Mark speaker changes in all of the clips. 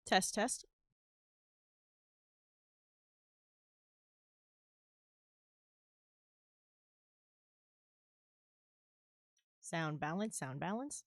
Speaker 1: Test, test. Sound balance, sound balance.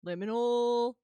Speaker 1: Liminal.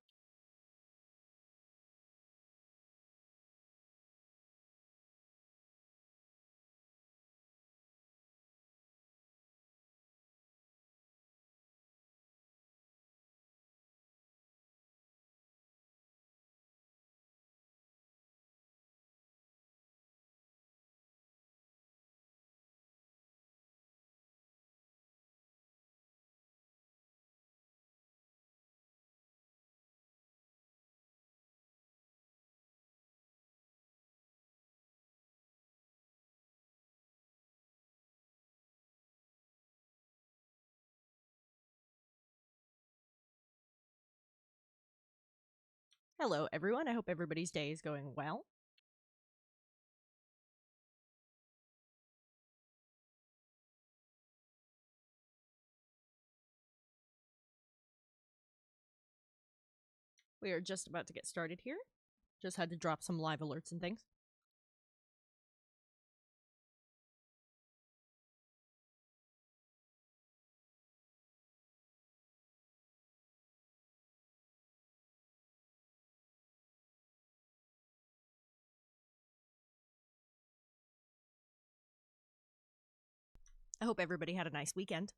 Speaker 1: Hello, everyone. I hope everybody's day is going well. We are just about to get started here. Just had to drop some live alerts and things. I hope everybody had a nice weekend.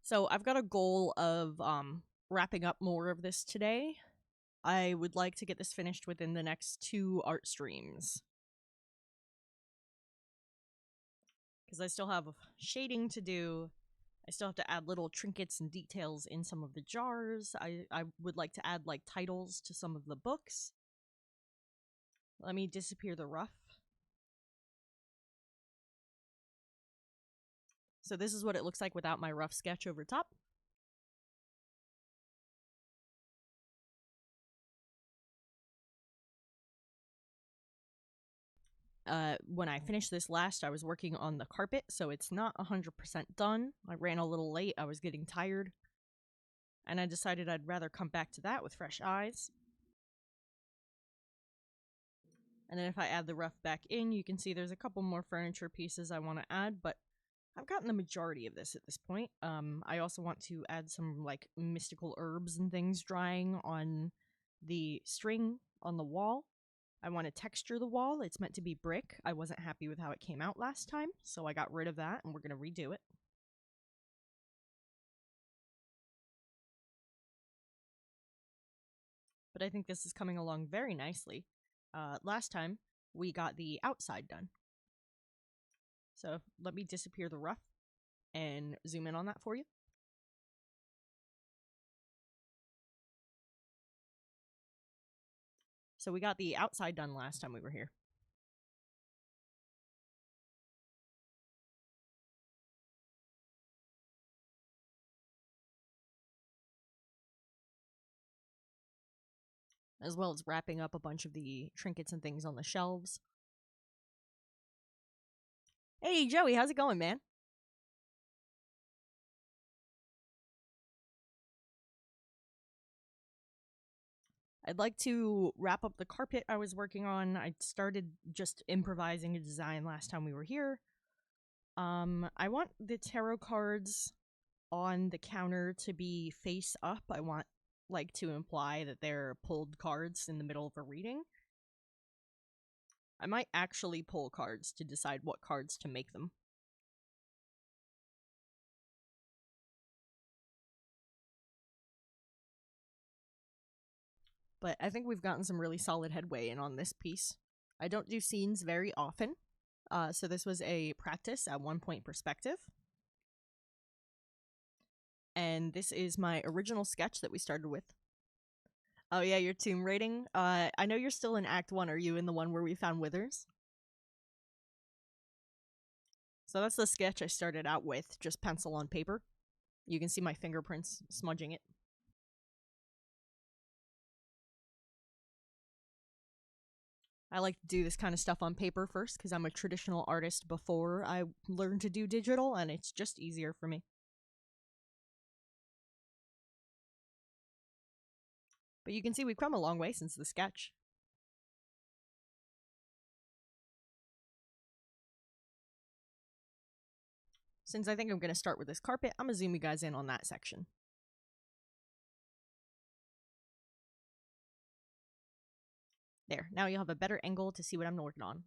Speaker 1: So I've got a goal of wrapping up more of this today. I would like to get this finished within the next 2 art streams. Because I still have shading to do. I still have to add little trinkets and details in some of the jars. I would like to add like titles to some of the books. Let me disappear the rough. So this is what it looks like without my rough sketch over top. When I finished this last, I was working on the carpet, so it's not 100% done. I ran a little late, I was getting tired, and I decided I'd rather come back to that with fresh eyes. And then if I add the rough back in, you can see there's a couple more furniture pieces I want to add, but I've gotten the majority of this at this point. I also want to add some like mystical herbs and things drying on the string on the wall. I want to texture the wall. It's meant to be brick. I wasn't happy with how it came out last time, so I got rid of that and we're going to redo it. But I think this is coming along very nicely. Last time, we got the outside done. So let me disappear the rough and zoom in on that for you. So we got the outside done last time we were here. As well as wrapping up a bunch of the trinkets and things on the shelves. Hey, Joey, how's it going, man? I'd like to wrap up the carpet I was working on. I started just improvising a design last time we were here. I want the tarot cards on the counter to be face up. I want, like, to imply that they're pulled cards in the middle of a reading. I might actually pull cards to decide what cards to make them. But I think we've gotten some really solid headway in on this piece. I don't do scenes very often, so this was a practice at 1 point perspective. And this is my original sketch that we started with. Oh yeah, your tomb rating. I know you're still in Act 1. Are you in the one where we found withers? So that's the sketch I started out with, just pencil on paper. You can see my fingerprints smudging it. I like to do this kind of stuff on paper first because I'm a traditional artist before I learned to do digital, and it's just easier for me. But you can see we've come a long way since the sketch. Since I think I'm going to start with this carpet, I'm going to zoom you guys in on that section. There, now you'll have a better angle to see what I'm working on.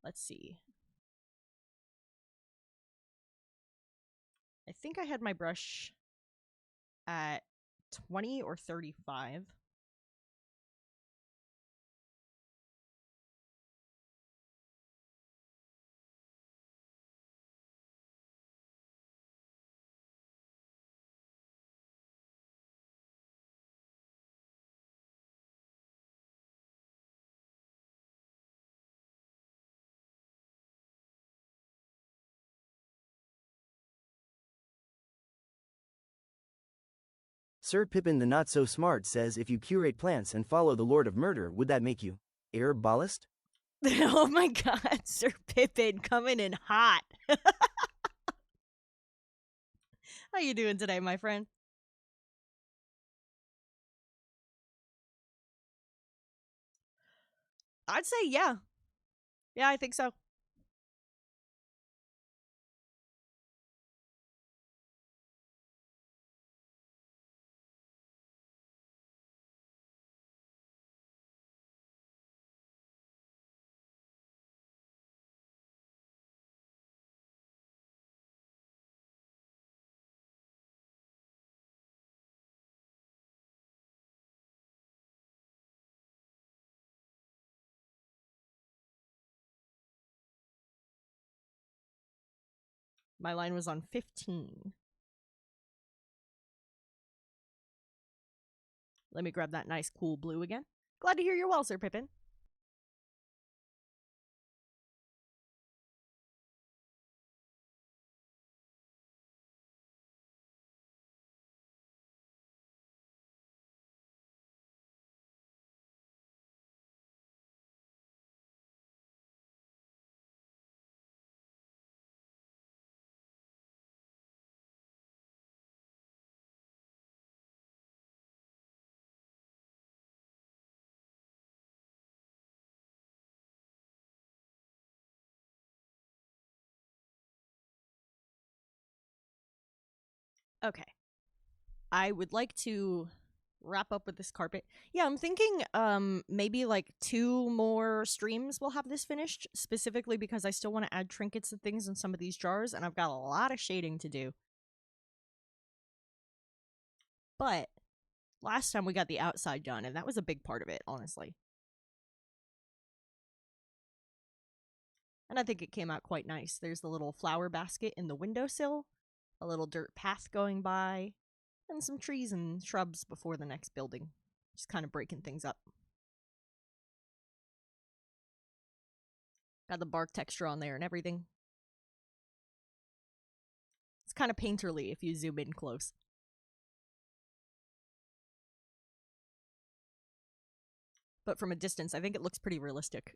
Speaker 1: Let's see. I think I had my brush at 20 or 35.
Speaker 2: Sir Pippin the Not-So-Smart says if you curate plants and follow the Lord of Murder, would that make you herbalist?
Speaker 1: Oh my god, Sir Pippin coming in hot. How you doing today, my friend? I'd say yeah. Yeah, I think so. My line was on 15. Let me grab that nice cool blue again. Glad to hear you're well, Sir Pippin. Okay. I would like to wrap up with this carpet. Yeah, I'm thinking maybe like 2 more streams will have this finished, specifically because I still want to add trinkets and things in some of these jars, and I've got a lot of shading to do. But last time we got the outside done, and that was a big part of it, honestly. And I think it came out quite nice. There's the little flower basket in the windowsill, a little dirt path going by, and some trees and shrubs before the next building. Just kind of breaking things up. Got the bark texture on there and everything. It's kind of painterly if you zoom in close. But from a distance, I think it looks pretty realistic.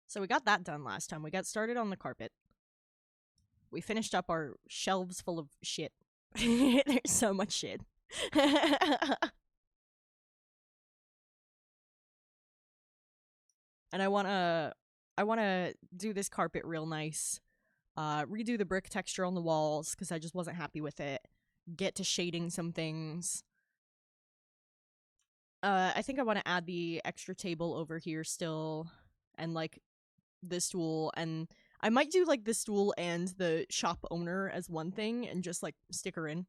Speaker 1: So we got that done last time. We got started on the carpet. We finished up our shelves full of shit. There's so much shit. And I wanna do this carpet real nice. Redo the brick texture on the walls because I just wasn't happy with it. Get to shading some things. I think I want to add the extra table over here still, and like this stool, and I might do like the stool and the shop owner as one thing and just like stick her in.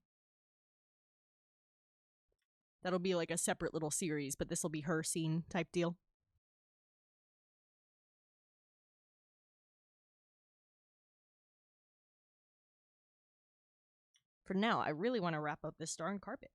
Speaker 1: That'll be like a separate little series, but this will be her scene type deal. For now, I really want to wrap up this darn carpet.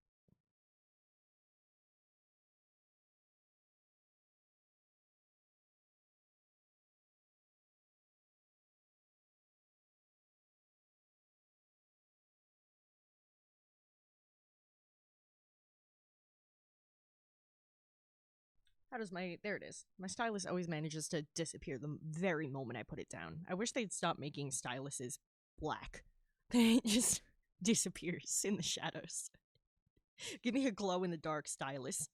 Speaker 1: How does my... There it is. My stylus always manages to disappear the very moment I put it down. I wish they'd stop making styluses black. It just disappears in the shadows. Give me a glow-in-the-dark stylus.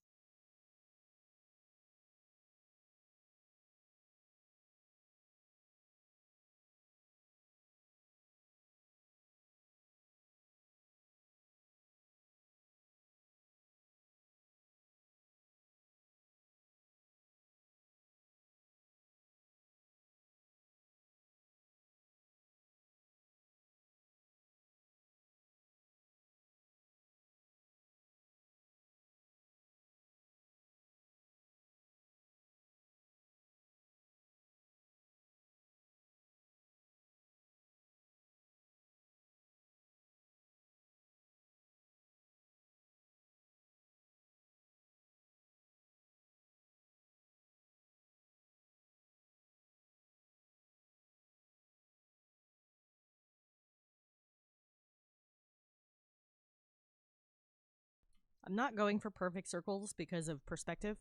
Speaker 1: I'm not going for perfect circles because of perspective.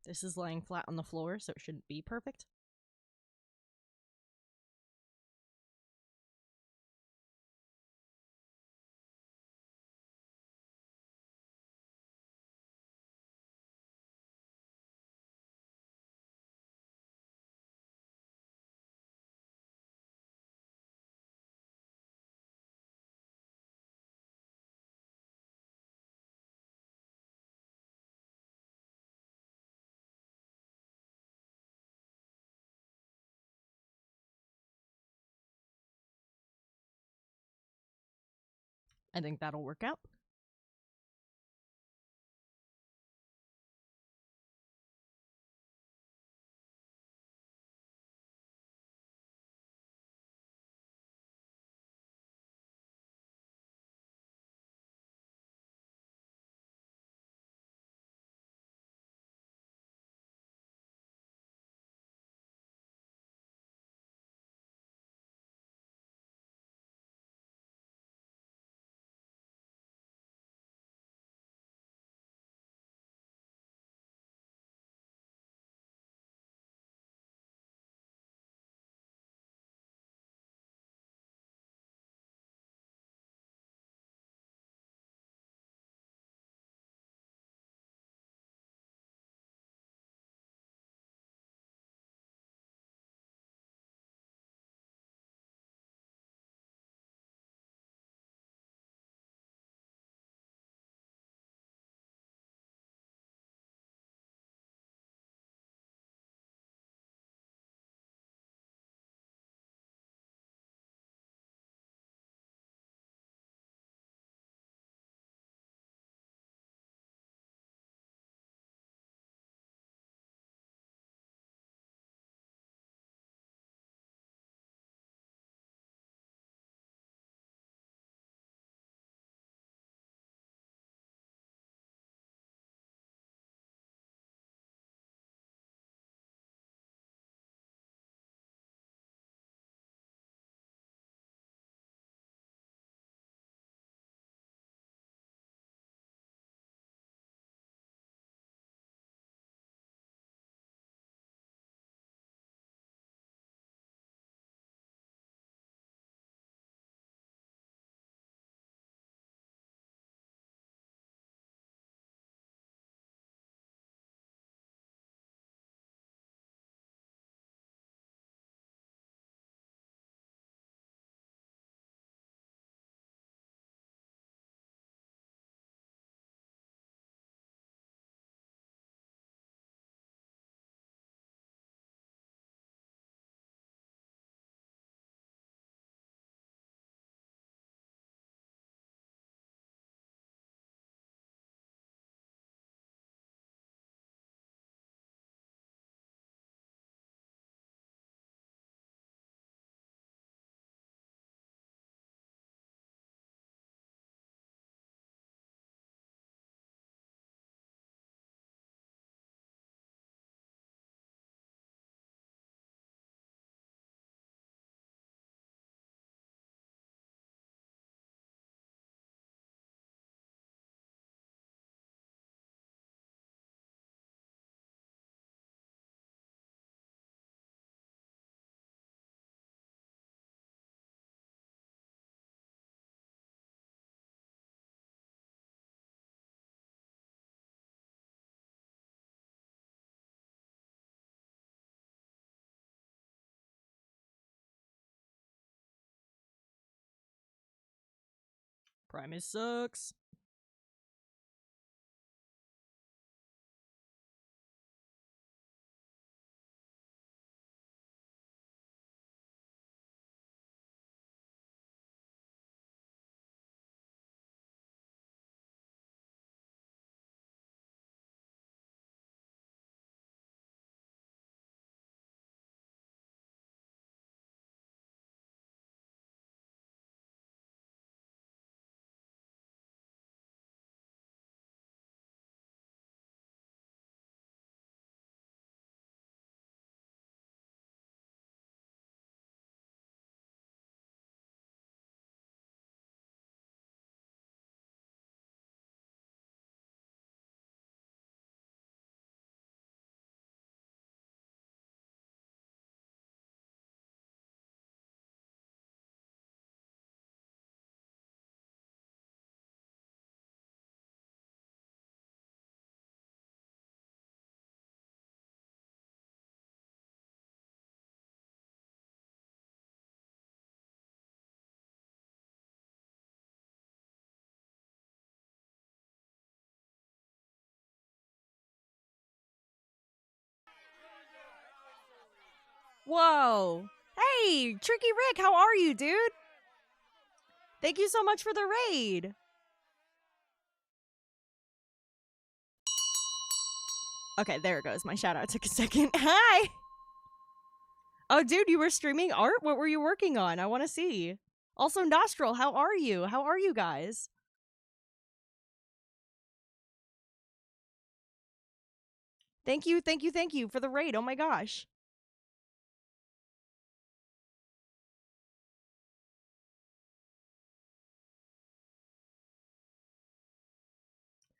Speaker 1: This is laying flat on the floor, so it shouldn't be perfect. I think that'll work out. Primus sucks. Whoa. Hey, Tricky Rick, how are you, dude? Thank you so much for the raid. Okay, there it goes. My shout out took a second. Hi. Oh, dude, you were streaming art? What were you working on? I want to see. Also, Nostril, how are you? How are you guys? Thank you, thank you, thank you for the raid. Oh my gosh.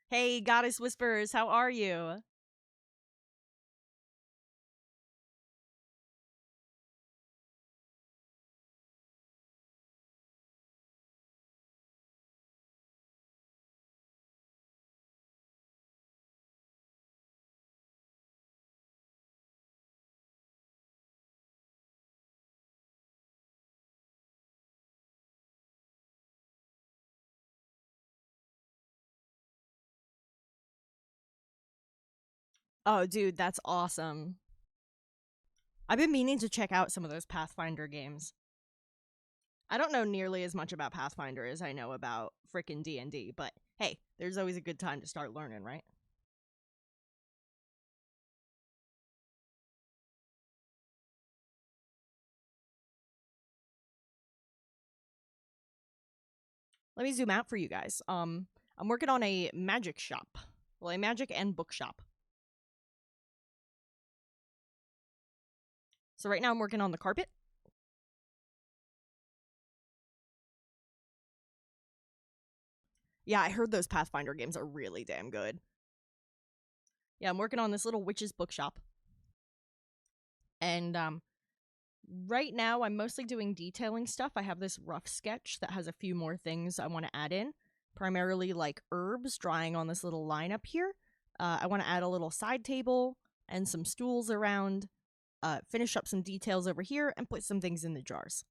Speaker 1: Hey, Goddess Whispers, how are you? Oh, dude, that's awesome. I've been meaning to check out some of those Pathfinder games. I don't know nearly as much about Pathfinder as I know about frickin' D&D, but hey, there's always a good time to start learning, right? Let me zoom out for you guys. I'm working on a magic shop. Well, a magic and bookshop. So right now I'm working on the carpet. Yeah, I heard those Pathfinder games are really damn good. Yeah, I'm working on this little witch's bookshop. And right now I'm mostly doing detailing stuff. I have this rough sketch that has a few more things I want to add in. Primarily like herbs drying on this little line up here. I want to add a little side table and some stools around. Finish up some details over here and put some things in the jars.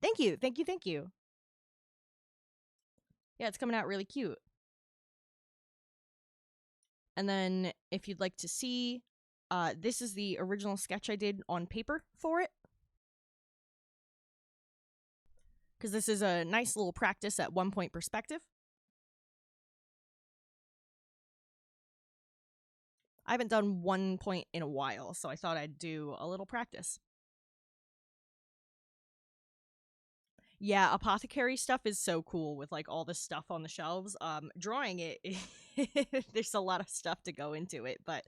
Speaker 1: Thank you, thank you, thank you. Yeah, it's coming out really cute. And then if you'd like to see, this is the original sketch I did on paper for it. Because this is a nice little practice at 1 point perspective. I haven't done 1 point in a while, so I thought I'd do a little practice. Yeah, apothecary stuff is so cool with like all the stuff on the shelves. Drawing it, there's a lot of stuff to go into it, but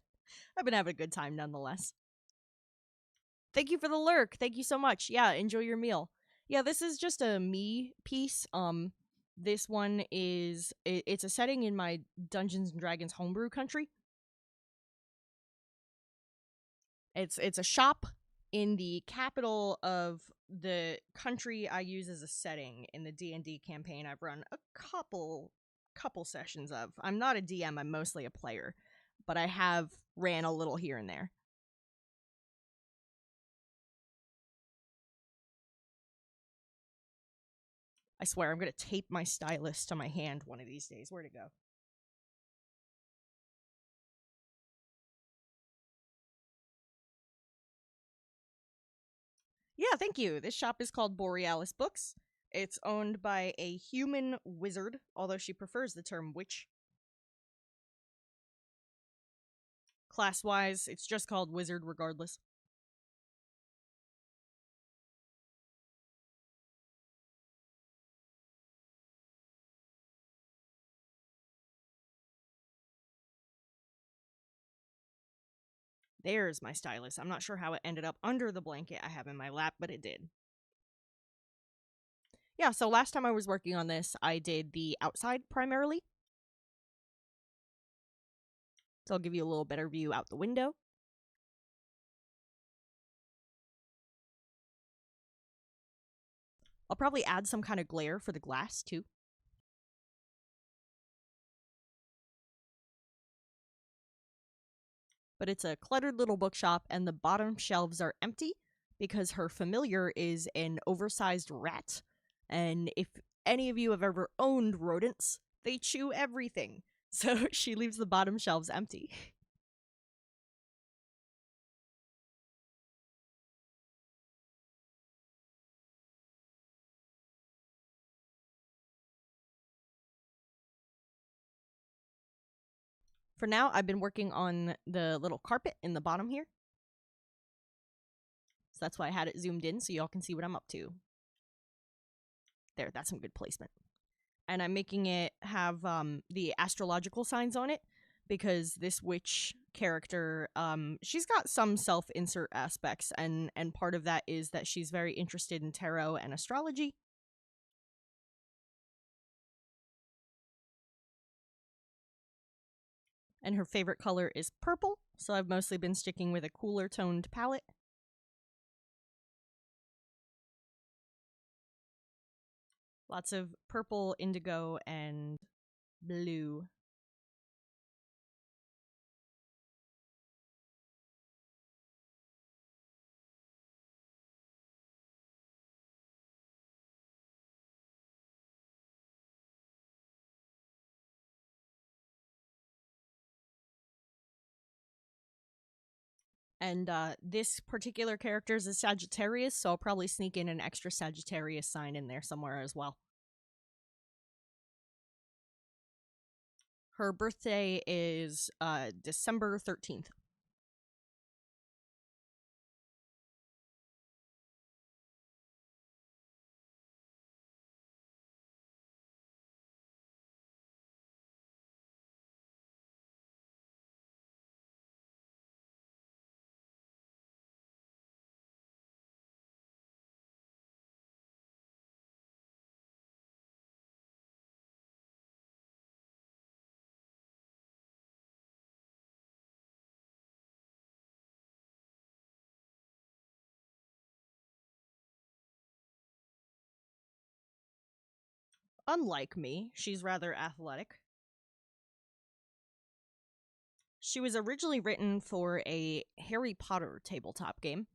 Speaker 1: I've been having a good time nonetheless. Thank you for the lurk. Thank you so much. Yeah, enjoy your meal. Yeah, this is just a me piece. This one is it's a setting in my Dungeons and Dragons homebrew country. It's a shop in the capital of the country I use as a setting in the D&D campaign I've run a couple sessions of. I'm not a DM, I'm mostly a player, but I have ran a little here and there. swear, I'm going to tape my stylus to my hand one of these days. Where'd it go? Yeah, thank you. This shop is called Borealis Books. It's owned by a human wizard, although she prefers the term witch. Class-wise, it's just called wizard regardless. There's my stylus. I'm not sure how it ended up under the blanket I have in my lap, but it did. Yeah, so last time I was working on this, I did the outside primarily. So I'll give you a little better view out the window. I'll probably add some kind of glare for the glass, too. But it's a cluttered little bookshop, and the bottom shelves are empty because her familiar is an oversized rat. And if any of you have ever owned rodents, they chew everything. So she leaves the bottom shelves empty. For now, I've been working on the little carpet in the bottom here. So that's why I had it zoomed in so y'all can see what I'm up to. There, that's some good placement. And I'm making it have the astrological signs on it because this witch character, she's got some self-insert aspects, and part of that is that she's very interested in tarot and astrology. And her favorite color is purple, so I've mostly been sticking with a cooler toned palette. Lots of purple, indigo, and blue. And this particular character is a Sagittarius, so I'll probably sneak in an extra Sagittarius sign in there somewhere as well. Her birthday is December 13th. Unlike me, she's rather athletic. She was originally written for a Harry Potter tabletop game,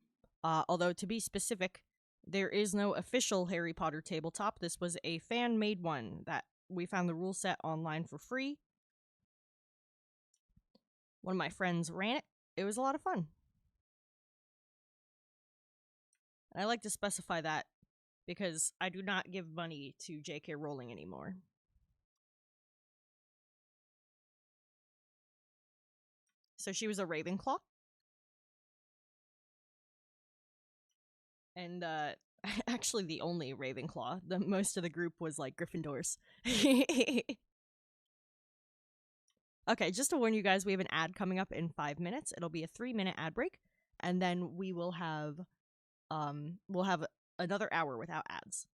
Speaker 1: although to be specific, there is no official Harry Potter tabletop. This was a fan-made one that we found the rule set online for free. One of my friends ran it. It was a lot of fun. And I like to specify that because I do not give money to J.K. Rowling anymore. So she was a Ravenclaw. And actually the only Ravenclaw. The most of the group was like Gryffindors. Okay, just to warn you guys, we have an ad coming up in 5 minutes. It'll be a 3-minute ad break, and then we'll have another hour without ads.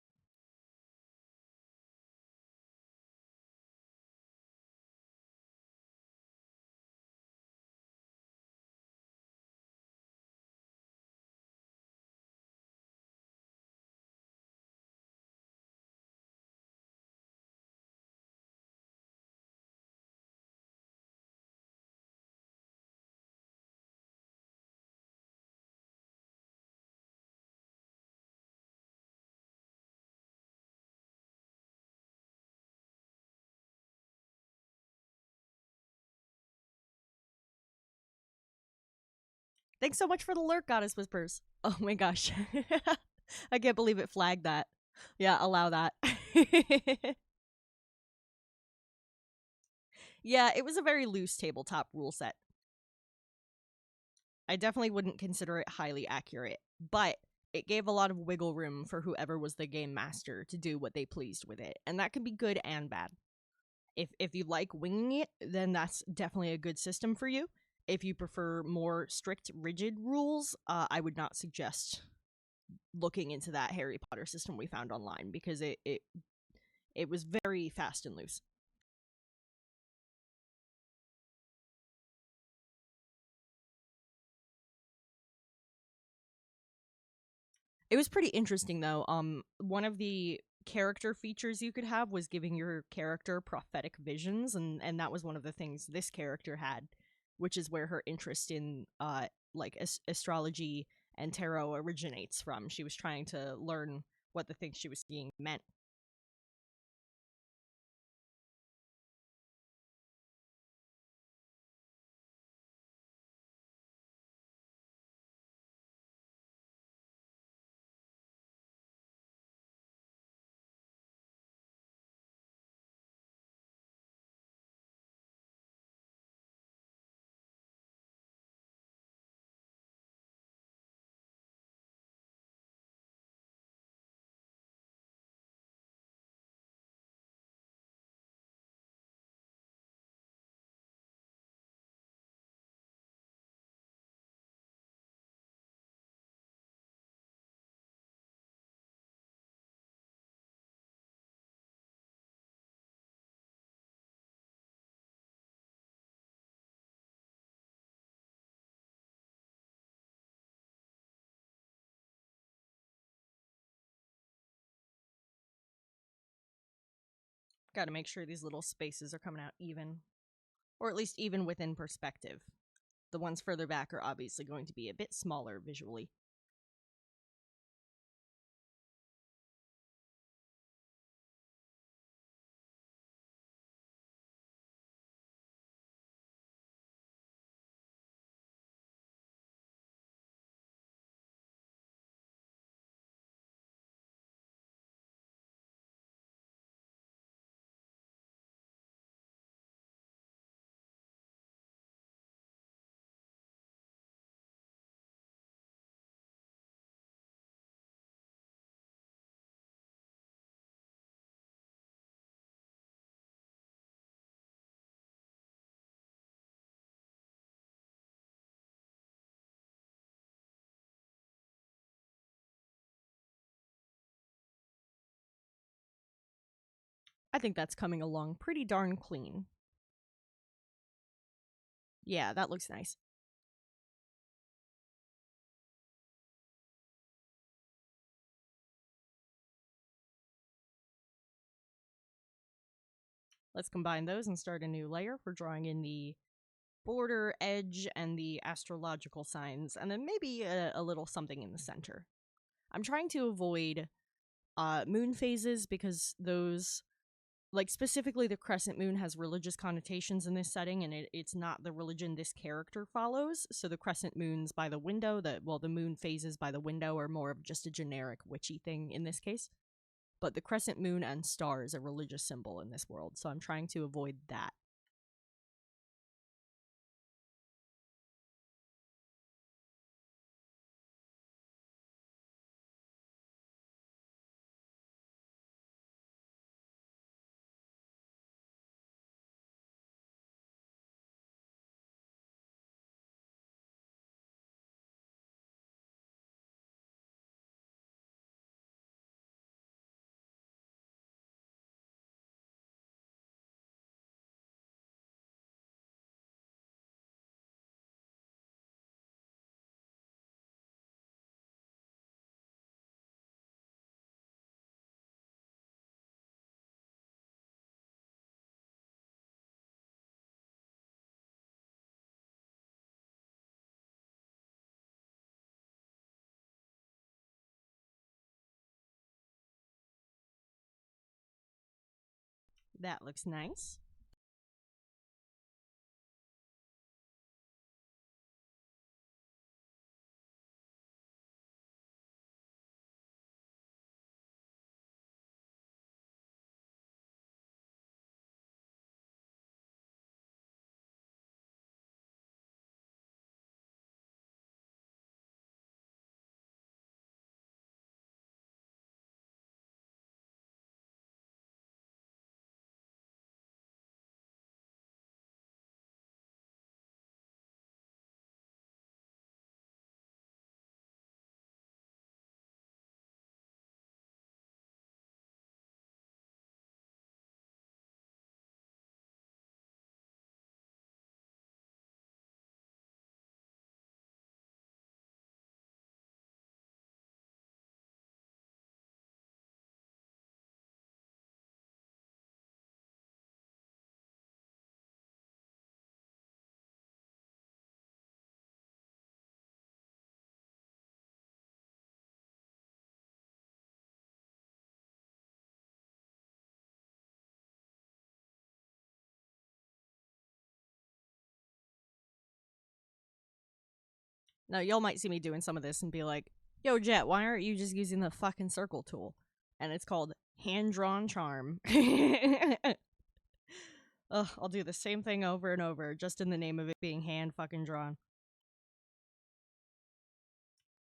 Speaker 1: Thanks so much for the lurk, Goddess Whispers. Oh my gosh. I can't believe it flagged that. Yeah, allow that. Yeah, it was a very loose tabletop rule set. I definitely wouldn't consider it highly accurate, but it gave a lot of wiggle room for whoever was the game master to do what they pleased with it, and that can be good and bad. If you like winging it, then that's definitely a good system for you. If you prefer more strict, rigid rules, I would not suggest looking into that Harry Potter system we found online because it was very fast and loose. It was pretty interesting though. One of the character features you could have was giving your character prophetic visions, and that was one of the things this character had, which is where her interest in like astrology and tarot originates from. She was trying to learn what the things she was seeing meant. Got to make sure these little spaces are coming out even, or at least even within perspective. The ones further back are obviously going to be a bit smaller visually. I think that's coming along pretty darn clean. Yeah, that looks nice. Let's combine those and start a new layer for drawing in the border, edge, and the astrological signs, and then maybe a little something in the center. I'm trying to avoid moon phases because those, like specifically the crescent moon, has religious connotations in this setting, and it's not the religion this character follows. So the crescent moons by the window, the moon phases by the window are more of just a generic witchy thing in this case. But the crescent moon and star is a religious symbol in this world, so I'm trying to avoid that. That looks nice. No, y'all might see me doing some of this and be like, yo, Jet, why aren't you just using the fucking circle tool? And it's called hand drawn charm. Ugh, I'll do the same thing over and over just in the name of it being hand fucking drawn.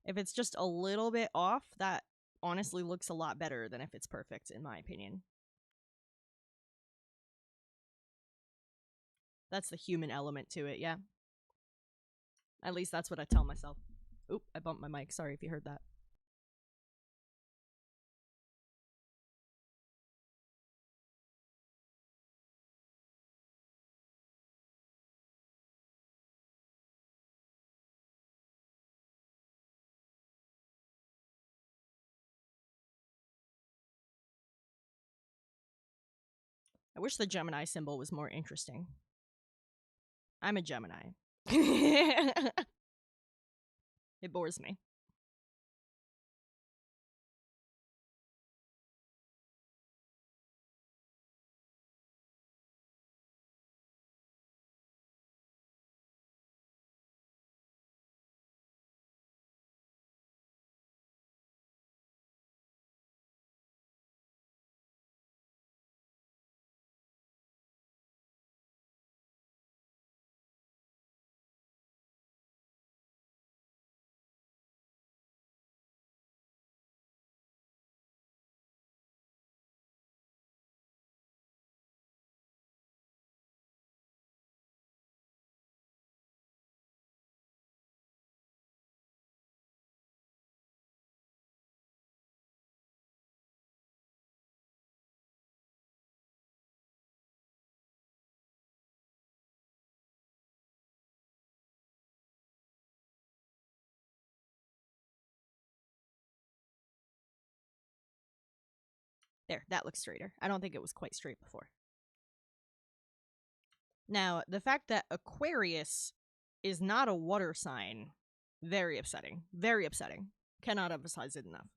Speaker 1: If it's just a little bit off, that honestly looks a lot better than if it's perfect, in my opinion. That's the human element to it, yeah. At least that's what I tell myself. Oop, I bumped my mic. Sorry if you heard that. I wish the Gemini symbol was more interesting. I'm a Gemini. It bores me. There, that looks straighter. I don't think it was quite straight before. Now, the fact that Aquarius is not a water sign, very upsetting. Very upsetting. Cannot emphasize it enough.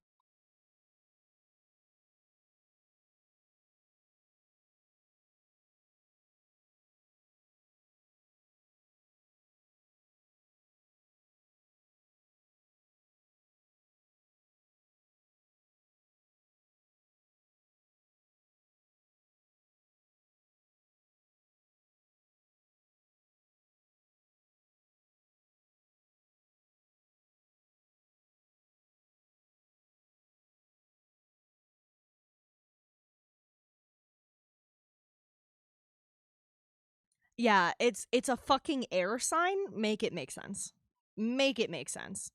Speaker 1: Yeah, it's a fucking air sign. Make it make sense. Make it make sense.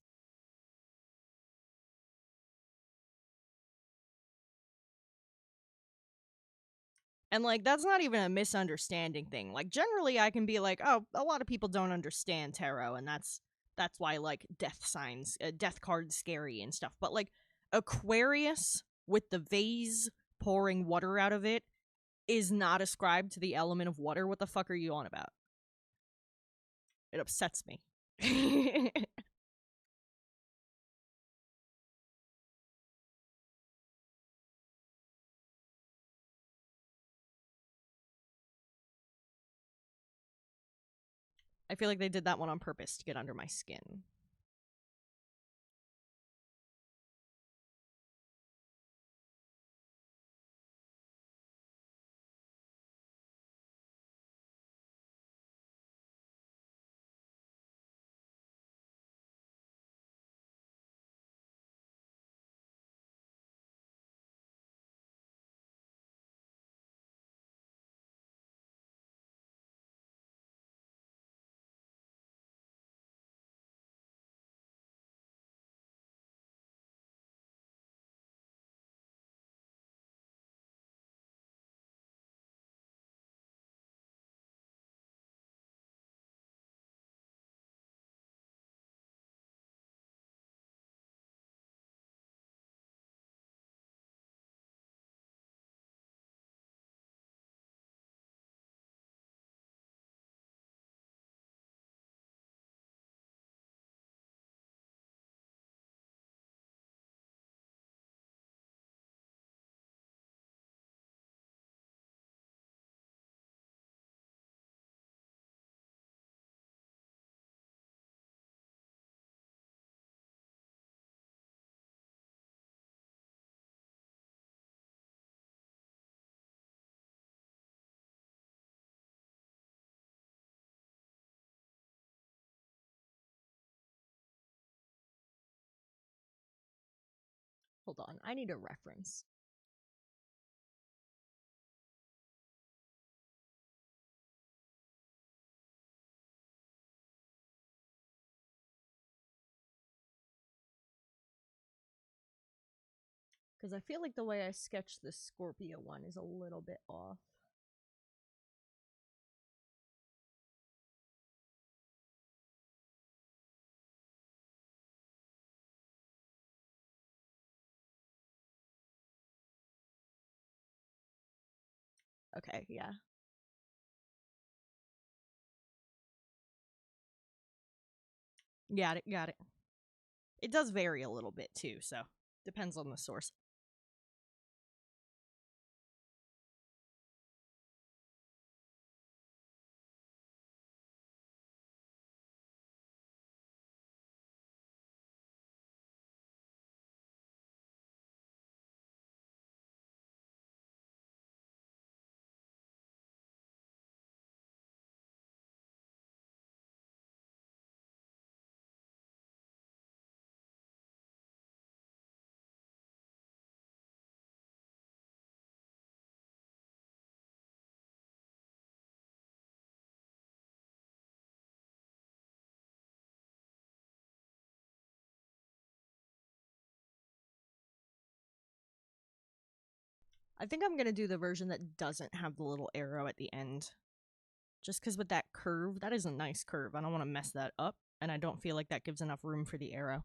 Speaker 1: And like that's not even a misunderstanding thing. Like generally I can be like, "Oh, a lot of people don't understand tarot and that's why like death signs, death cards scary and stuff." But like Aquarius with the vase pouring water out of it is not ascribed to the element of water. What the fuck are you on about? It upsets me. I feel like they did that one on purpose to get under my skin. Hold on, I need a reference. Because I feel like the way I sketched this Scorpio one is a little bit off. Okay, yeah. Got it, got it. It does vary a little bit too, so depends on the source. I think I'm gonna do the version that doesn't have the little arrow at the end. Just because with that curve, that is a nice curve. I don't want to mess that up, and I don't feel like that gives enough room for the arrow.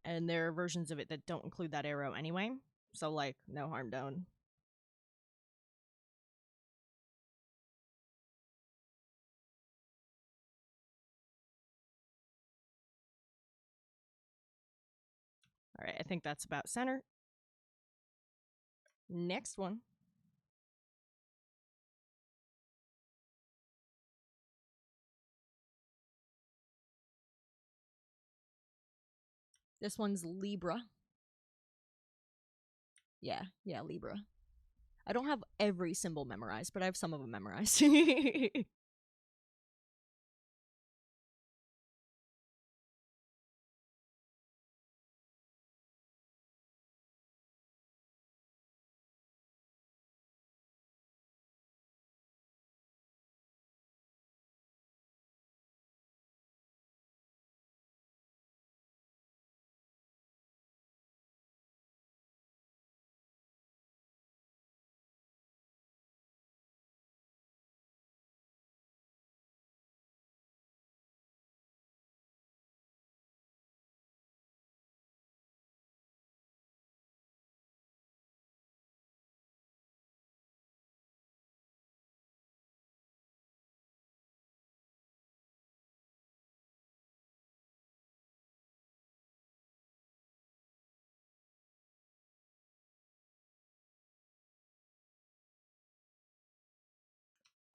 Speaker 1: And there are versions of it that don't include that arrow anyway, so like, no harm done. Alright, I think that's about center. Next one. This one's Libra. Yeah, Libra. I don't have every symbol memorized, but I have some of them memorized.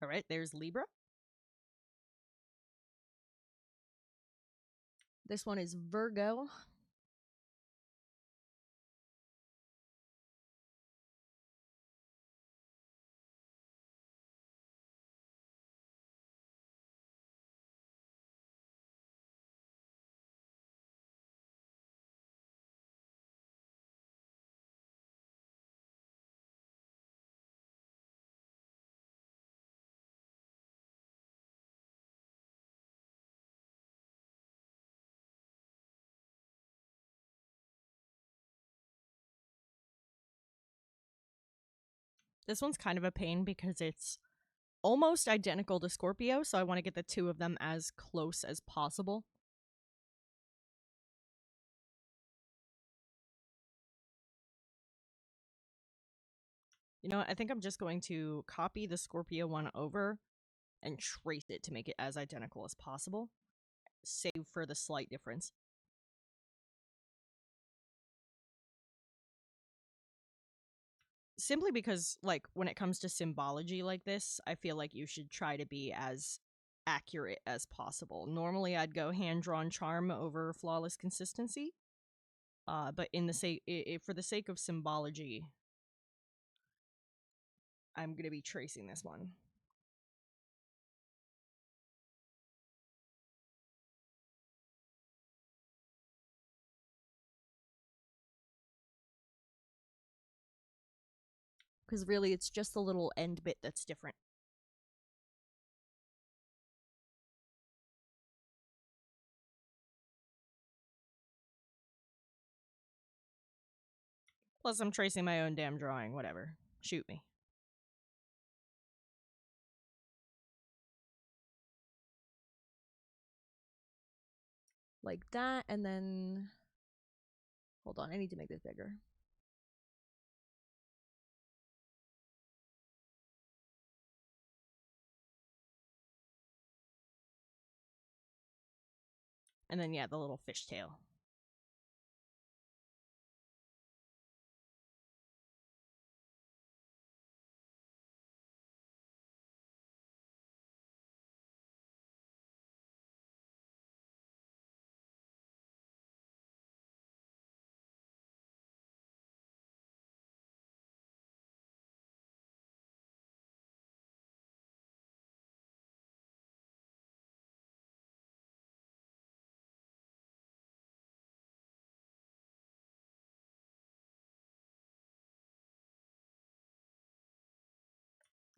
Speaker 1: Alright, there's Libra. This one is Virgo. This one's kind of a pain because it's almost identical to Scorpio, so I want to get the two of them as close as possible. You know, I think I'm just going to copy the Scorpio one over and trace it to make it as identical as possible, save for the slight difference. Simply because, like, when it comes to symbology like this, I feel like you should try to be as accurate as possible. Normally, I'd go hand-drawn charm over flawless consistency, but in the for the sake of symbology, I'm gonna be tracing this one. because really it's just the little end bit that's different. Plus, I'm tracing my own damn drawing. Whatever. Shoot me. Like that, and then... Hold on, I need to make this bigger. And then, yeah, the little fishtail.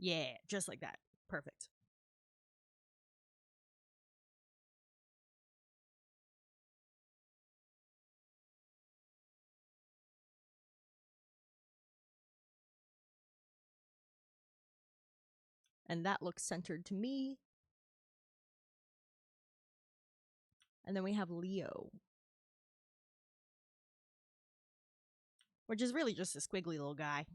Speaker 1: Yeah, just like that. Perfect. And that looks centered to me. And then we have Leo, which is really just a squiggly little guy.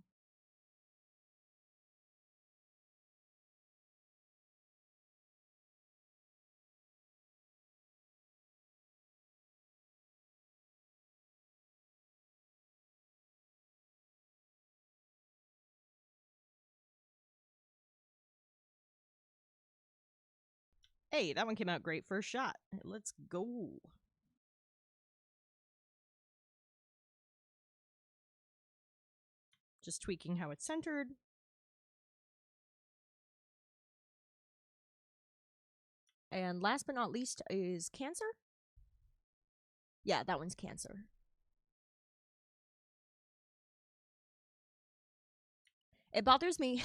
Speaker 1: Hey, that one came out great first shot. Let's go. Just tweaking how it's centered. And last but not least is Cancer. Yeah, that one's Cancer. It bothers me.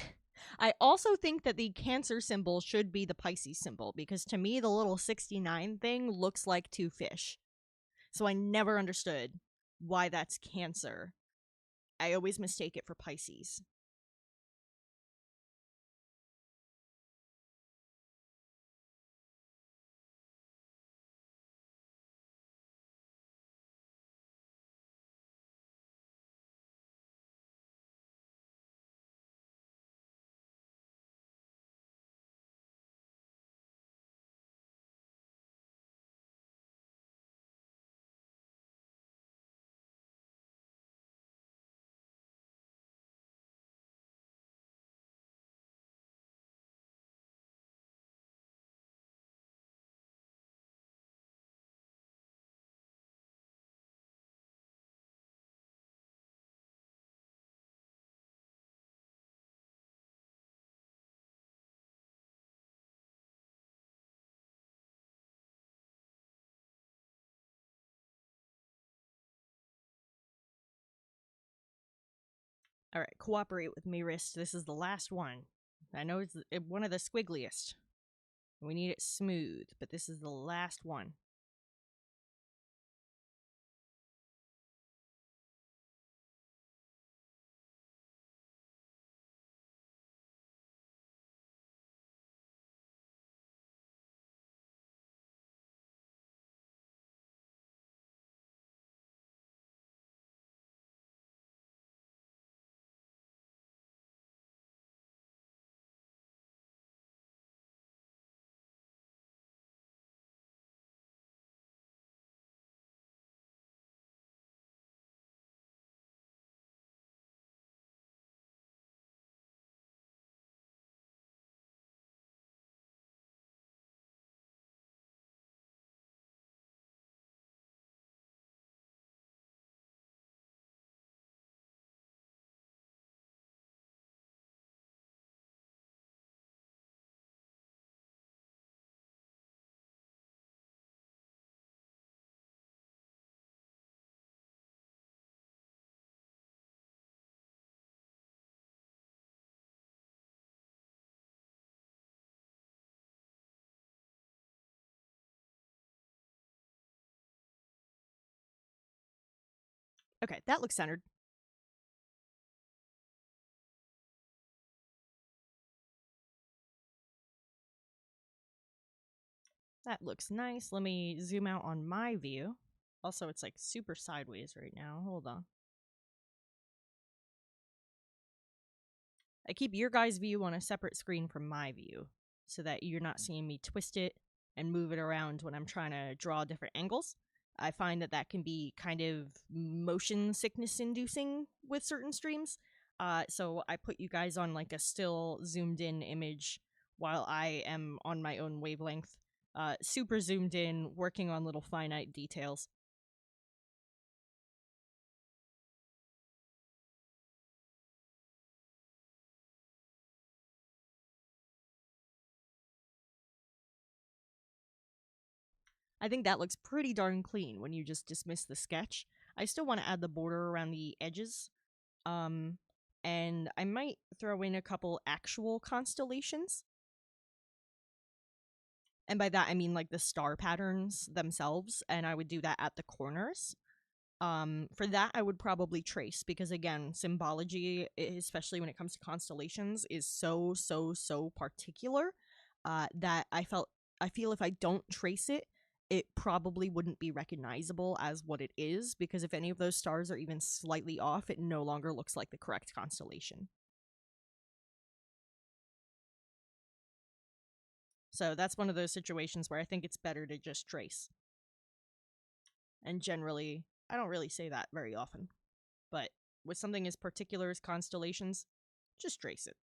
Speaker 1: I also think that the Cancer symbol should be the Pisces symbol because to me, the little 69 thing looks like two fish. So I never understood why that's Cancer. I always mistake it for Pisces. All right, cooperate with me, wrist. This is the last one. I know it's one of the squiggliest. We need it smooth, but this is the last one. Okay, that looks centered. That looks nice. Let me zoom out on my view. Also, it's like super sideways right now. Hold on. I keep your guys' view on a separate screen from my view so that you're not seeing me twist it and move it around when I'm trying to draw different angles. I find that that can be kind of motion sickness inducing with certain streams. So I put you guys on like a still zoomed in image while I am on my own wavelength, super zoomed in, working on little finite details. I think that looks pretty darn clean when you just dismiss the sketch. I still want to add the border around the edges. Um, and I might throw in a couple actual constellations. And by that, I mean like the star patterns themselves. And I would do that at the corners. For that, I would probably trace because, again, symbology, especially when it comes to constellations, is so particular that I feel if I don't trace it, it probably wouldn't be recognizable as what it is because if any of those stars are even slightly off, it no longer looks like the correct constellation. So that's one of those situations where I think it's better to just trace. And generally, I don't really say that very often. But with something as particular as constellations, just trace it.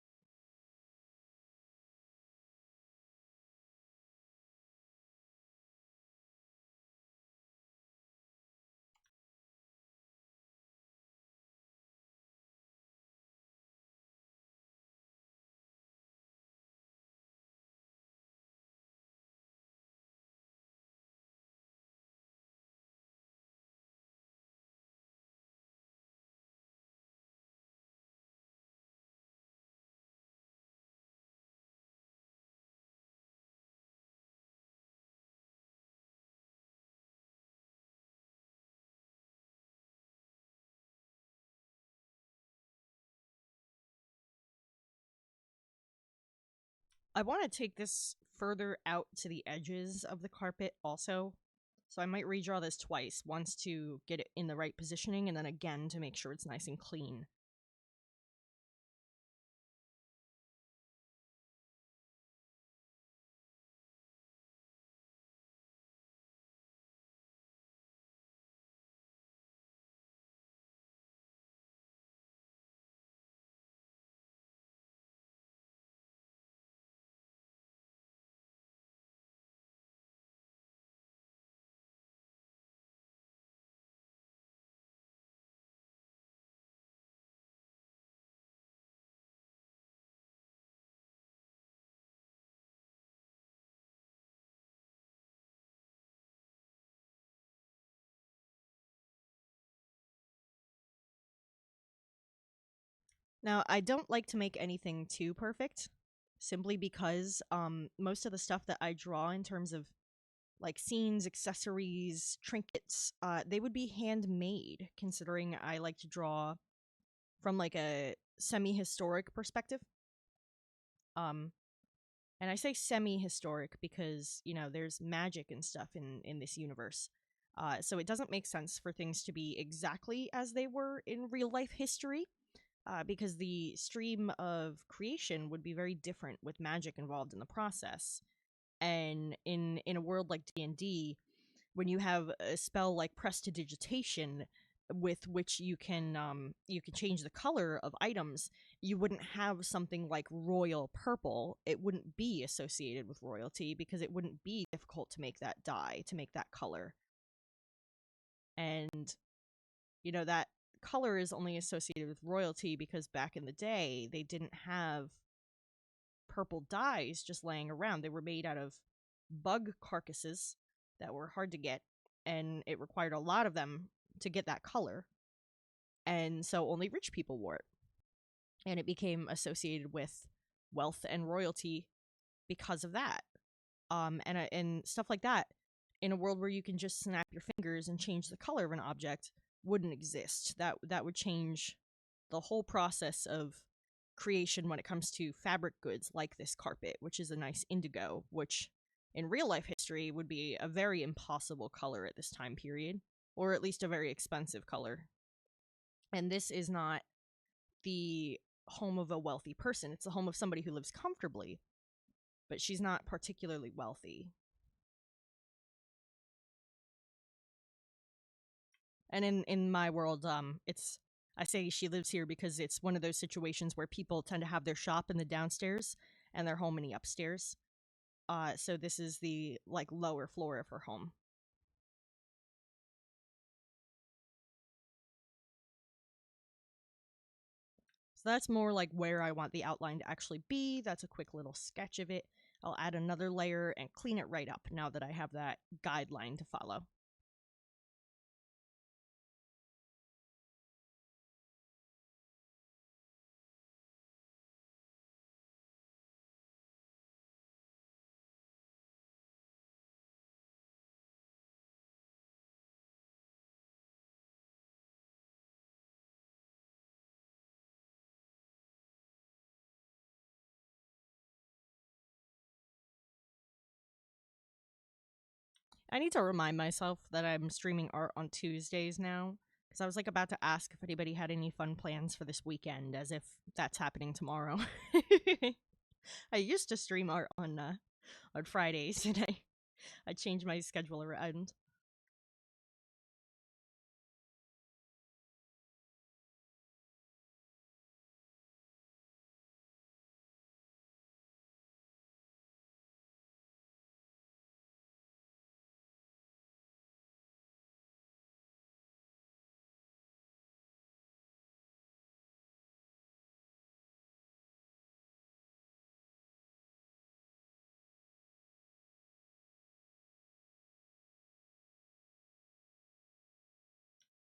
Speaker 1: I want to take this further out to the edges of the carpet also. So I might redraw this twice, once to get it in the right positioning, and then again to make sure it's nice and clean. Now, I don't like to make anything too perfect, simply because most of the stuff that I draw in terms of like scenes, accessories, trinkets, they would be handmade, considering I like to draw from like a semi-historic perspective. Um, and I say semi-historic because, you know, there's magic and stuff in this universe. So it doesn't make sense for things to be exactly as they were in real life history, because the stream of creation would be very different with magic involved in the process. And in a world like D&D, when you have a spell like prestidigitation with which you can change the color of items, you wouldn't have something like royal purple. It wouldn't be associated with royalty because it wouldn't be difficult to make that dye, to make that color. And you know that color is only associated with royalty because back in the day they didn't have purple dyes just laying around. They were made out of bug carcasses that were hard to get, and it required a lot of them to get that color. And so only rich people wore it. And it became associated with wealth and royalty because of that. And stuff like that. In a world where you can just snap your fingers and change the color of an object, wouldn't exist. That would change the whole process of creation when it comes to fabric goods like this carpet, which is a nice indigo, which in real life history would be a very impossible color at this time period, or at least a very expensive color. And this is not the home of a wealthy person. It's the home of somebody who lives comfortably, but she's not particularly wealthy. And in my world, it's I say she lives here because it's one of those situations where people tend to have their shop in the downstairs and their home in the upstairs. So this is the like lower floor of her home. So that's more like where I want the outline to actually be. That's a quick little sketch of it. I'll add another layer and clean it right up now that I have that guideline to follow. I need to remind myself that I'm streaming art on Tuesdays now, because I was like about to ask if anybody had any fun plans for this weekend, as if that's happening tomorrow. I used to stream art on Fridays, and I changed my schedule around.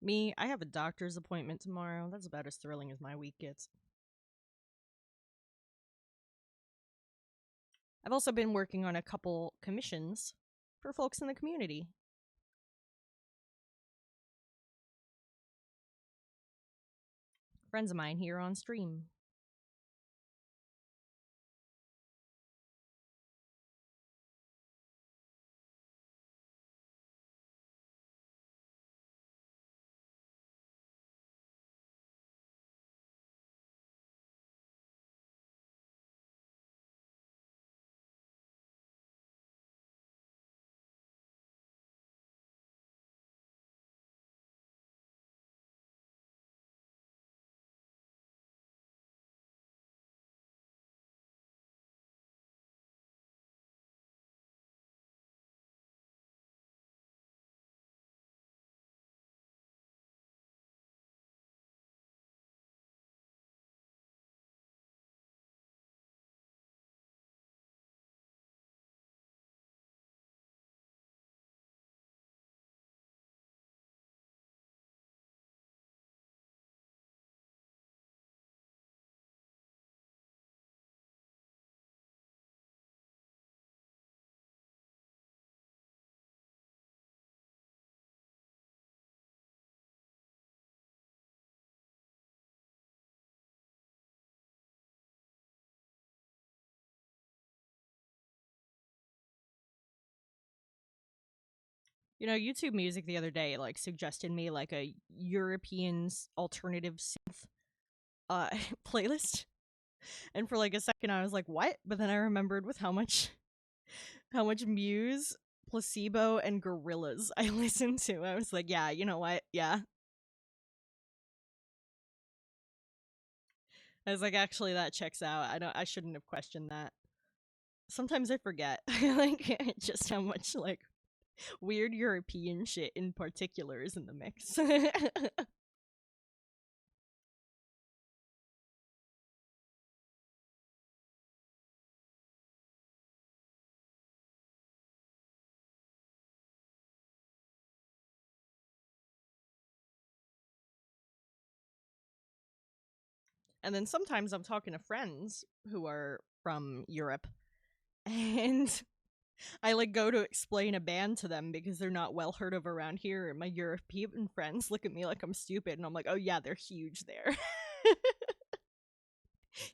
Speaker 1: Me, I have a doctor's appointment tomorrow. That's about as thrilling as my week gets. I've also been working on a couple commissions for folks in the community. Friends of mine here on stream. You know, YouTube Music the other day like suggested me like a European alternative synth uh playlist. And for like a second I was like, "What?" But then I remembered with how much Muse, Placebo and Gorillaz I listened to. I was like, "Yeah, you know what? Yeah." I was like, "Actually that checks out. I shouldn't have questioned that." Sometimes I forget like just how much like weird European shit in particular is in the mix. And then sometimes I'm talking to friends who are from Europe, and I like go to explain a band to them because they're not well heard of around here, and my European friends look at me like I'm stupid, and I'm like, oh yeah, they're huge there.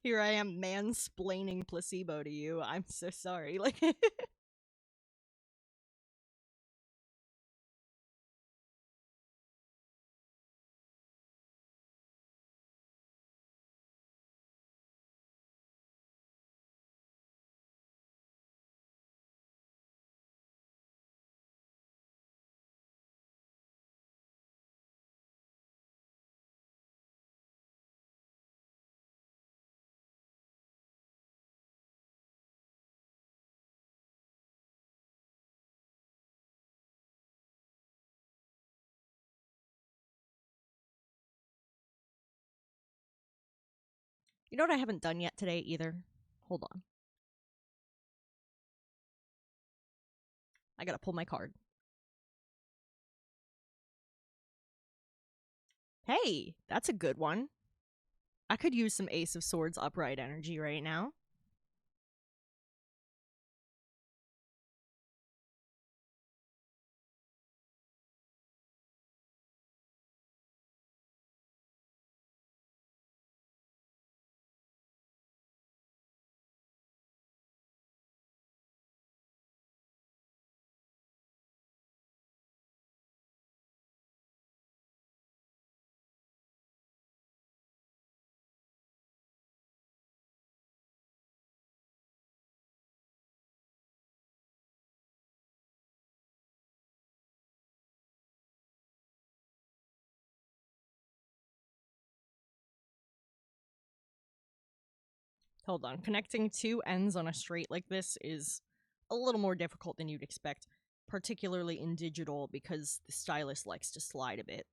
Speaker 1: Here I am mansplaining Placebo to you. I'm so sorry. Like, you know what I haven't done yet today either? Hold on. I gotta pull my card. Hey, that's a good one. I could use some Ace of Swords upright energy right now. Hold on. Connecting two ends on a straight like this is a little more difficult than you'd expect, particularly in digital because the stylus likes to slide a bit.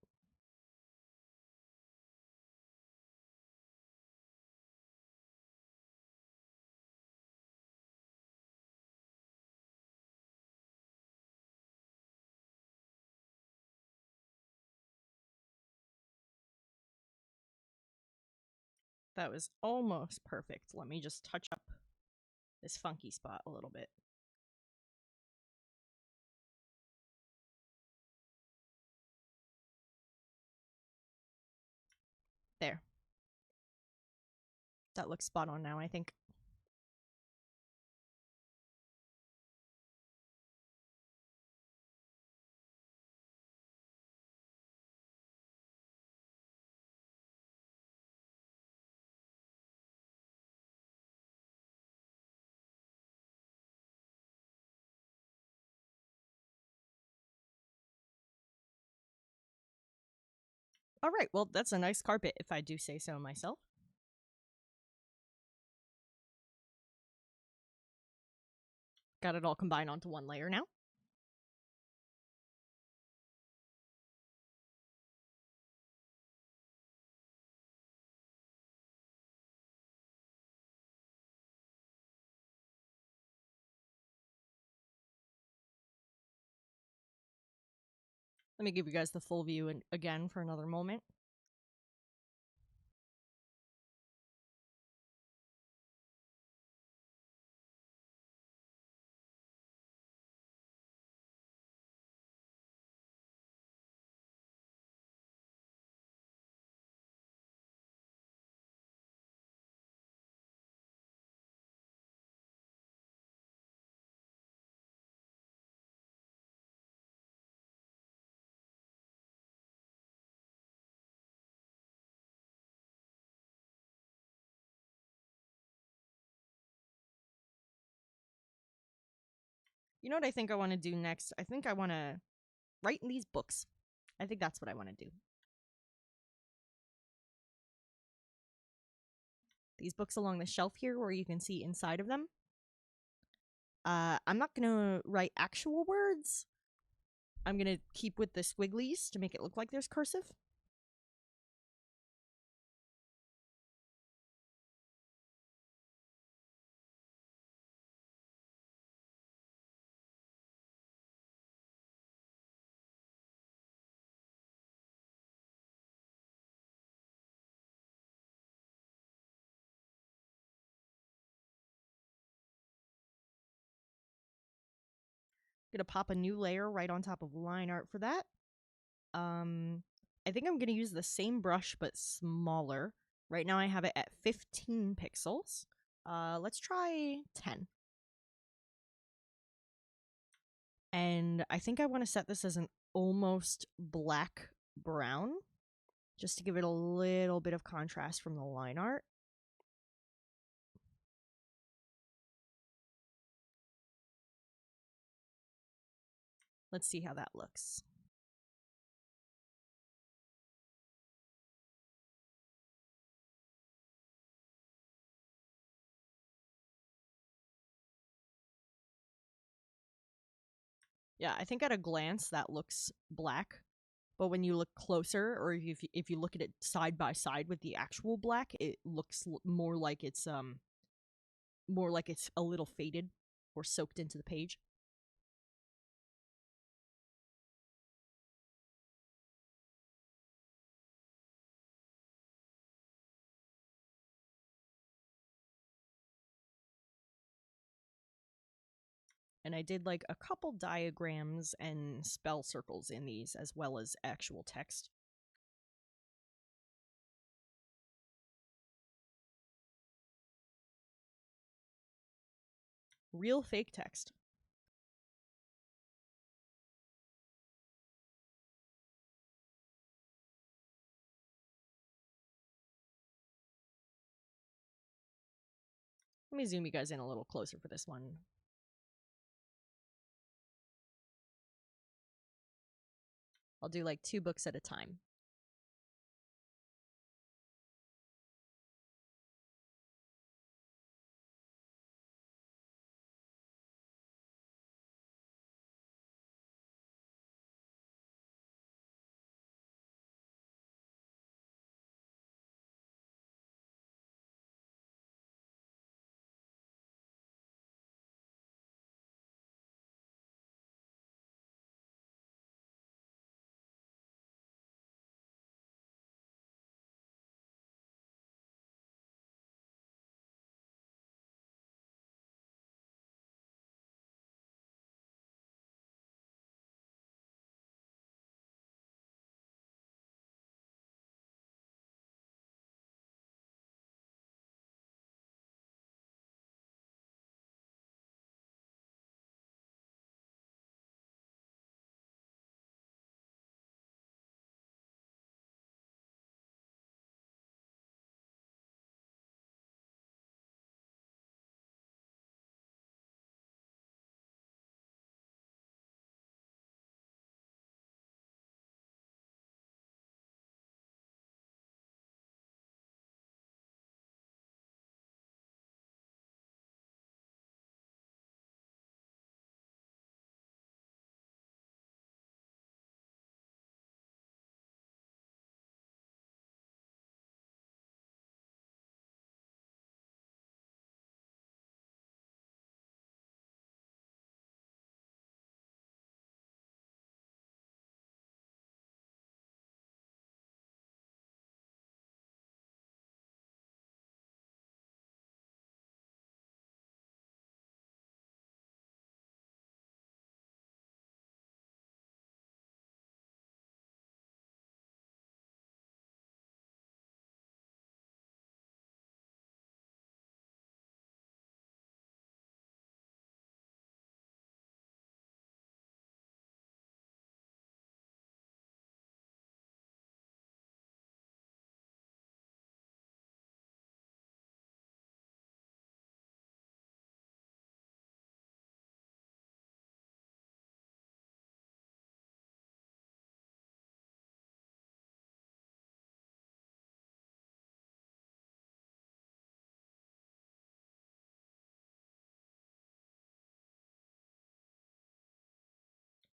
Speaker 1: That was almost perfect. Let me just touch up this funky spot a little bit. There. That looks spot on now, I think. All right, well, that's a nice carpet if I do say so myself. Got it all combined onto one layer now. Let me give you guys the full view again for another moment. You know what I think I want to do next? I think I want to write in these books. I think that's what I want to do. These books along the shelf here where you can see inside of them. I'm not going to write actual words. I'm going to keep with the squigglies to make it look like there's cursive. Gonna pop a new layer right on top of line art for that. I think I'm gonna use the same brush but smaller. Right now I have it at 15 pixels. Let's try 10. And I think I want to set this as an almost black brown, just to give it a little bit of contrast from the line art. Let's see how that looks. Yeah, I think at a glance that looks black, but when you look closer, or if you look at it side by side with the actual black, it looks more like it's a little faded or soaked into the page. And I did like a couple diagrams and spell circles in these, as well as actual text. Real fake text. Let me zoom you guys in a little closer for this one. I'll do like 2 books at a time.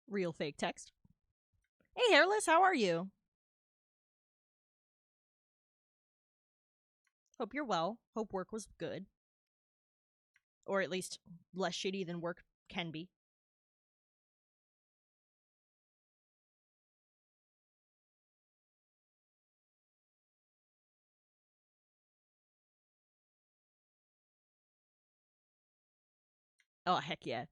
Speaker 1: Real fake text. Hey, Hairless, how are you? Hope you're well. Hope work was good. Or at least less shitty than work can be. Oh, heck yeah.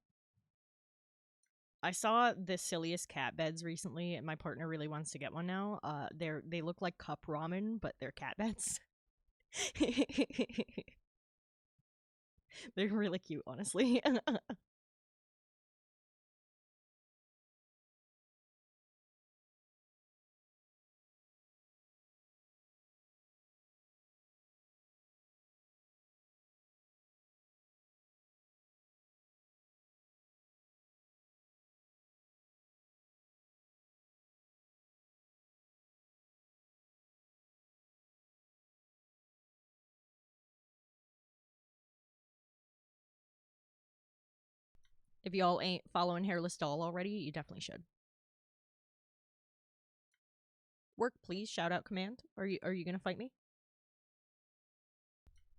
Speaker 1: I saw the silliest cat beds recently, and my partner really wants to get one now. They look like cup ramen, but they're cat beds. They're really cute, honestly. If y'all ain't following Hairless Doll already, you definitely should. Work, please. Shout out command. Are you gonna fight me?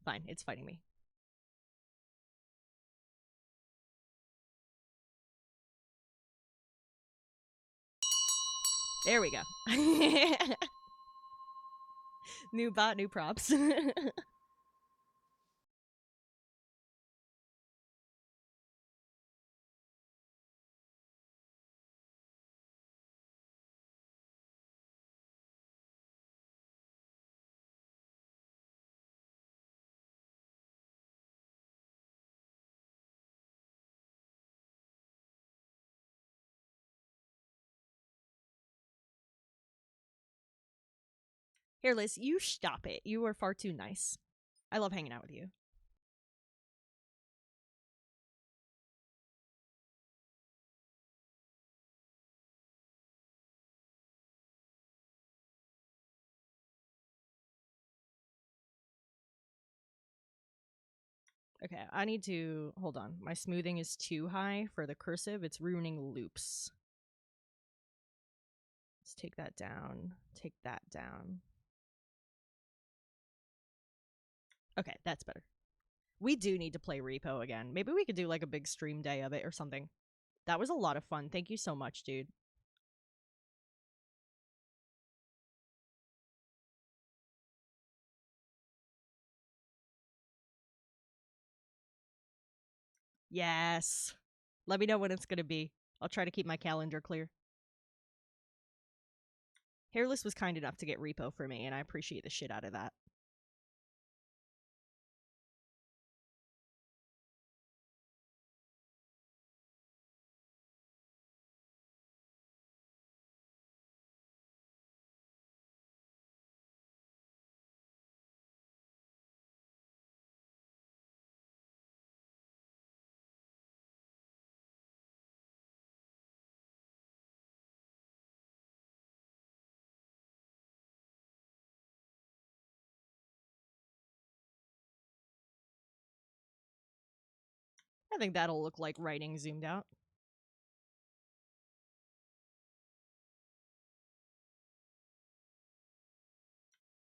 Speaker 1: Fine, it's fighting me. There we go. New bot, new props. Here, Liz, you stop it. You are far too nice. I love hanging out with you. Okay, I need to hold on. My smoothing is too high for the cursive. It's ruining loops. Let's take that down. Take that down. Okay, that's better. We do need to play Repo again. Maybe we could do like a big stream day of it or something. That was a lot of fun. Thank you so much, dude. Yes. Let me know when it's going to be. I'll try to keep my calendar clear. Hairless was kind enough to get Repo for me, and I appreciate the shit out of that. I think that'll look like writing zoomed out.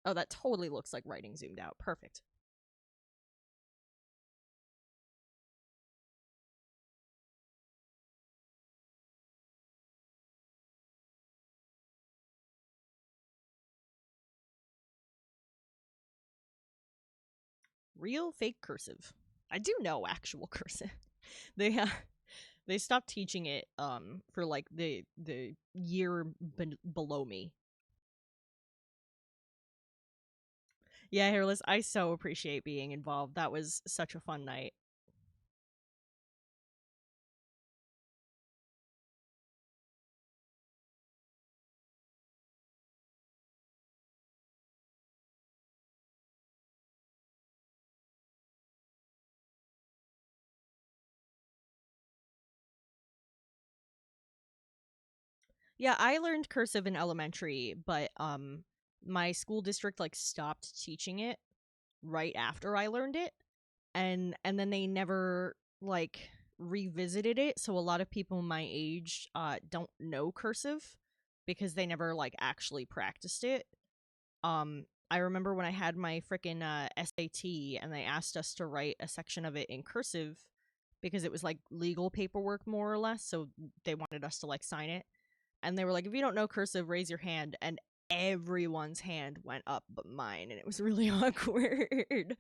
Speaker 1: Oh, that totally looks like writing zoomed out. Perfect. Real fake cursive. I do know actual cursive. They they stopped teaching it for like the year below me. Yeah, Hairless, I so appreciate being involved. That was such a fun night. Yeah, I learned cursive in elementary, but my school district like stopped teaching it right after I learned it. And then they never like revisited it, so a lot of people my age don't know cursive because they never like actually practiced it. I remember when I had my freaking SAT and they asked us to write a section of it in cursive because it was like legal paperwork more or less, so they wanted us to like sign it. And they were like, if you don't know cursive, raise your hand. And everyone's hand went up but mine, and it was really awkward.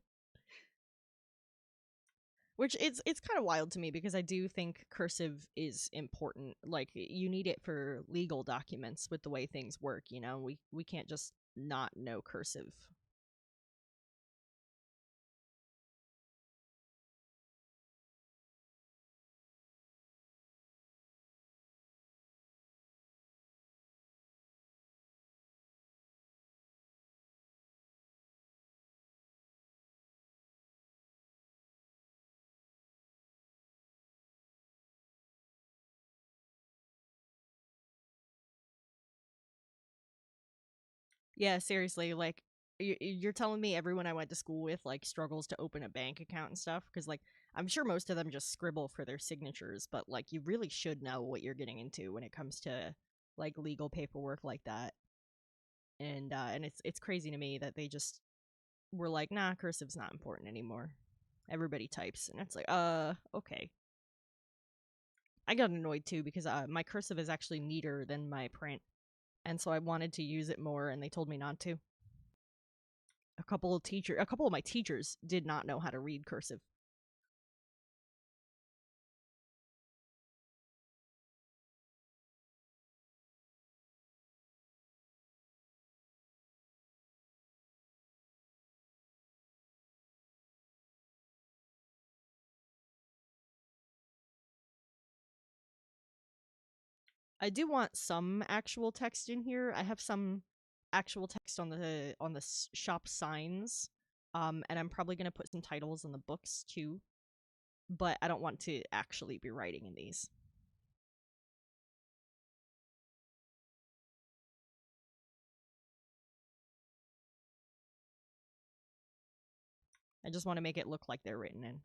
Speaker 1: Which it's kind of wild to me because I do think cursive is important. Like you need it for legal documents with the way things work, you know. We can't just not know cursive. Yeah, seriously, like you're telling me everyone I went to school with like struggles to open a bank account and stuff because like I'm sure most of them just scribble for their signatures, but like you really should know what you're getting into when it comes to like legal paperwork like that. And it's crazy to me that they just were like, nah, cursive's not important anymore. Everybody types, and it's like, okay. I got annoyed too because my cursive is actually neater than my print, and so I wanted to use it more, and they told me not to. A couple of my teachers did not know how to read cursive. I do want some actual text in here. I have some actual text on the shop signs, and I'm probably gonna put some titles on the books too. But I don't want to actually be writing in these. I just want to make it look like they're written in.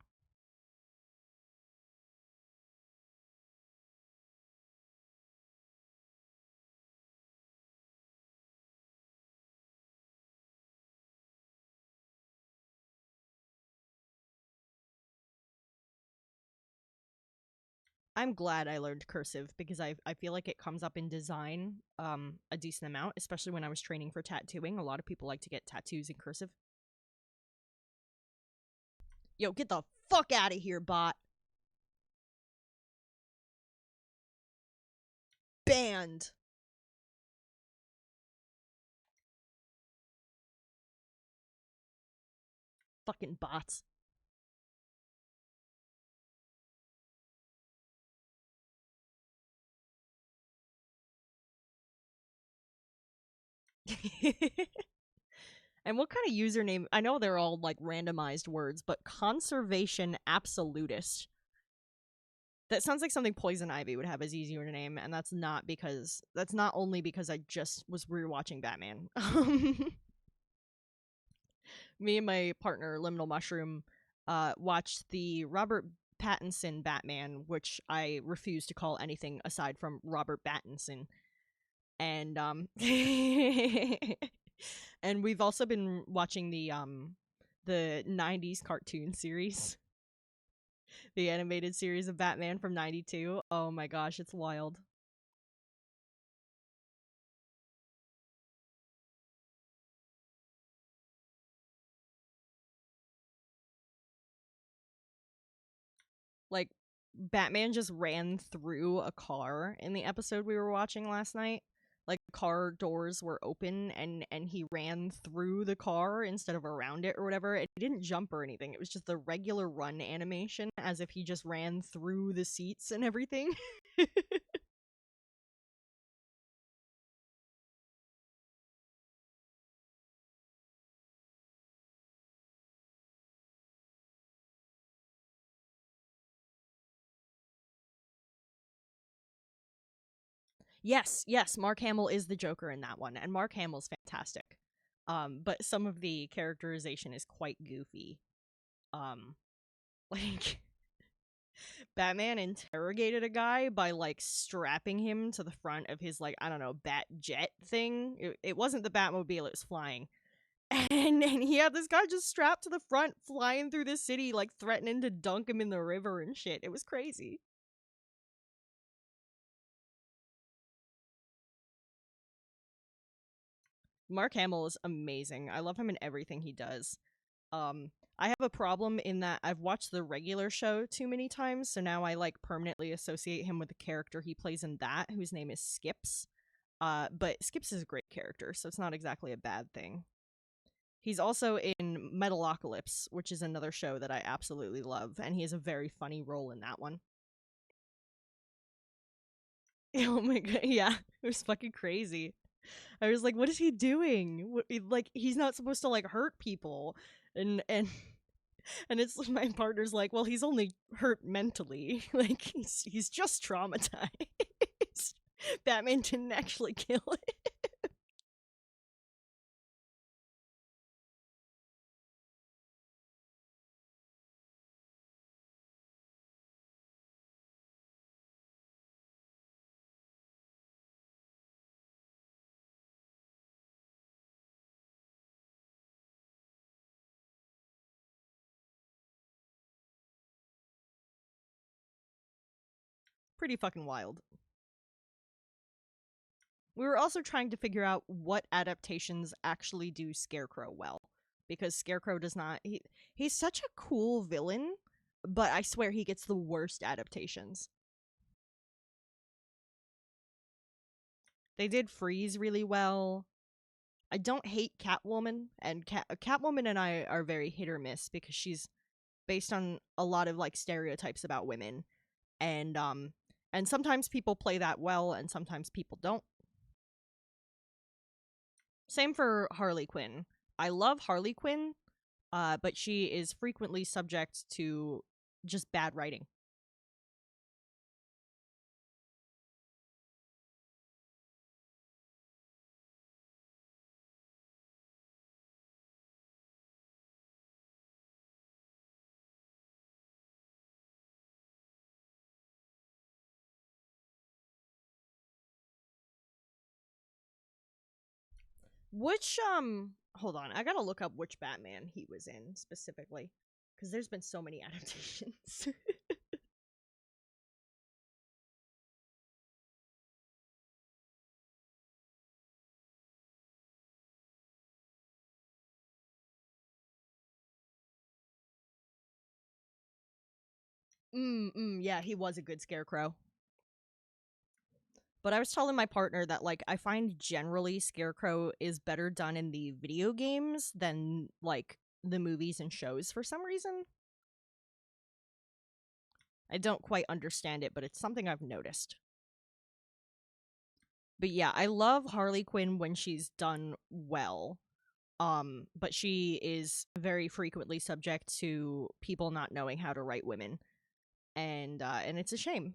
Speaker 1: I'm glad I learned cursive because I feel like it comes up in design a decent amount, especially when I was training for tattooing. A lot of people like to get tattoos in cursive. Yo, get the fuck out of here, bot. Banned. Fucking bots. And what kind of username? I know they're all like randomized words, but conservation absolutist. That sounds like something Poison Ivy would have as easy username, and that's not only because I just was rewatching Batman. Me and my partner Liminal Mushroom watched the Robert Pattinson Batman, which I refuse to call anything aside from Robert Pattinson, and and we've also been watching the '90s cartoon series, the animated series of Batman from '92. Oh my gosh, it's wild. Like Batman just ran through a car in the episode we were watching last night. Like car doors were open and he ran through the car instead of around it or whatever. It didn't jump or anything. It was just the regular run animation as if he just ran through the seats and everything. Yes, yes, Mark Hamill is the Joker in that one, and Mark Hamill's fantastic. But some of the characterization is quite goofy. Um, like Batman interrogated a guy by like strapping him to the front of his like I don't know bat jet thing. It wasn't the Batmobile; it was flying, and he had this guy just strapped to the front, flying through the city, like threatening to dunk him in the river and shit. It was crazy. Mark Hamill is amazing. I love him in everything he does. I have a problem in that I've watched the regular show too many times, so now I like permanently associate him with the character he plays in that, whose name is Skips. But Skips is a great character, so it's not exactly a bad thing. He's also in Metalocalypse, which is another show that I absolutely love, and he has a very funny role in that one. Oh my god, yeah, it was fucking crazy. I was like, what is he doing? Like, he's not supposed to like hurt people, and and it's my partner's like, well, he's only hurt mentally, like he's just traumatized. Batman didn't actually kill it. Pretty fucking wild. We were also trying to figure out what adaptations actually do Scarecrow well, because Scarecrow does not. He's such a cool villain, but I swear he gets the worst adaptations. They did Freeze really well. I don't hate Catwoman, and Catwoman and I are very hit or miss because she's based on a lot of like stereotypes about women, and and sometimes people play that well, and sometimes people don't. Same for Harley Quinn. I love Harley Quinn, but she is frequently subject to just bad writing. Which hold on, I gotta look up which Batman he was in specifically, because there's been so many adaptations. Yeah, he was a good Scarecrow. But I was telling my partner that like I find generally Scarecrow is better done in the video games than like the movies and shows for some reason. I don't quite understand it, but it's something I've noticed. But yeah, I love Harley Quinn when she's done well. But she is very frequently subject to people not knowing how to write women. And it's a shame.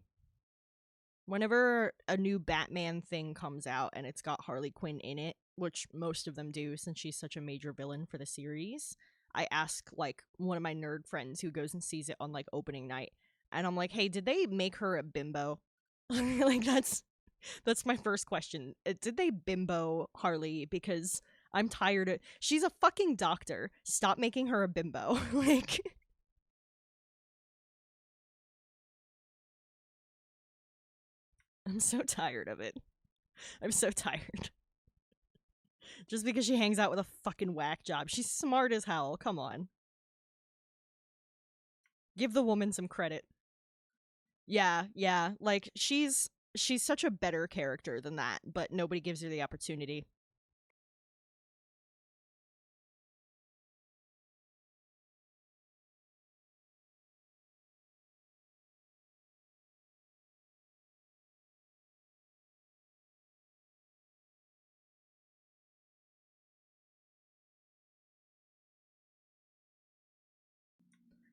Speaker 1: Whenever a new Batman thing comes out and it's got Harley Quinn in it, which most of them do since she's such a major villain for the series, I ask like one of my nerd friends who goes and sees it on like opening night, and I'm like, "Hey, did they make her a bimbo?" Like that's my first question. Did they bimbo Harley? Because I'm tired of. She's a fucking doctor. Stop making her a bimbo. Like, I'm so tired of it. I'm so tired. Just because she hangs out with a fucking whack job. She's smart as hell. Come on. Give the woman some credit. Yeah, yeah. Like she's such a better character than that, but nobody gives her the opportunity.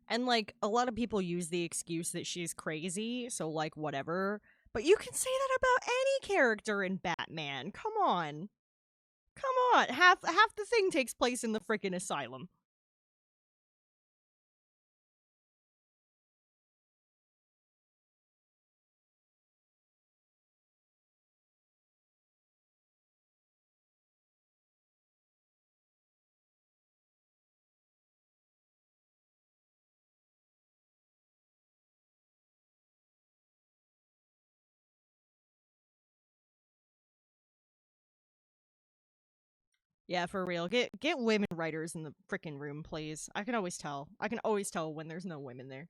Speaker 1: And like a lot of people use the excuse that she's crazy, so like whatever. But you can say that about any character in Batman. Come on. Come on. Half the thing takes place in the freaking asylum. Yeah, for real. Get women writers in the frickin' room, please. I can always tell. I can always tell when there's no women there.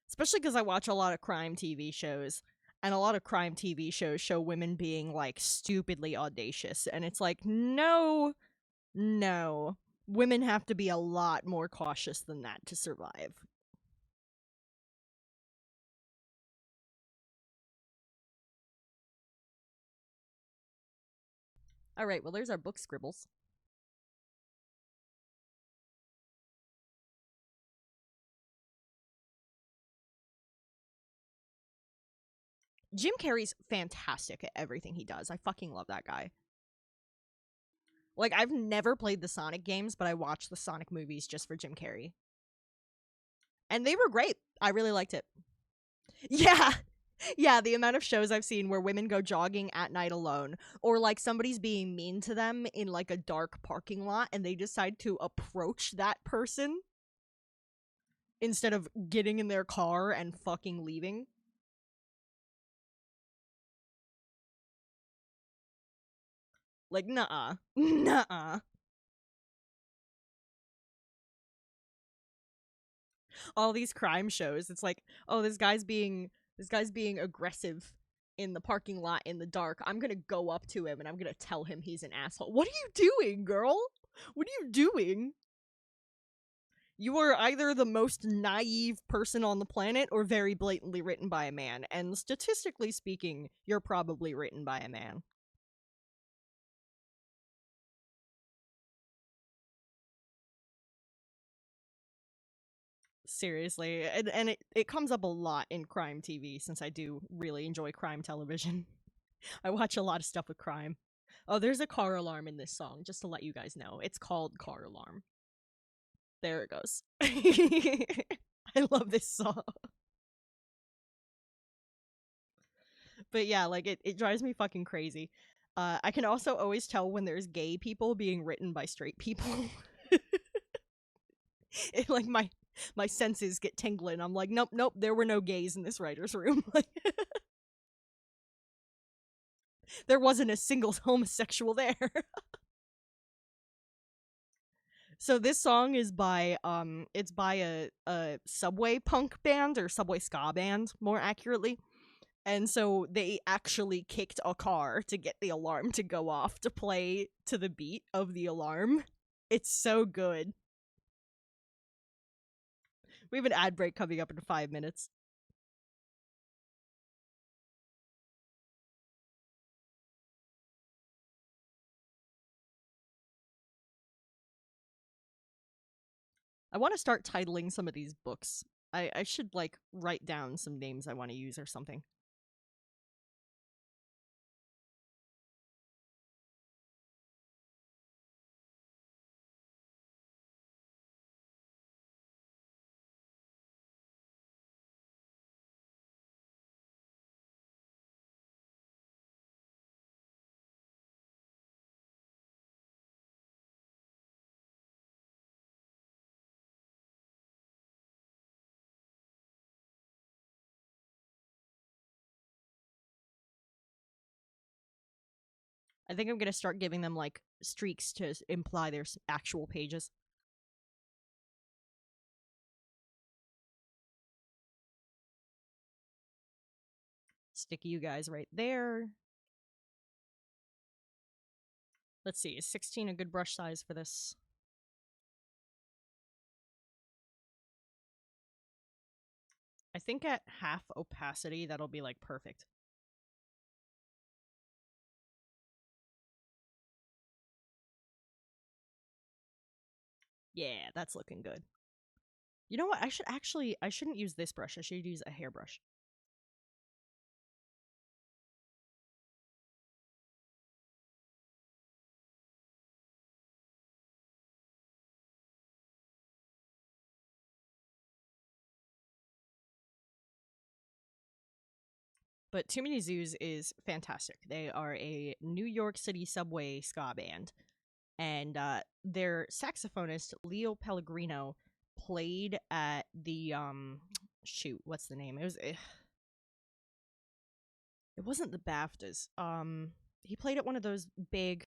Speaker 1: Especially because I watch a lot of crime TV shows, and a lot of crime TV shows show women being like stupidly audacious, and it's like, no, no. Women have to be a lot more cautious than that to survive. All right, well, there's our book scribbles. Jim Carrey's fantastic at everything he does. I fucking love that guy. Like, I've never played the Sonic games, but I watched the Sonic movies just for Jim Carrey. And they were great. I really liked it. Yeah. Yeah, the amount of shows I've seen where women go jogging at night alone, or like somebody's being mean to them in like a dark parking lot and they decide to approach that person instead of getting in their car and fucking leaving. Like, nuh-uh. Nuh-uh. All these crime shows, it's like, oh, this guy's being aggressive in the parking lot in the dark. I'm gonna go up to him and I'm gonna tell him he's an asshole. What are you doing, girl? What are you doing? You are either the most naive person on the planet or very blatantly written by a man. And statistically speaking, you're probably written by a man. Seriously. And it comes up a lot in crime TV since I do really enjoy crime television. I watch a lot of stuff with crime. Oh, there's a car alarm in this song, just to let you guys know. It's called Car Alarm. There it goes. I love this song. But yeah, like it drives me fucking crazy. I can also always tell when there's gay people being written by straight people. Like my senses get tingling. I'm like, nope, nope, there were no gays in this writer's room. Like, there wasn't a single homosexual there. So this song is by it's by a subway punk band or subway ska band, more accurately. And so they actually kicked a car to get the alarm to go off to play to the beat of the alarm. It's so good. We have an ad break coming up in 5 minutes. I want to start titling some of these books. I should like write down some names I want to use or something. I think I'm gonna start giving them like streaks to imply their actual pages. Stick you guys right there. Let's see, is 16 a good brush size for this? I think at half opacity, that'll be like perfect. Yeah, that's looking good. You know what? I shouldn't use this brush. I should use a hairbrush. But Too Many Zoos is fantastic. They are a New York City subway ska band. And their saxophonist, Leo Pellegrino, played at the shoot, what's the name? It wasn't the BAFTAs. He played at one of those big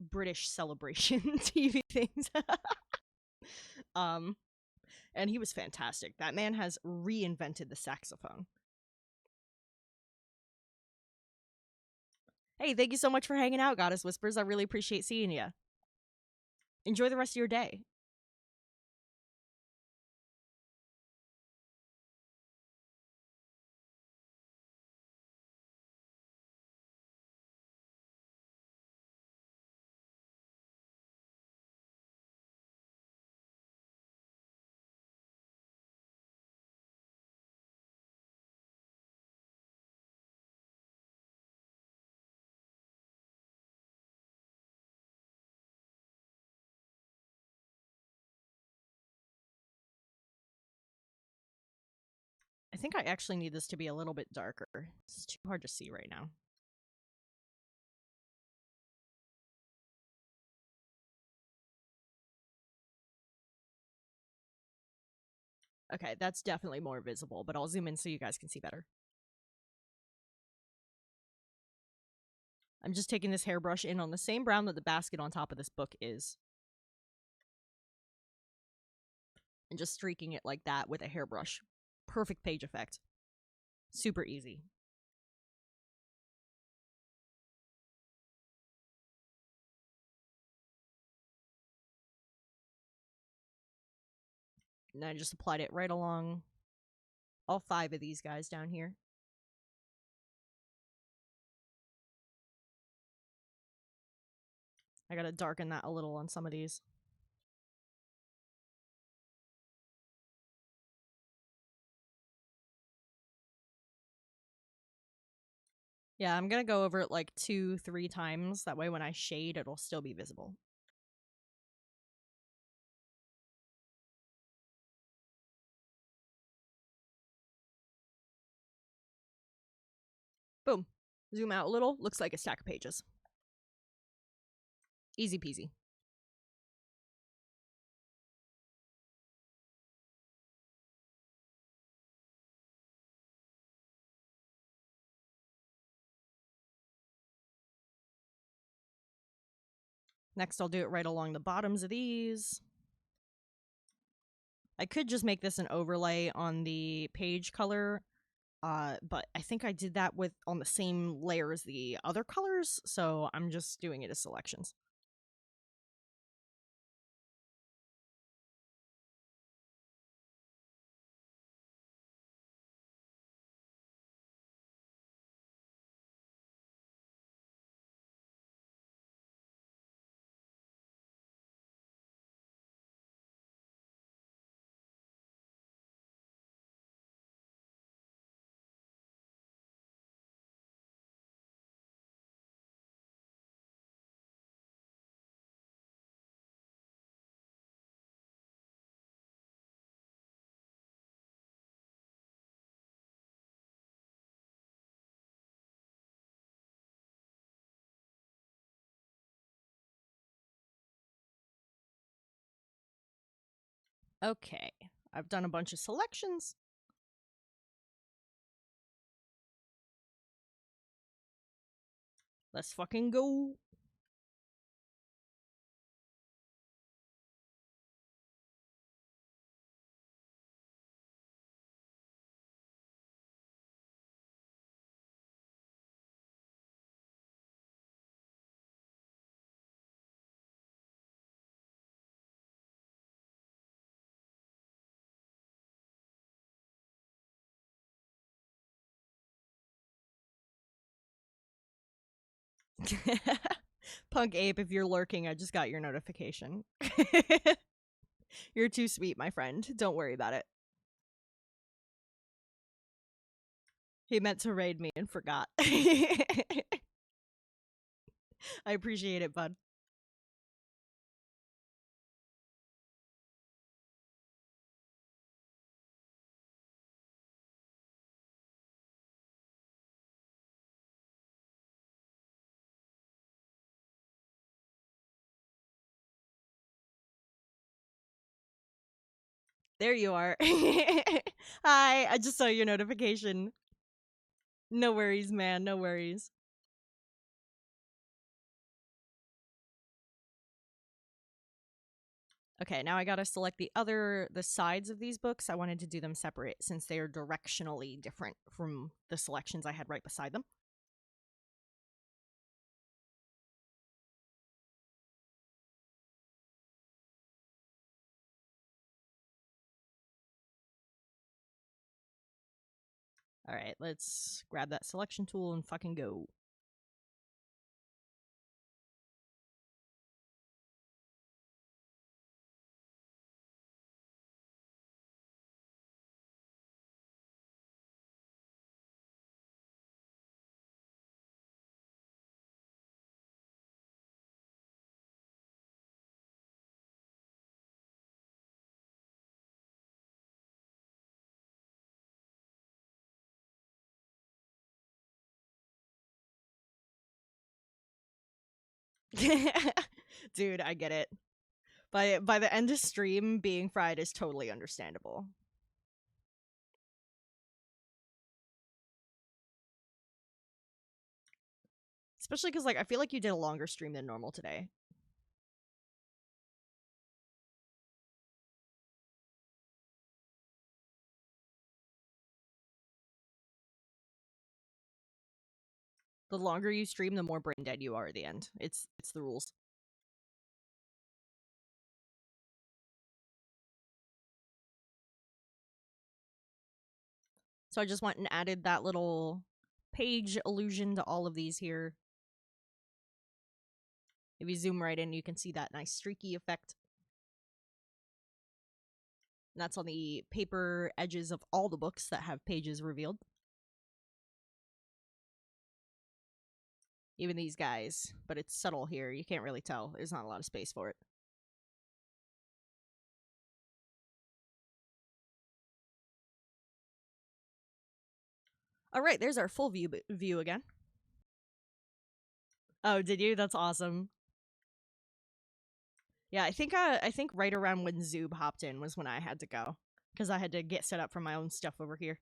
Speaker 1: British celebration TV things. um, and he was fantastic. That man has reinvented the saxophone. Hey, thank you so much for hanging out, Goddess Whispers. I really appreciate seeing you. Enjoy the rest of your day. I think I actually need this to be a little bit darker. It's too hard to see right now. Okay, that's definitely more visible, but I'll zoom in so you guys can see better. I'm just taking this hairbrush in on the same brown that the basket on top of this book is. And just streaking it like that with a hairbrush. Perfect page effect. Super easy. And I just applied it right along all 5 of these guys down here. I gotta darken that a little on some of these. Yeah, I'm gonna go over it like 2-3 times. That way when I shade, it'll still be visible. Boom. Zoom out a little. Looks like a stack of pages. Easy peasy. Next, I'll do it right along the bottoms of these. I could just make this an overlay on the page color, but I think I did that with on the same layer as the other colors, so I'm just doing it as selections. Okay, I've done a bunch of selections. Let's fucking go. Punk Ape, if you're lurking, I just got your notification. You're too sweet, my friend. Don't worry about it. He meant to raid me and forgot. I appreciate it, bud. There you are. Hi, I just saw your notification. No worries, man. No worries. Okay, now I gotta select the sides of these books. I wanted to do them separate since they are directionally different from the selections I had right beside them. All right, let's grab that selection tool and fucking go. Dude, I get it. By the end of stream, being fried is totally understandable. Especially because, like, I feel like you did a longer stream than normal today. The longer you stream, the more brain dead you are at the end. It's the rules. So I just went and added that little page illusion to all of these here. If you zoom right in, you can see that nice streaky effect. And that's on the paper edges of all the books that have pages revealed. Even these guys, but it's subtle here. You can't really tell. There's not a lot of space for it. All right, there's our full view again. Oh, did you? That's awesome. Yeah, I think right around when Zoob hopped in was when I had to go because I had to get set up for my own stuff over here.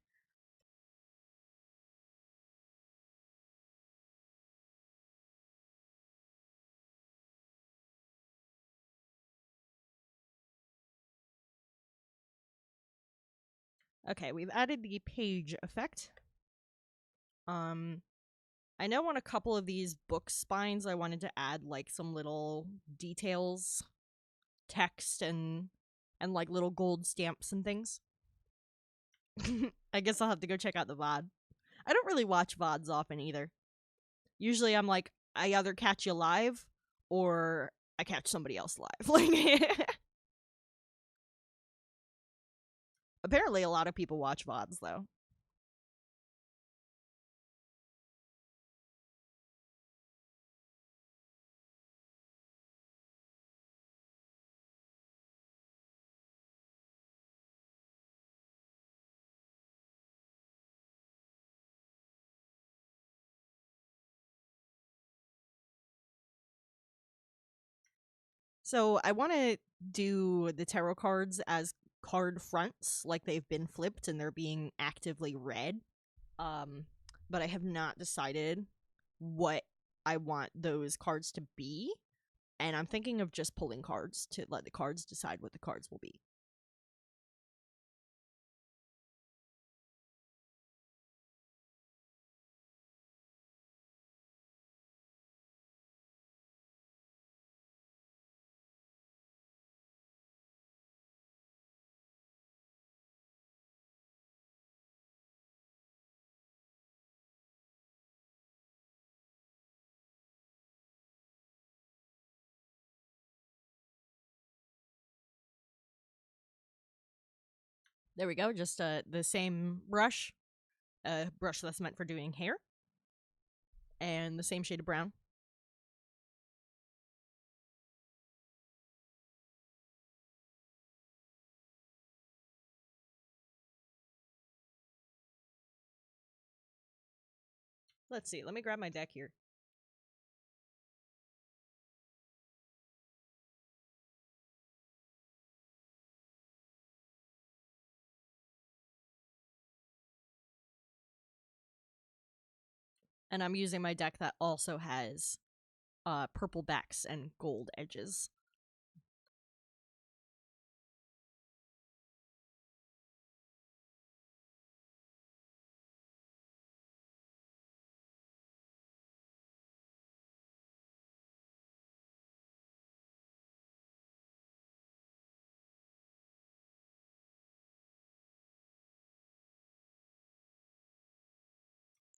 Speaker 1: Okay, we've added the page effect. I know on a couple of these book spines I wanted to add like some little details, text and like little gold stamps and things. I guess I'll have to go check out the VOD. I don't really watch VODs often either. Usually I'm like, I either catch you live or I catch somebody else live. Like apparently a lot of people watch VODs though. So I want to do the tarot cards as card fronts, like they've been flipped and they're being actively read. Um, but I have not decided what I want those cards to be, and I'm thinking of just pulling cards to let the cards decide what the cards will be. There we go, just the same brush, brush that's meant for doing hair, and the same shade of brown. Let's see, let me grab my deck here. And I'm using my deck that also has purple backs and gold edges.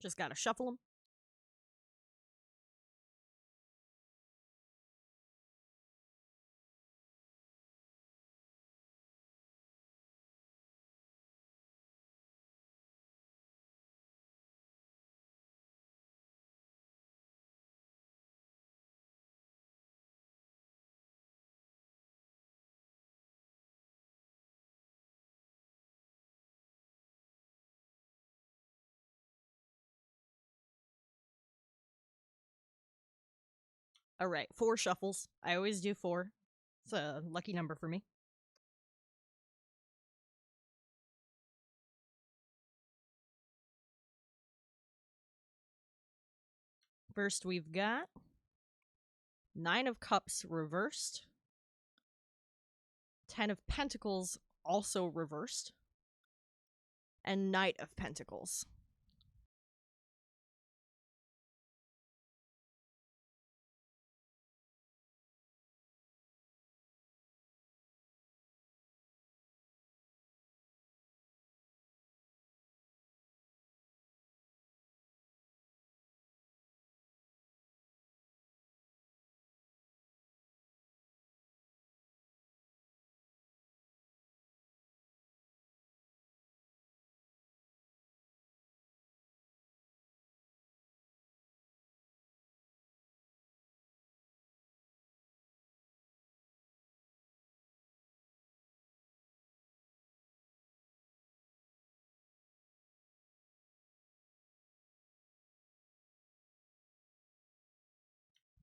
Speaker 1: Just gotta shuffle them. All right, 4 shuffles. I always do 4. It's a lucky number for me. First, we've got 9 of Cups reversed, 10 of Pentacles also reversed, and Knight of Pentacles.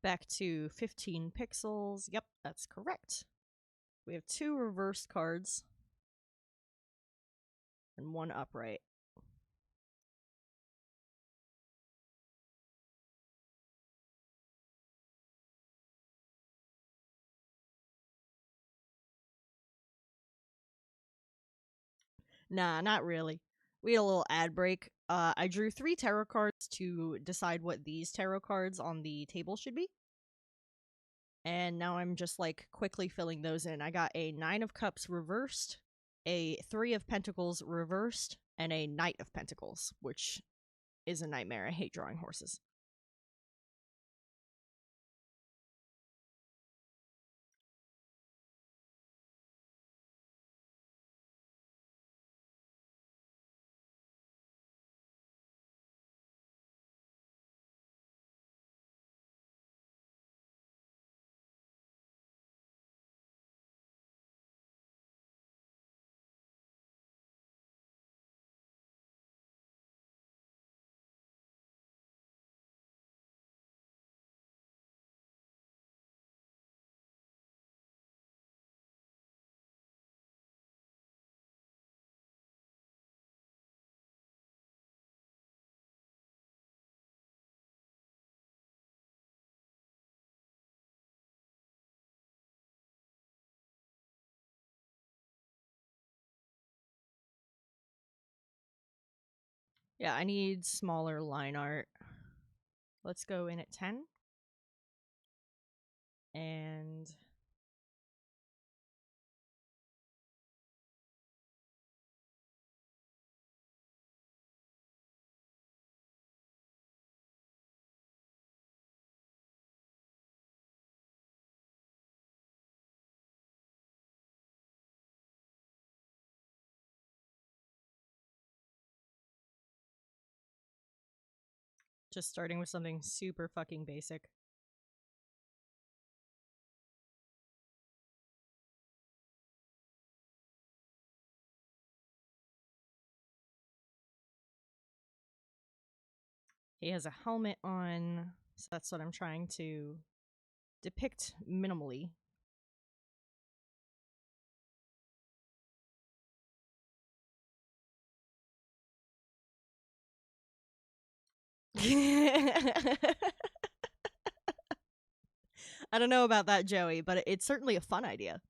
Speaker 1: Back to 15 pixels. Yep, that's correct. We have 2 reversed cards and 1 upright. Nah, not really. We had a little ad break. I drew 3 tarot cards to decide what these tarot cards on the table should be. And now I'm just like quickly filling those in. I got a 9 of Cups reversed, a 3 of Pentacles reversed, and a Knight of Pentacles, which is a nightmare. I hate drawing horses. Yeah, I need smaller line art. Let's go in at 10. And just starting with something super fucking basic. He has a helmet on, so that's what I'm trying to depict minimally. I don't know about that, Joey, but it's certainly a fun idea.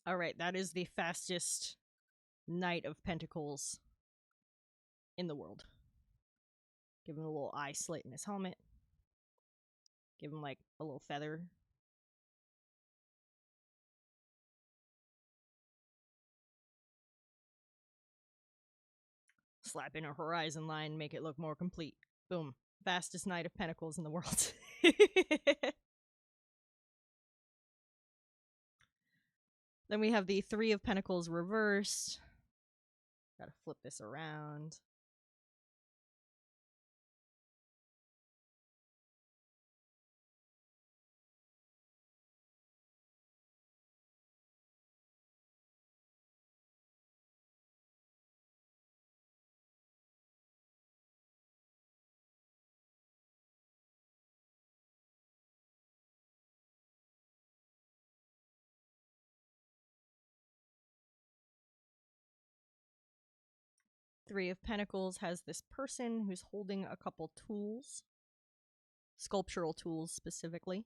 Speaker 1: Alright, that is the fastest Knight of Pentacles in the world. Give him a little eye slit in his helmet. Give him, like, a little feather. Slap in a horizon line, make it look more complete. Boom. Fastest Knight of Pentacles in the world. Then we have the Three of Pentacles reversed. Gotta flip this around. Three of Pentacles has this person who's holding a couple tools. Sculptural tools, specifically.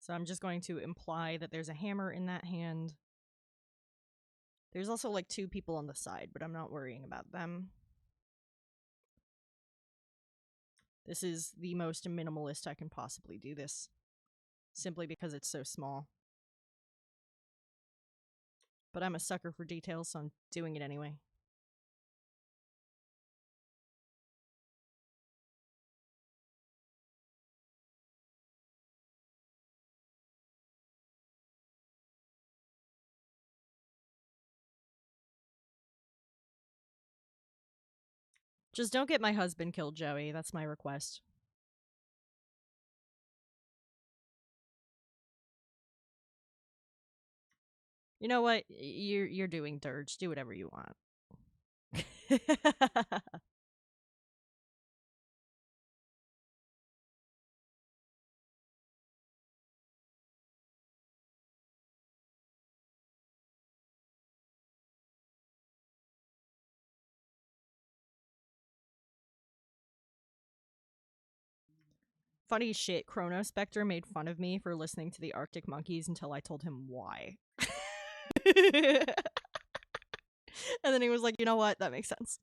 Speaker 1: So I'm just going to imply that there's a hammer in that hand. There's also like two people on the side, but I'm not worrying about them. This is the most minimalist I can possibly do this, simply because it's so small. But I'm a sucker for details, so I'm doing it anyway. Just don't get my husband killed, Joey. That's my request. You know what? You're doing dirge. Do whatever you want. Funny shit, Chronospectre made fun of me for listening to the Arctic Monkeys until I told him why. And then he was like, you know what? That makes sense.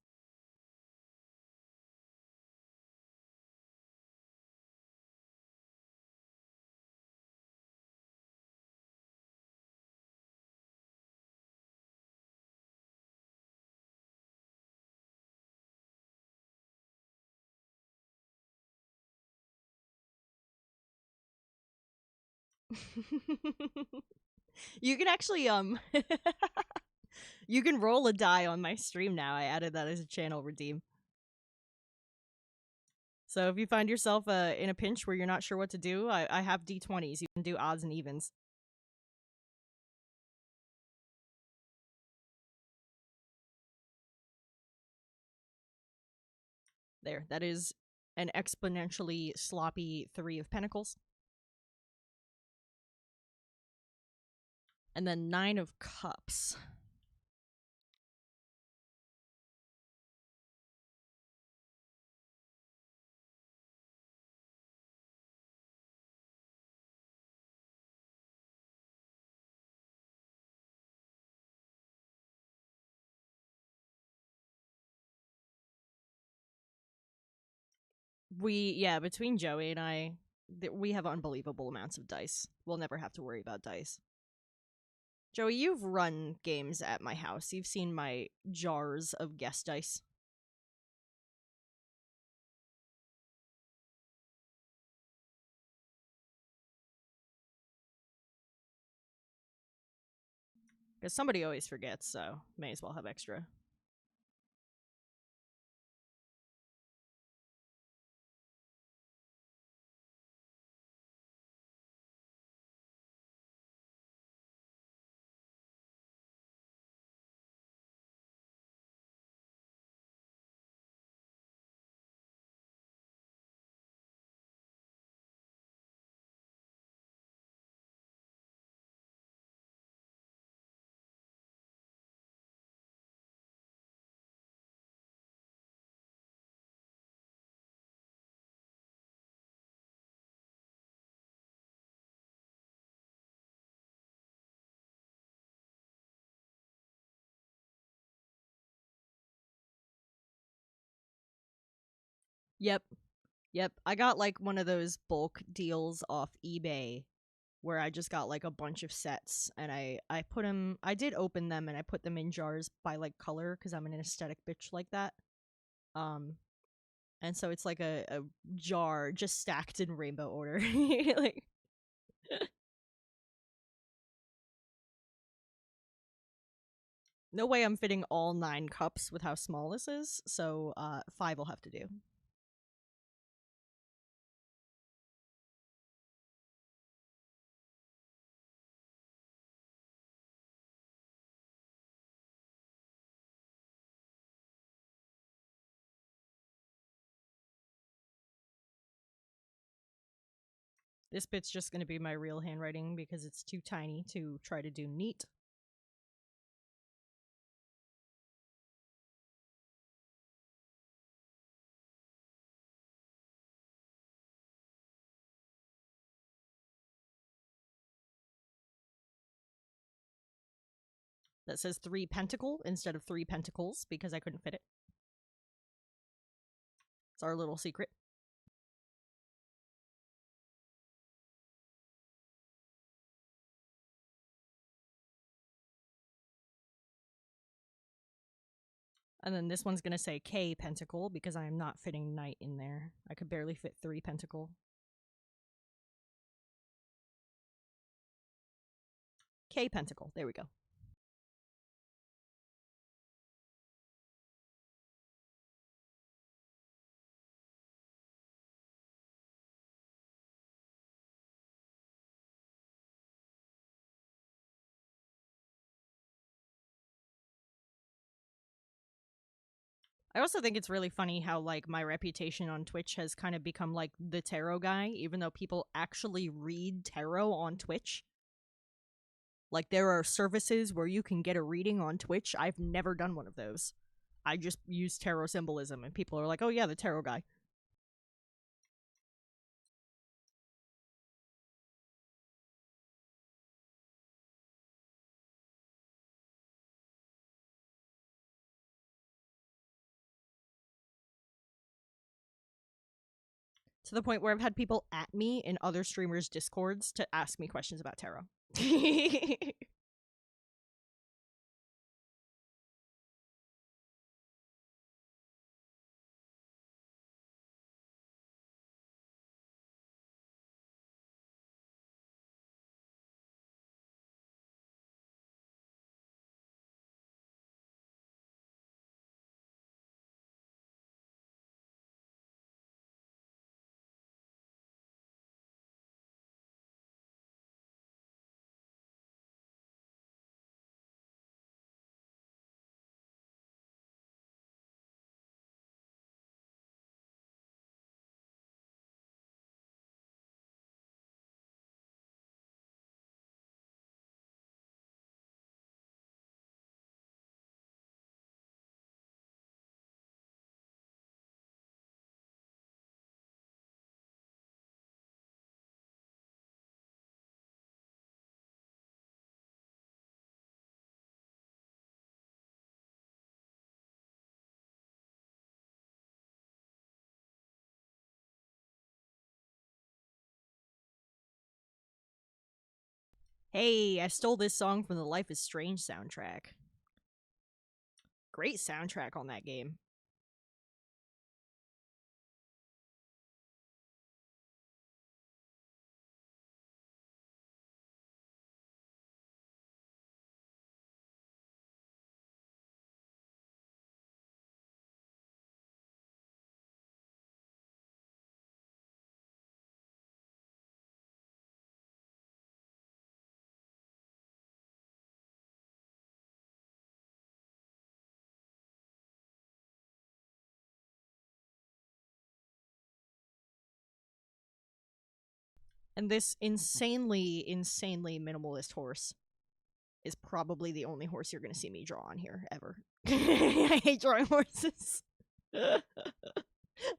Speaker 1: You can actually you can roll a die on my stream now. I added that as a channel redeem. So if you find yourself in a pinch where you're not sure what to do, I have d20s. You can do odds and evens. There, that is an exponentially sloppy Three of Pentacles. And then Nine of Cups. Between Joey and I, we have unbelievable amounts of dice. We'll never have to worry about dice. Joey, you've run games at my house. You've seen my jars of guest dice. Because somebody always forgets, so may as well have extra. Yep. Yep. I got like one of those bulk deals off eBay where I just got like a bunch of sets and I put them, I did open them and I put them in jars by like color because I'm an aesthetic bitch like that. Um, and so it's like a jar just stacked in rainbow order. Like, no way I'm fitting all 9 cups with how small this is, so 5 will have to do. This bit's just going to be my real handwriting because it's too tiny to try to do neat. That says 3 pentacle instead of 3 pentacles because I couldn't fit it. It's our little secret. And then this one's going to say K pentacle because I am not fitting knight in there. I could barely fit 3 pentacle. K pentacle. There we go. I also think it's really funny how like my reputation on Twitch has kind of become like the tarot guy, even though people actually read tarot on Twitch. Like there are services where you can get a reading on Twitch. I've never done one of those. I just use tarot symbolism and people are like, "Oh yeah, the tarot guy." To the point where I've had people at me in other streamers' discords to ask me questions about tarot. Hey, I stole this song from the Life is Strange soundtrack. Great soundtrack on that game. And this insanely minimalist horse is probably the only horse you're going to see me draw on here ever. I hate drawing horses. I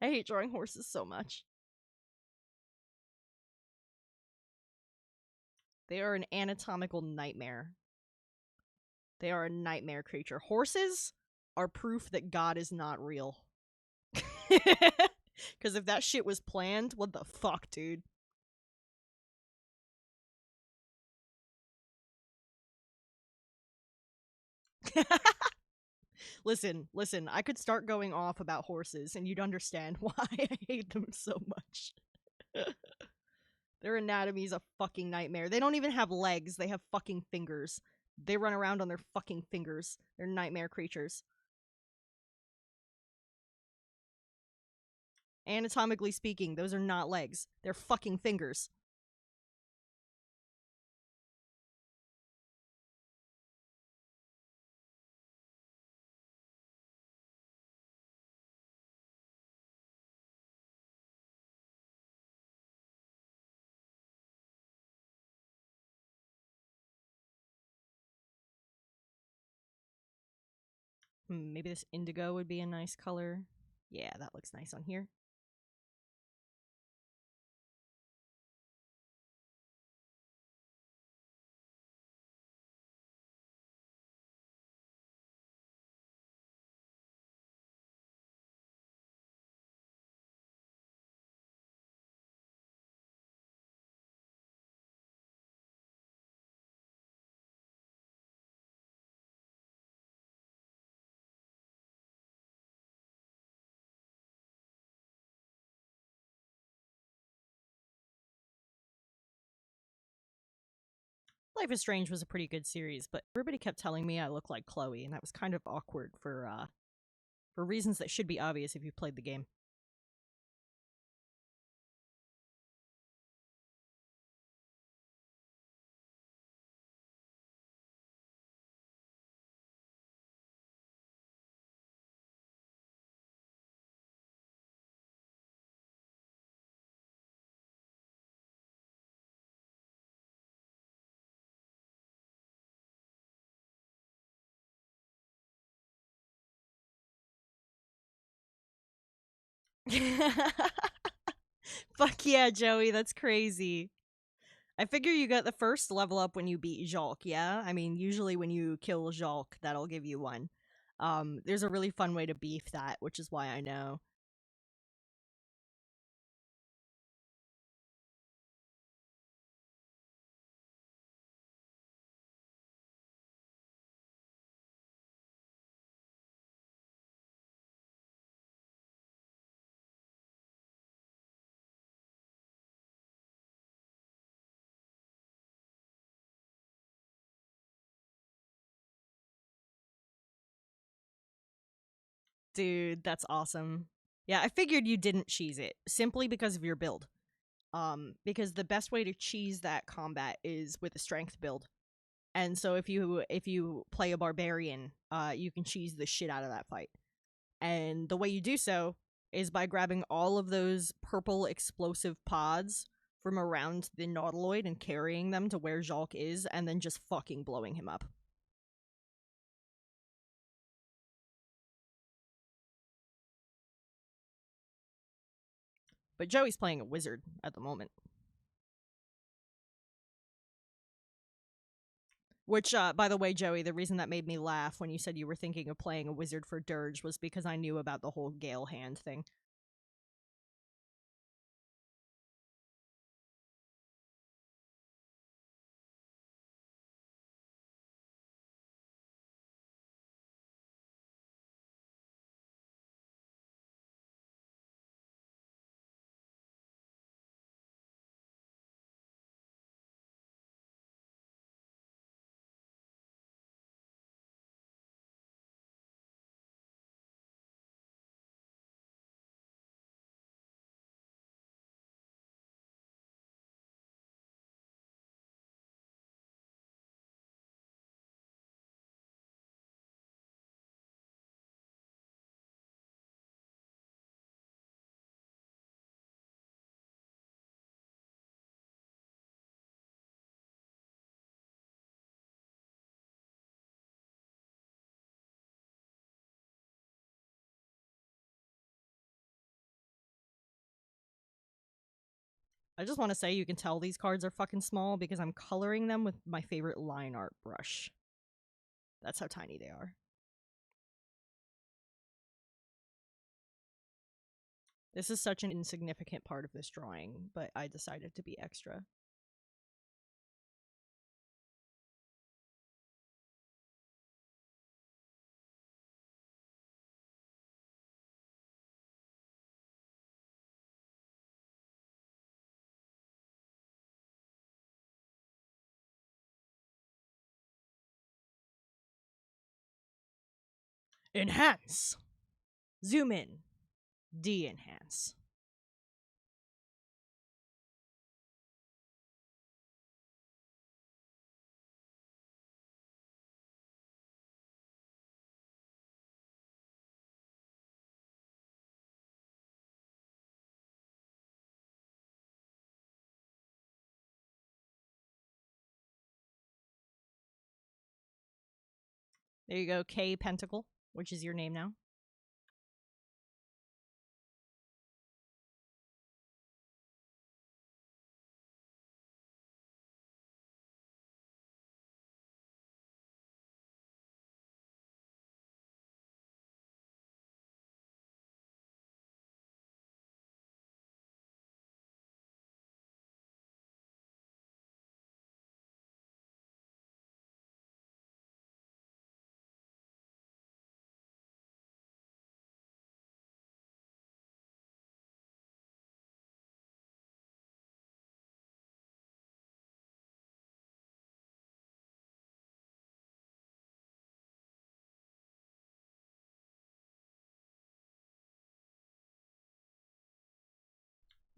Speaker 1: hate drawing horses so much. They are an anatomical nightmare. They are a nightmare creature. Horses are proof that God is not real. Because if that shit was planned, what the fuck, dude? Listen, I could start going off about horses and you'd understand why I hate them so much. Their anatomy's a fucking nightmare. They don't even have legs, they have fucking fingers. They run around on their fucking fingers. They're nightmare creatures. Anatomically speaking, those are not legs. They're fucking fingers. Maybe this indigo would be a nice color. Yeah, that looks nice on here. Life is Strange was a pretty good series, but everybody kept telling me I look like Chloe, and that was kind of awkward for reasons that should be obvious if you played the game. Fuck yeah, Joey, that's crazy. I figure you got the first level up when you beat Jolk, yeah? I mean, usually when you kill Jolk, that'll give you one. There's a really fun way to beef that, which is why I know. Dude, that's awesome. Yeah, I figured you didn't cheese it simply because of your build. Because the best way to cheese that combat is with a strength build. And so if you play a barbarian, you can cheese the shit out of that fight. And the way you do so is by grabbing all of those purple explosive pods from around the Nautiloid and carrying them to where Jolk is, and then just fucking blowing him up. But Joey's playing a wizard at the moment. Which, by the way, Joey, the reason that made me laugh when you said you were thinking of playing a wizard for Dirge was because I knew about the whole Gale hand thing. I just want to say you can tell these cards are fucking small because I'm coloring them with my favorite line art brush. That's how tiny they are. This is such an insignificant part of this drawing, but I decided to be extra. Enhance! Zoom in. De-enhance. There you go, K Pentacle, which is your name now.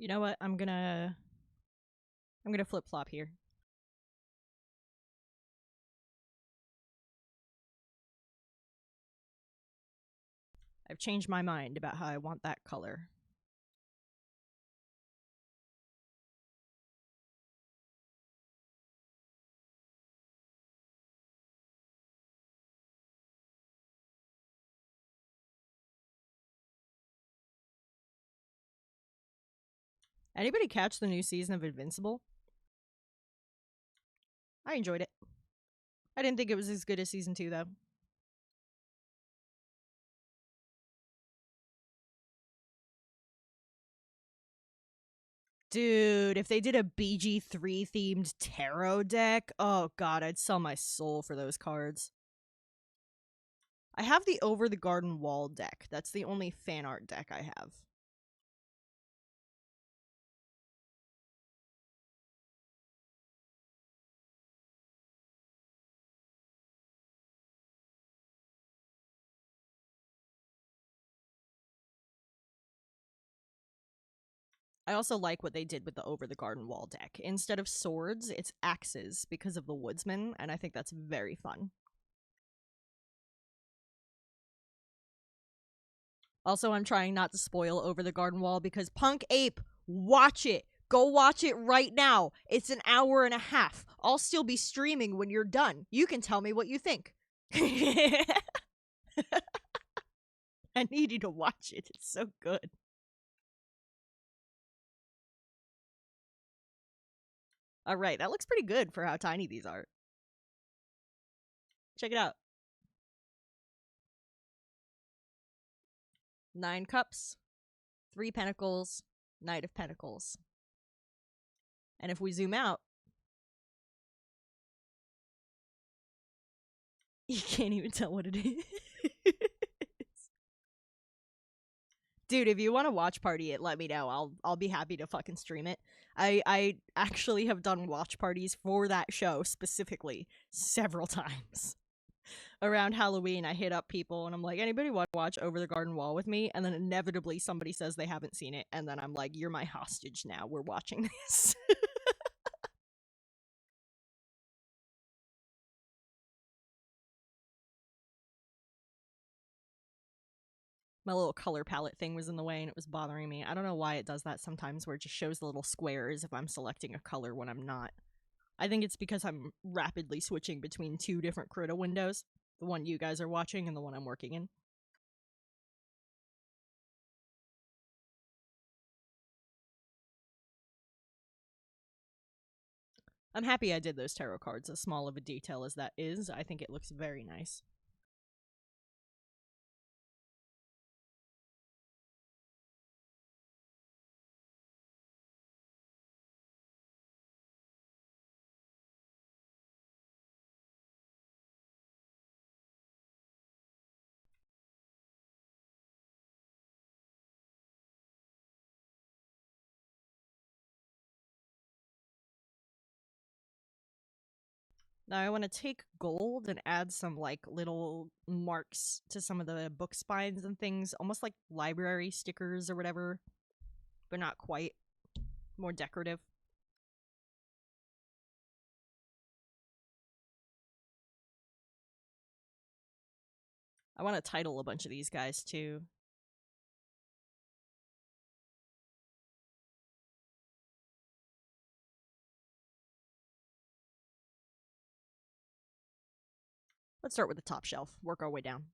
Speaker 1: You know what? I'm gonna flip-flop here. I've changed my mind about how I want that color. Anybody catch the new season of Invincible? I enjoyed it. I didn't think it was as good as season 2, though. Dude, if they did a BG3 themed tarot deck, oh god, I'd sell my soul for those cards. I have the Over the Garden Wall deck. That's the only fan art deck I have. I also like what they did with the Over the Garden Wall deck. Instead of swords, it's axes because of the woodsman, and I think that's very fun. Also, I'm trying not to spoil Over the Garden Wall because Punk Ape, watch it. Go watch it right now. It's an hour and a half. I'll still be streaming when you're done. You can tell me what you think. I need you to watch it. It's so good. All right, that looks pretty good for how tiny these are. Check it out. 9 cups, 3 pentacles, Knight of Pentacles. And if we zoom out, you can't even tell what it is. Dude, if you want to watch party it, let me know. I'll be happy to fucking stream it. I actually have done watch parties for that show specifically several times. Around Halloween, I hit up people and I'm like, anybody want to watch Over the Garden Wall with me? And then inevitably somebody says they haven't seen it, and then I'm like, you're my hostage now. We're watching this. My little color palette thing was in the way and it was bothering me. I don't know why it does that sometimes, where it just shows the little squares if I'm selecting a color when I'm not. I think it's because I'm rapidly switching between 2 different Crota windows. The one you guys are watching and the one I'm working in. I'm happy I did those tarot cards, as small of a detail as that is. I think it looks very nice. Now I want to take gold and add some like little marks to some of the book spines and things, almost like library stickers or whatever, but not quite. More decorative. I want to title a bunch of these guys too. Let's start with the top shelf, work our way down.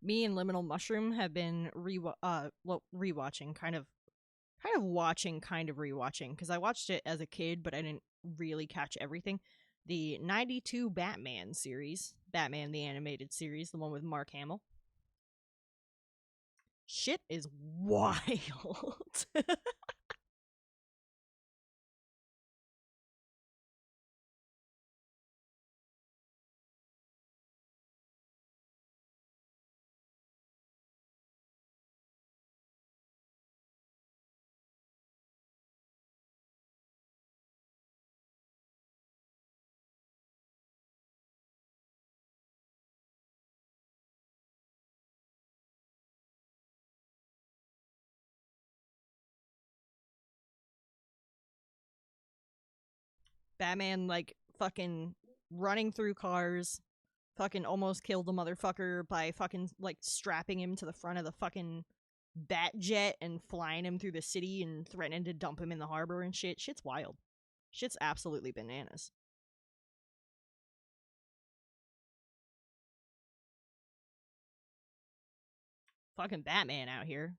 Speaker 1: Me and Liminal Mushroom have been rewatching, kind of watching, kind of rewatching, because I watched it as a kid, but I didn't really catch everything. The 92 Batman series, Batman the Animated Series, the one with Mark Hamill. Shit is wild. Batman, like, fucking running through cars, fucking almost killed the motherfucker by fucking, like, strapping him to the front of the fucking bat jet and flying him through the city and threatening to dump him in the harbor and shit. Shit's wild. Shit's absolutely bananas. Fucking Batman out here.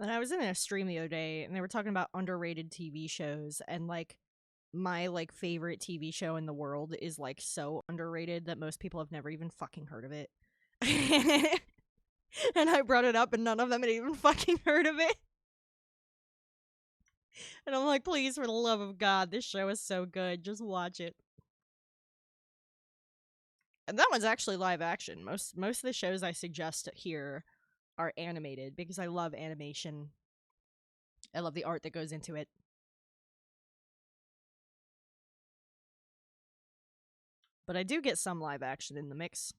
Speaker 1: And I was in a stream the other day, and they were talking about underrated TV shows, and like my like favorite TV show in the world is like so underrated that most people have never even fucking heard of it. And I brought it up, and none of them had even fucking heard of it. And I'm like, please, for the love of God, this show is so good. Just watch it. And that one's actually live action. Most of the shows I suggest here are animated because I love animation. I love the art that goes into it. But I do get some live action in the mix.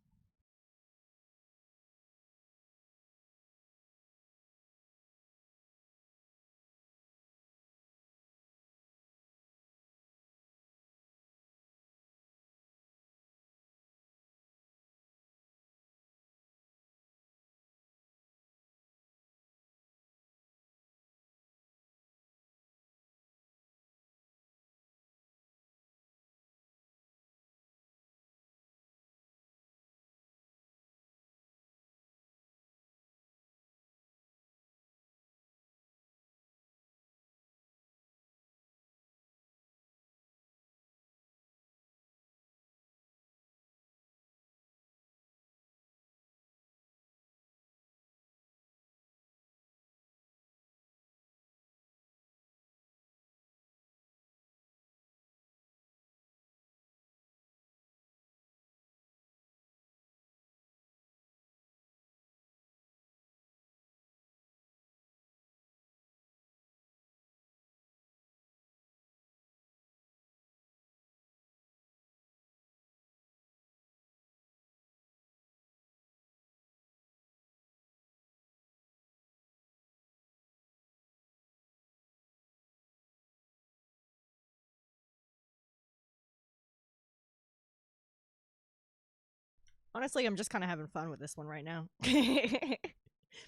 Speaker 1: Honestly, I'm just kind of having fun with this one right now.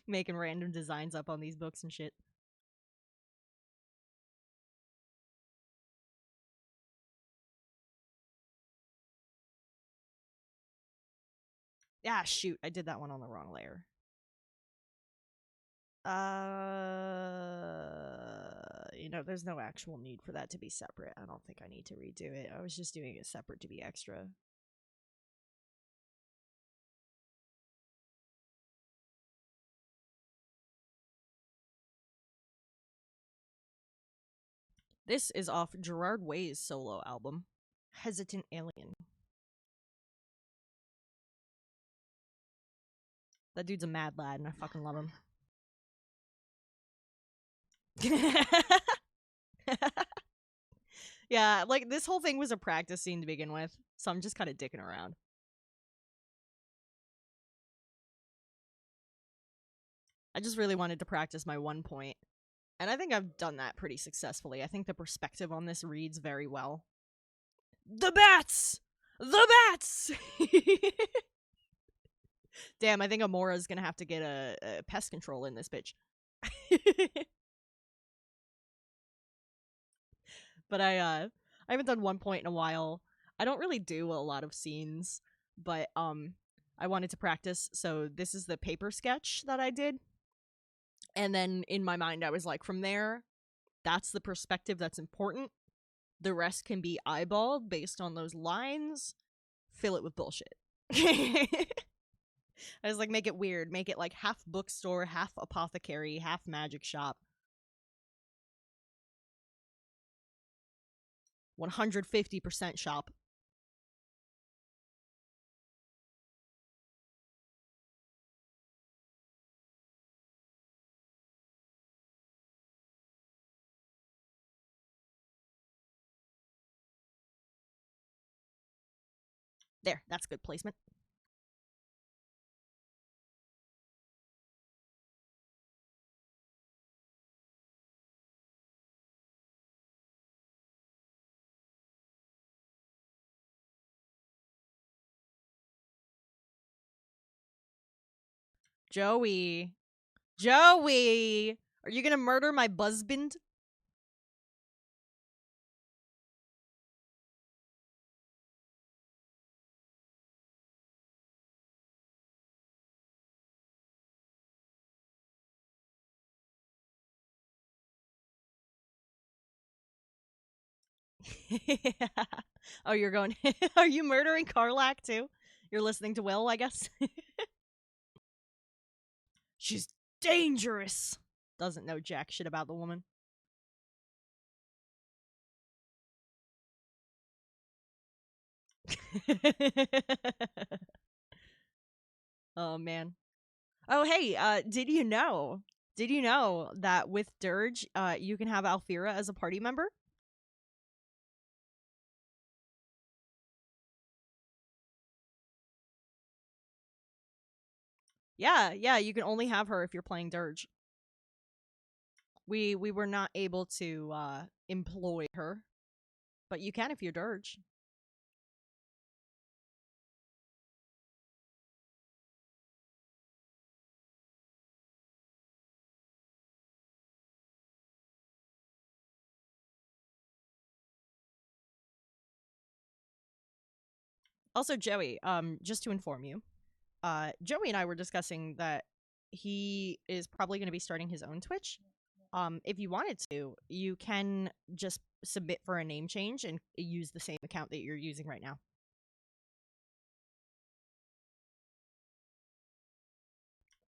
Speaker 1: Making random designs up on these books and shit. Ah, shoot. I did that one on the wrong layer. There's no actual need for that to be separate. I don't think I need to redo it. I was just doing it separate to be extra. This is off Gerard Way's solo album, Hesitant Alien. That dude's a mad lad, and I fucking love him. Yeah, like this whole thing was a practice scene to begin with, so I'm just kind of dicking around. I just really wanted to practice my 1 point, and I think I've done that pretty successfully. I think the perspective on this reads very well. The bats! The bats! Damn, I think Amora's gonna have to get a pest control in this bitch. But I haven't done 1 point in a while. I don't really do a lot of scenes, but I wanted to practice, so this is the paper sketch that I did. And then in my mind I was like, from there, that's the perspective that's important. The rest can be eyeballed based on those lines. Fill it with bullshit. I was like, make it weird. Make it like half bookstore, half apothecary, half magic shop. 150% shop. There, that's good placement. Joey. Joey! Are you gonna murder my husband? Oh, you're going. Are you murdering Karlak too? You're listening to Will, I guess. She's dangerous. Doesn't know jack shit about the woman. Oh man. Oh hey, did you know? Did you know that with Dirge, you can have Alfira as a party member? Yeah, yeah, you can only have her if you're playing Dirge. We were not able to employ her, but you can if you're Dirge. Also, Joey, just to inform you, Joey and I were discussing that he is probably going to be starting his own Twitch. If you wanted to, you can just submit for a name change and use the same account that you're using right now.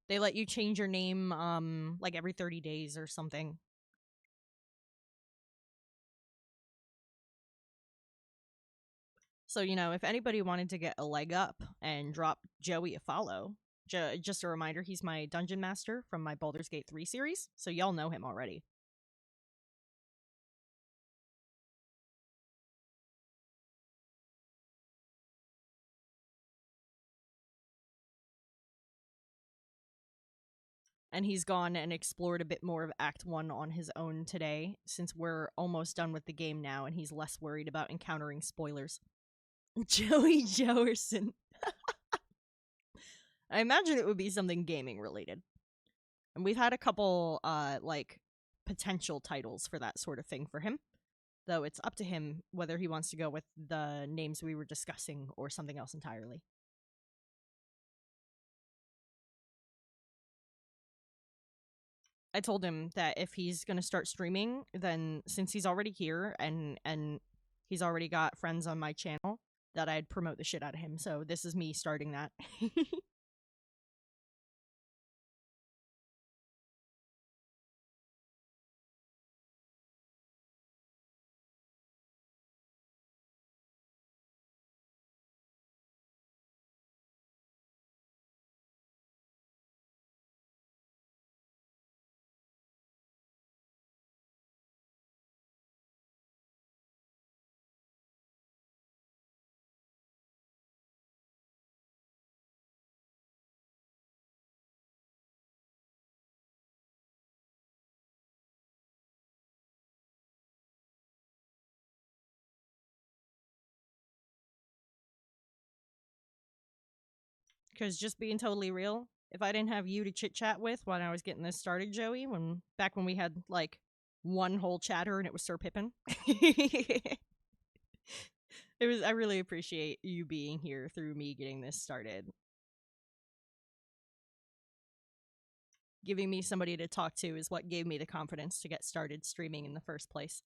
Speaker 1: They let you change your name like every 30 days or something. So, you know, if anybody wanted to get a leg up and drop Joey a follow, just a reminder, he's my dungeon master from my Baldur's Gate 3 series, so y'all know him already. And he's gone and explored a bit more of Act 1 on his own today, since we're almost done with the game now and he's less worried about encountering spoilers. Joey Jowerson. I imagine it would be something gaming related. And we've had a couple, like, potential titles for that sort of thing for him. Though it's up to him whether he wants to go with the names we were discussing or something else entirely. I told him that if he's going to start streaming, then since he's already here and he's already got friends on my channel, that I'd promote the shit out of him. So this is me starting that. Because just being totally real, if I didn't have you to chit chat with when I was getting this started, Joey, back when we had like one whole chatter and it was Sir Pippin. I really appreciate you being here through me getting this started. Giving me somebody to talk to is what gave me the confidence to get started streaming in the first place.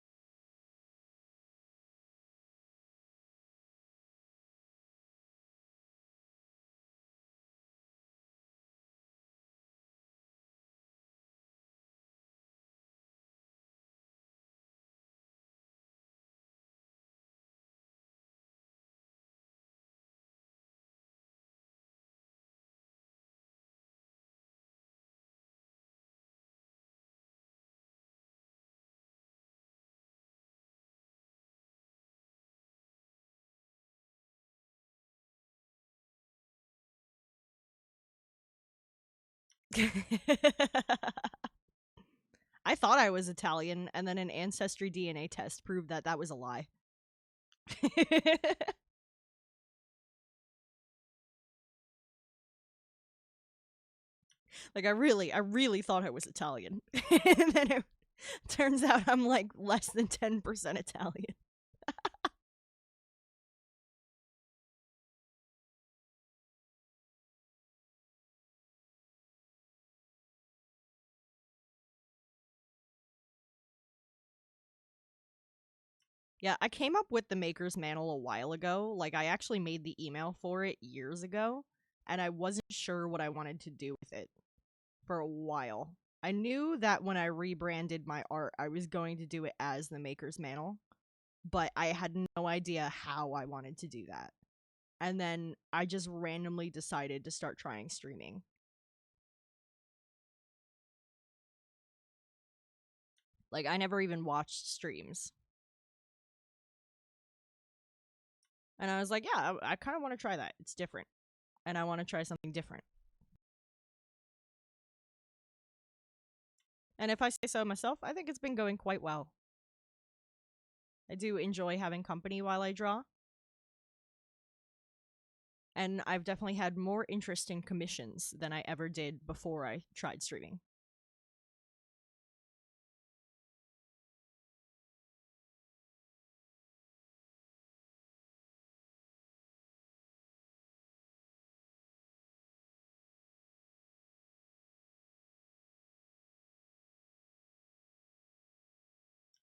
Speaker 1: I thought I was Italian, and then an ancestry DNA test proved that that was a lie. Like I really thought I was Italian, and then it turns out I'm like less than 10% Italian. Yeah, I came up with the Maker's Mantle a while ago. Like, I actually made the email for it years ago, and I wasn't sure what I wanted to do with it for a while. I knew that when I rebranded my art, I was going to do it as the Maker's Mantle, but I had no idea how I wanted to do that. And then I just randomly decided to start trying streaming. Like, I never even watched streams. And I was like, yeah, I kind of want to try that. It's different. And I want to try something different. And if I say so myself, I think it's been going quite well. I do enjoy having company while I draw. And I've definitely had more interest in commissions than I ever did before I tried streaming.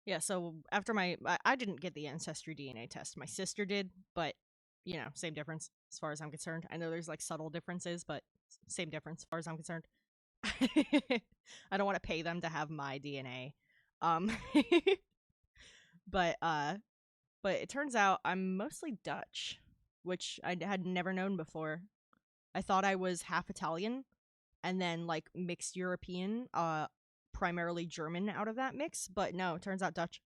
Speaker 1: Yeah, so after I didn't get the ancestry DNA test. My sister did, but you know, same difference as far as I'm concerned. I know there's like subtle differences, but same difference as far as I'm concerned. I don't want to pay them to have my DNA. Um but but it turns out I'm mostly Dutch, which I had never known before. I thought I was half Italian and then like mixed European, primarily German out of that mix, but no, it turns out Dutch.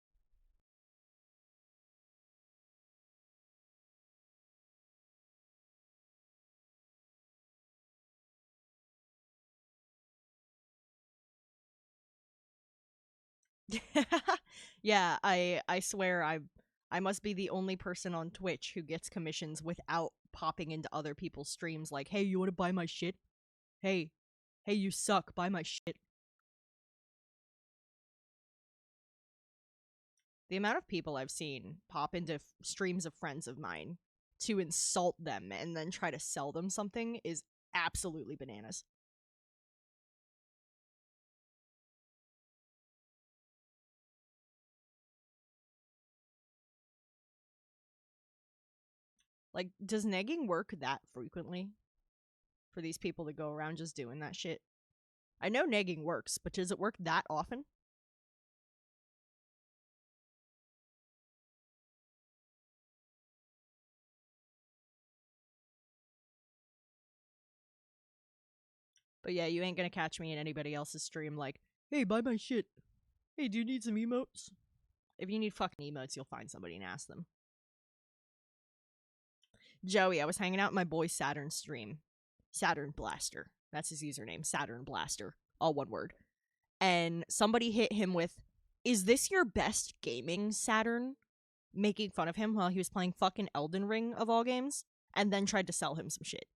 Speaker 1: Yeah, I swear I must be the only person on Twitch who gets commissions without popping into other people's streams like, "Hey, you want to buy my shit? Hey, hey, you suck, buy my shit." The amount of people I've seen pop into streams of friends of mine to insult them and then try to sell them something is absolutely bananas. Like, does negging work that frequently for these people to go around just doing that shit? I know negging works, but does it work that often? But yeah, you ain't gonna catch me in anybody else's stream like, "Hey, buy my shit. Hey, do you need some emotes?" If you need fucking emotes, you'll find somebody and ask them. Joey, I was hanging out in my boy Saturn stream. Saturn Blaster. That's his username. Saturn Blaster. All one word. And somebody hit him with, "Is this your best gaming, Saturn?" Making fun of him while he was playing fucking Elden Ring of all games, and then tried to sell him some shit.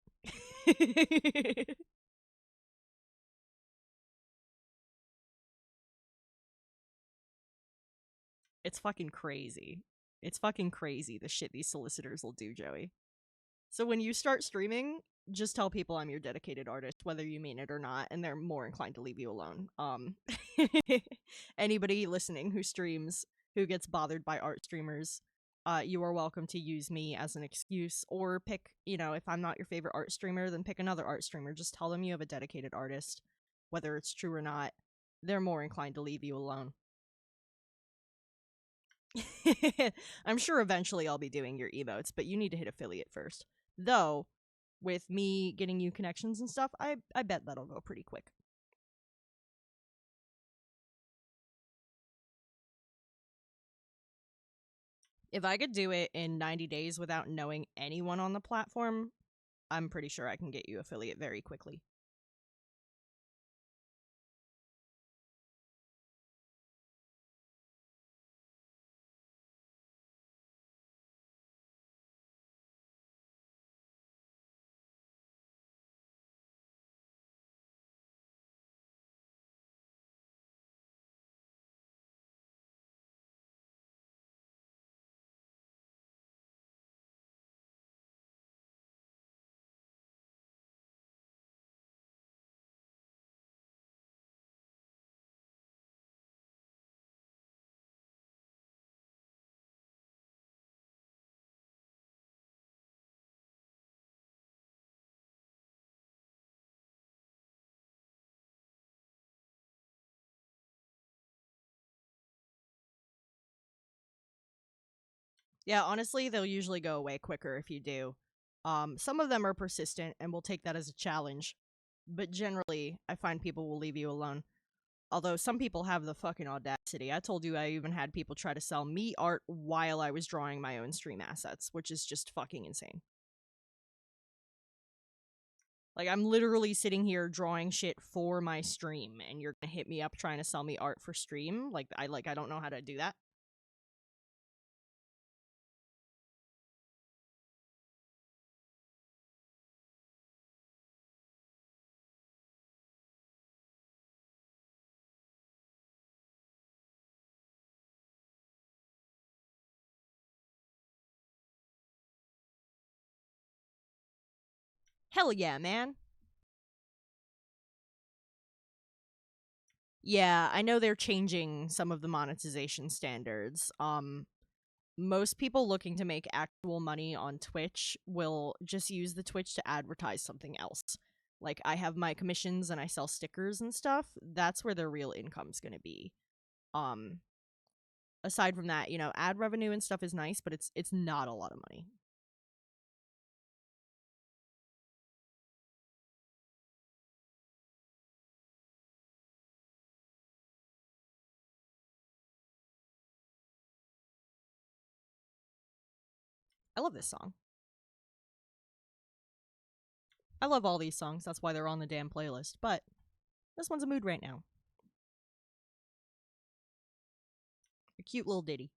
Speaker 1: It's fucking crazy. It's fucking crazy the shit these solicitors will do, Joey. So when you start streaming, just tell people I'm your dedicated artist, whether you mean it or not, and they're more inclined to leave you alone. Anybody listening who streams, who gets bothered by art streamers, you are welcome to use me as an excuse, or pick, you know, if I'm not your favorite art streamer, then pick another art streamer. Just tell them you have a dedicated artist, whether it's true or not. They're more inclined to leave you alone. I'm sure eventually I'll be doing your emotes, but you need to hit affiliate first. Though, with me getting you connections and stuff, I bet that'll go pretty quick. If I could do it in 90 days without knowing anyone on the platform, I'm pretty sure I can get you affiliate very quickly. Yeah, honestly, they'll usually go away quicker if you do. Some of them are persistent and will take that as a challenge, but generally, I find people will leave you alone. Although some people have the fucking audacity. I told you I even had people try to sell me art while I was drawing my own stream assets, which is just fucking insane. Like, I'm literally sitting here drawing shit for my stream, and you're gonna hit me up trying to sell me art for stream? I don't know how to do that. Hell yeah, man. Yeah, I know they're changing some of the monetization standards. Most people looking to make actual money on Twitch will just use the Twitch to advertise something else. Like, I have my commissions and I sell stickers and stuff. That's where their real income's going to be. Um Aside from that, ad revenue and stuff is nice, but it's not a lot of money. I love this song. I love all these songs. That's why they're on the damn playlist. But this one's a mood right now. A cute little ditty.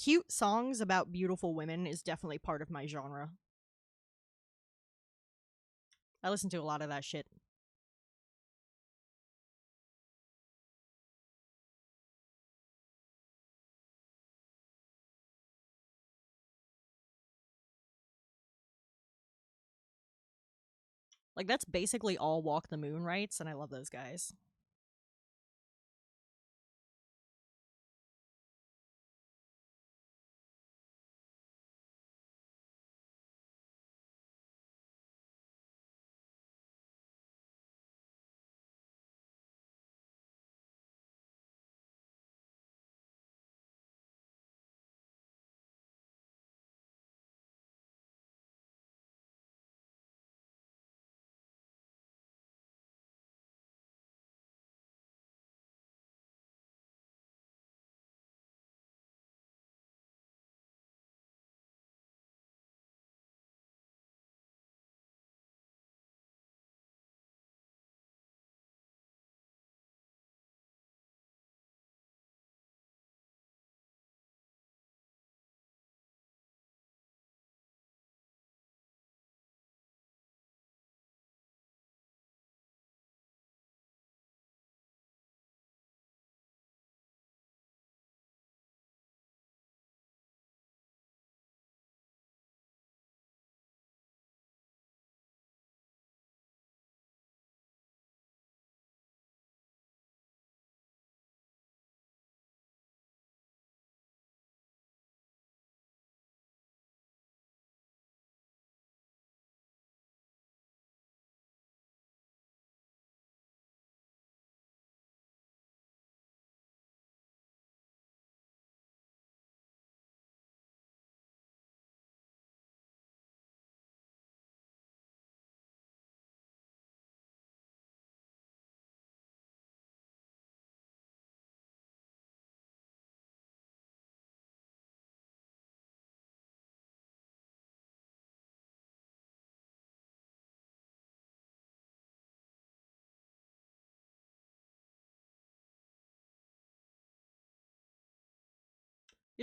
Speaker 1: Cute songs about beautiful women is definitely part of my genre. I listen to a lot of that shit. Like, that's basically all Walk the Moon writes, and I love those guys.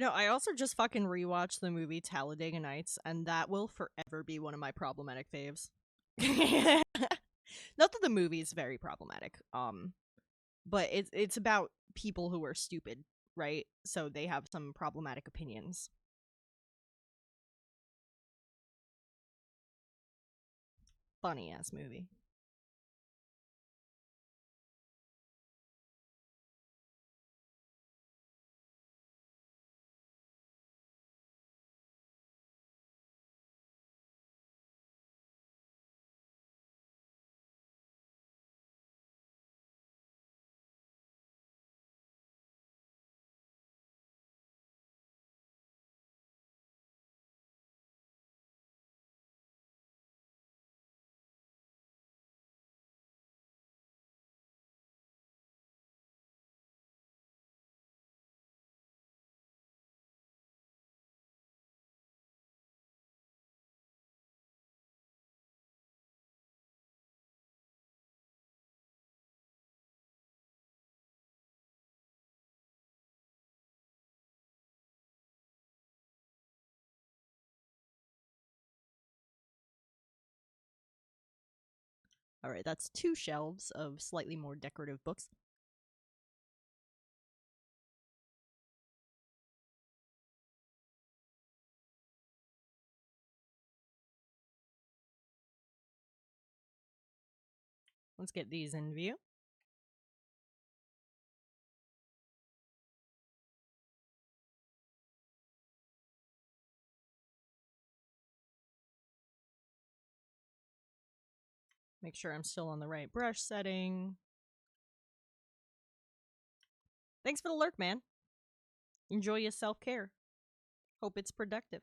Speaker 1: I also just fucking rewatched the movie Talladega Nights, and that will forever be one of my problematic faves. Not that the movie is very problematic, but it's about people who are stupid, right? So they have some problematic opinions. funny ass movie. All right, that's 2 shelves of slightly more decorative books. Let's get these in view. Make sure I'm still on the right brush setting. Thanks for the lurk, man. Enjoy your self-care. Hope it's productive.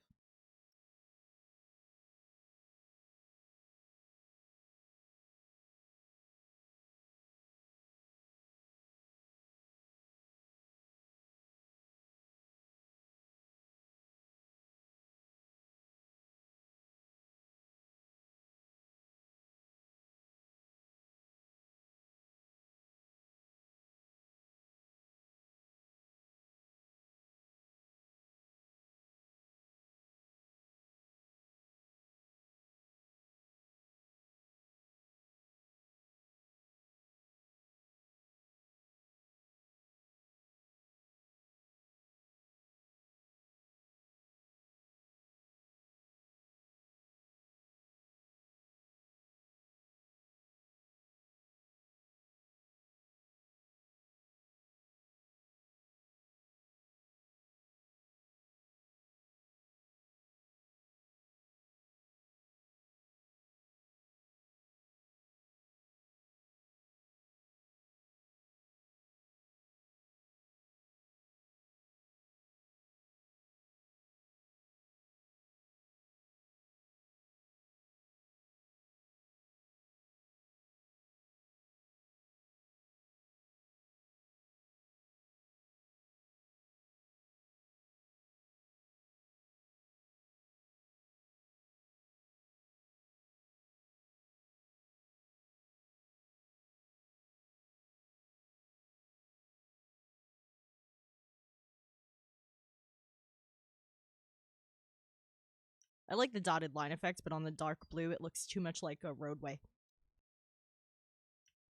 Speaker 1: I like the dotted line effects, but on the dark blue, it looks too much like a roadway. I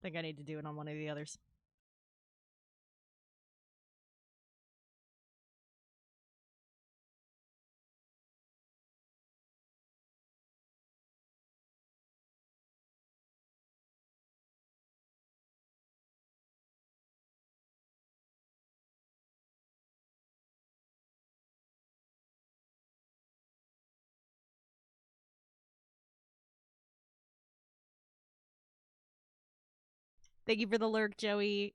Speaker 1: think I need to do it on one of the others. Thank you for the lurk, Joey.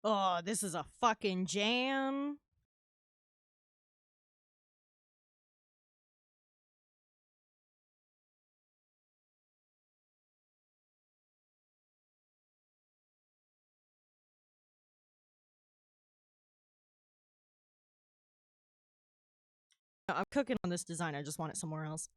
Speaker 1: Oh, this is a fucking jam. I'm cooking on this design. I just want it somewhere else.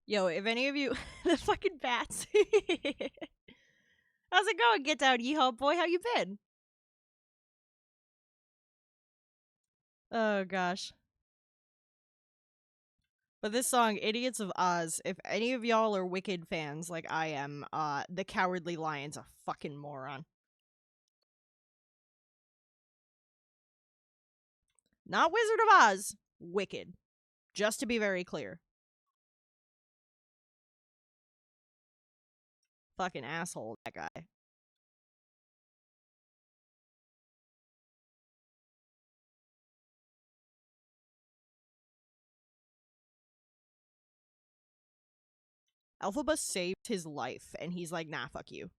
Speaker 1: Yo, if any of you, the fucking bats. How's it going? Get down, yeehaw boy. How you been? Oh gosh. But this song, Idiots of Oz, if any of y'all are Wicked fans like I am, the Cowardly Lion's a fucking moron. Not Wizard of Oz, Wicked. Just to be very clear. Fucking asshole, that guy. Elphaba saved his life, and he's like, nah, fuck you.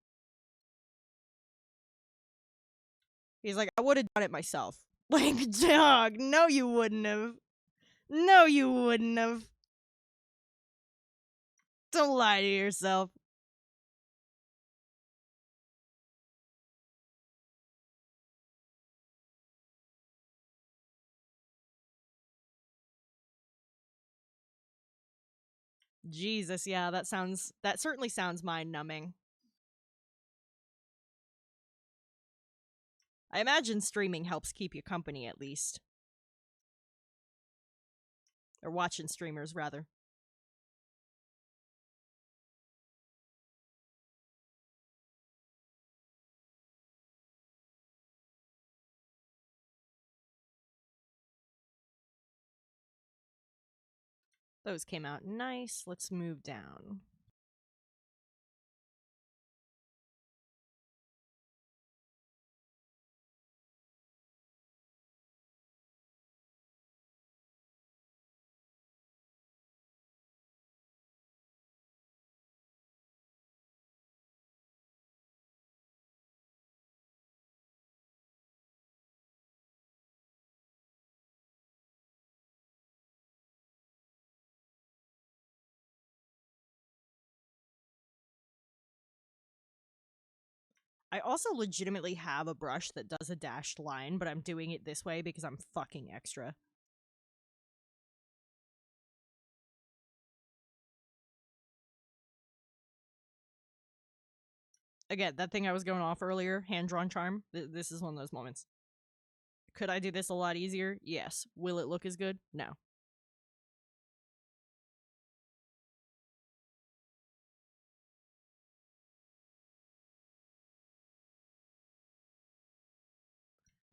Speaker 1: He's like, I would have done it myself. Like, dog, no, you wouldn't have. No, you wouldn't have. Don't lie to yourself. Jesus, yeah, that certainly sounds mind numbing. I imagine streaming helps keep you company at least. Or watching streamers, rather. Those came out nice. Let's move down. I also legitimately have a brush that does a dashed line, but I'm doing it this way because I'm fucking extra. Again, that thing I was going off earlier, hand-drawn charm, this is one of those moments. Could I do this a lot easier? Yes. Will it look as good? No.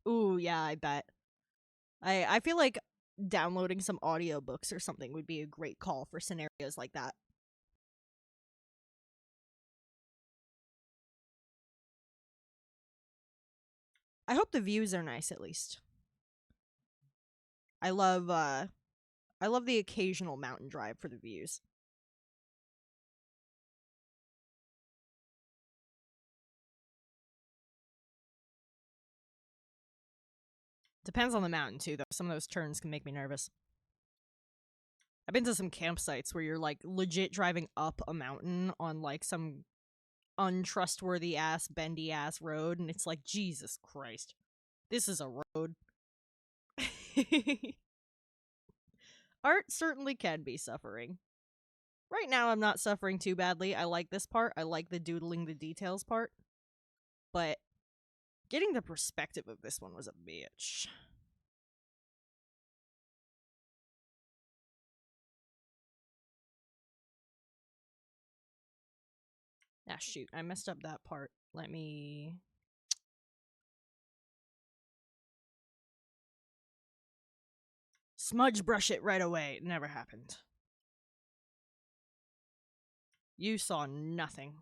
Speaker 1: Ooh, yeah, I bet. I feel like downloading some audiobooks or something would be a great call for scenarios like that. I hope the views are nice at least. I love I love the occasional mountain drive for the views. Depends on the mountain, too, though. Some of those turns can make me nervous. I've been to some campsites where you're, like, legit driving up a mountain on, like, some untrustworthy-ass, bendy-ass road, and it's like, Jesus Christ. This is a road. Art certainly can be suffering. Right now, I'm not suffering too badly. I like this part. I like the doodling the details part. But getting the perspective of this one was a bitch. Ah, shoot. I messed up that part. Let me... smudge brush it right away. It never happened. You saw nothing.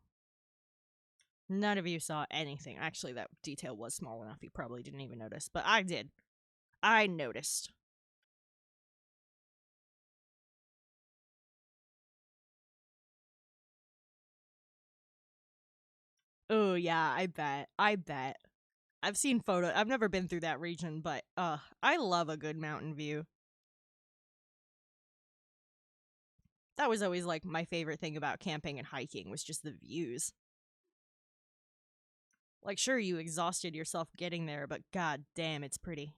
Speaker 1: None of you saw anything. Actually, that detail was small enough you probably didn't even notice. But I did. I noticed. Oh, yeah, I bet. I bet. I've seen photos. I've never been through that region, but I love a good mountain view. That was always like my favorite thing about camping and hiking was just the views. Like, sure, you exhausted yourself getting there, but god damn, it's pretty.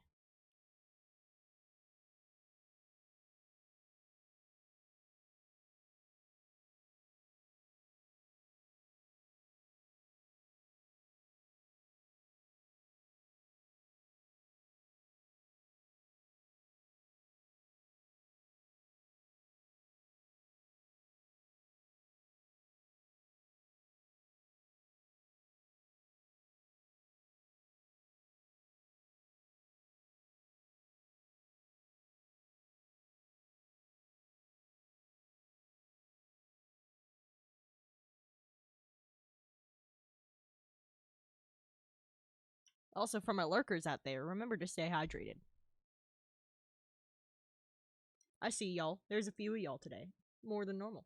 Speaker 1: Also, for my lurkers out there, remember to stay hydrated. I see y'all. There's a few of y'all today. More than normal.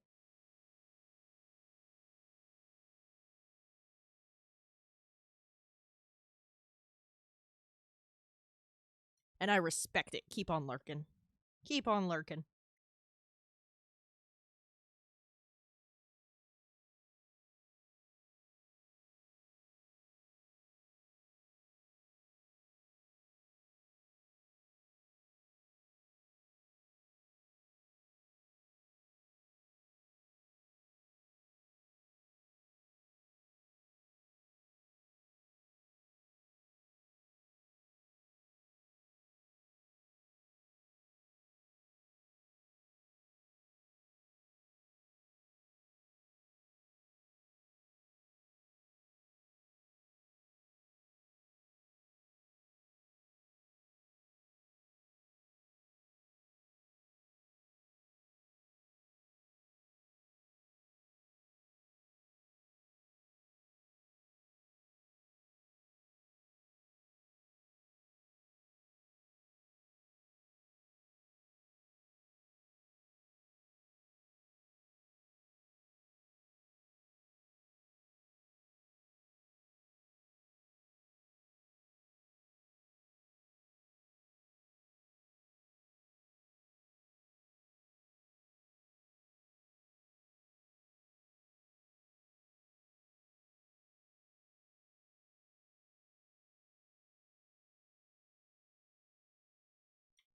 Speaker 1: And I respect it. Keep on lurking. Keep on lurking.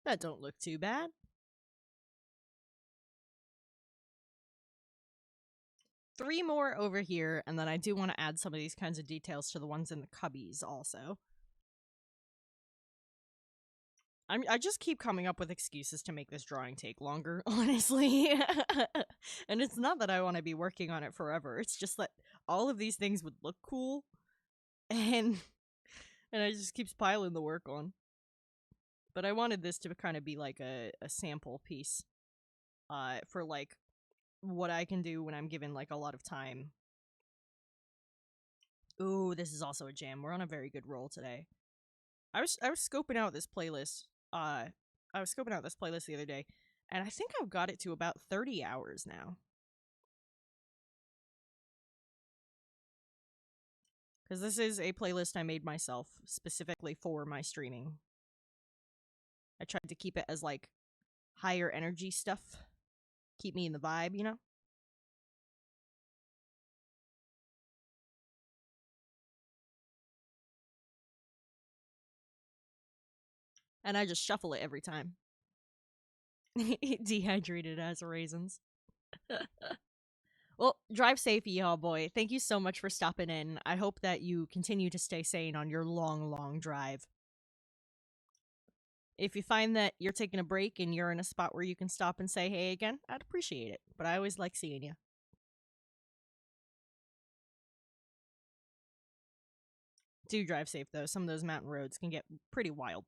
Speaker 1: That don't look too bad. Three more over here, and then I do want to add some of these kinds of details to the ones in the cubbies also. I just keep coming up with excuses to make this drawing take longer, honestly. And it's not that I want to be working on it forever. It's just that all of these things would look cool, and I just keeps piling the work on. But I wanted this to kind of be like a sample piece for like what I can do when I'm given like a lot of time. Ooh, this is also a jam. We're on a very good roll today. I was scoping out this playlist. I was scoping out this playlist the other day, And I think I've got it to about 30 hours now. Because this is a playlist I made myself specifically for my streaming. I tried to keep it as, like, higher energy stuff. Keep me in the vibe, you know? And I just shuffle it every time. Dehydrated as raisins. Well, drive safe, y'all boy. Thank you so much for stopping in. I hope that you continue to stay sane on your long, long drive. If you find that you're taking a break and you're in a spot where you can stop and say hey again, I'd appreciate it. But I always like seeing you. Do drive safe, though. Some of those mountain roads can get pretty wild.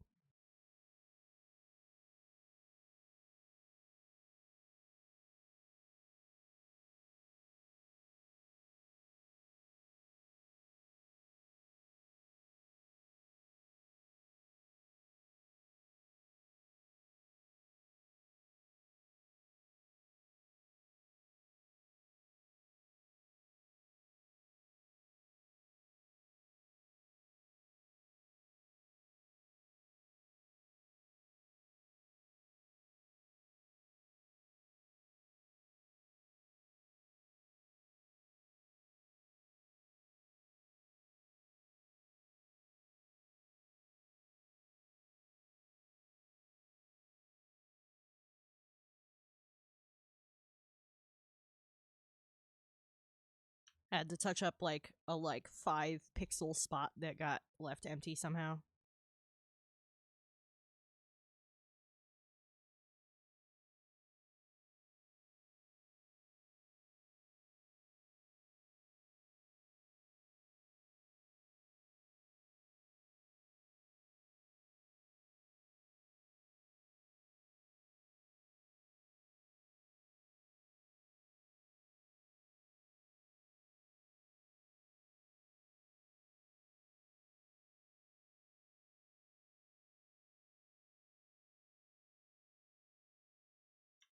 Speaker 1: Had to touch up like a 5 pixel spot that got left empty somehow.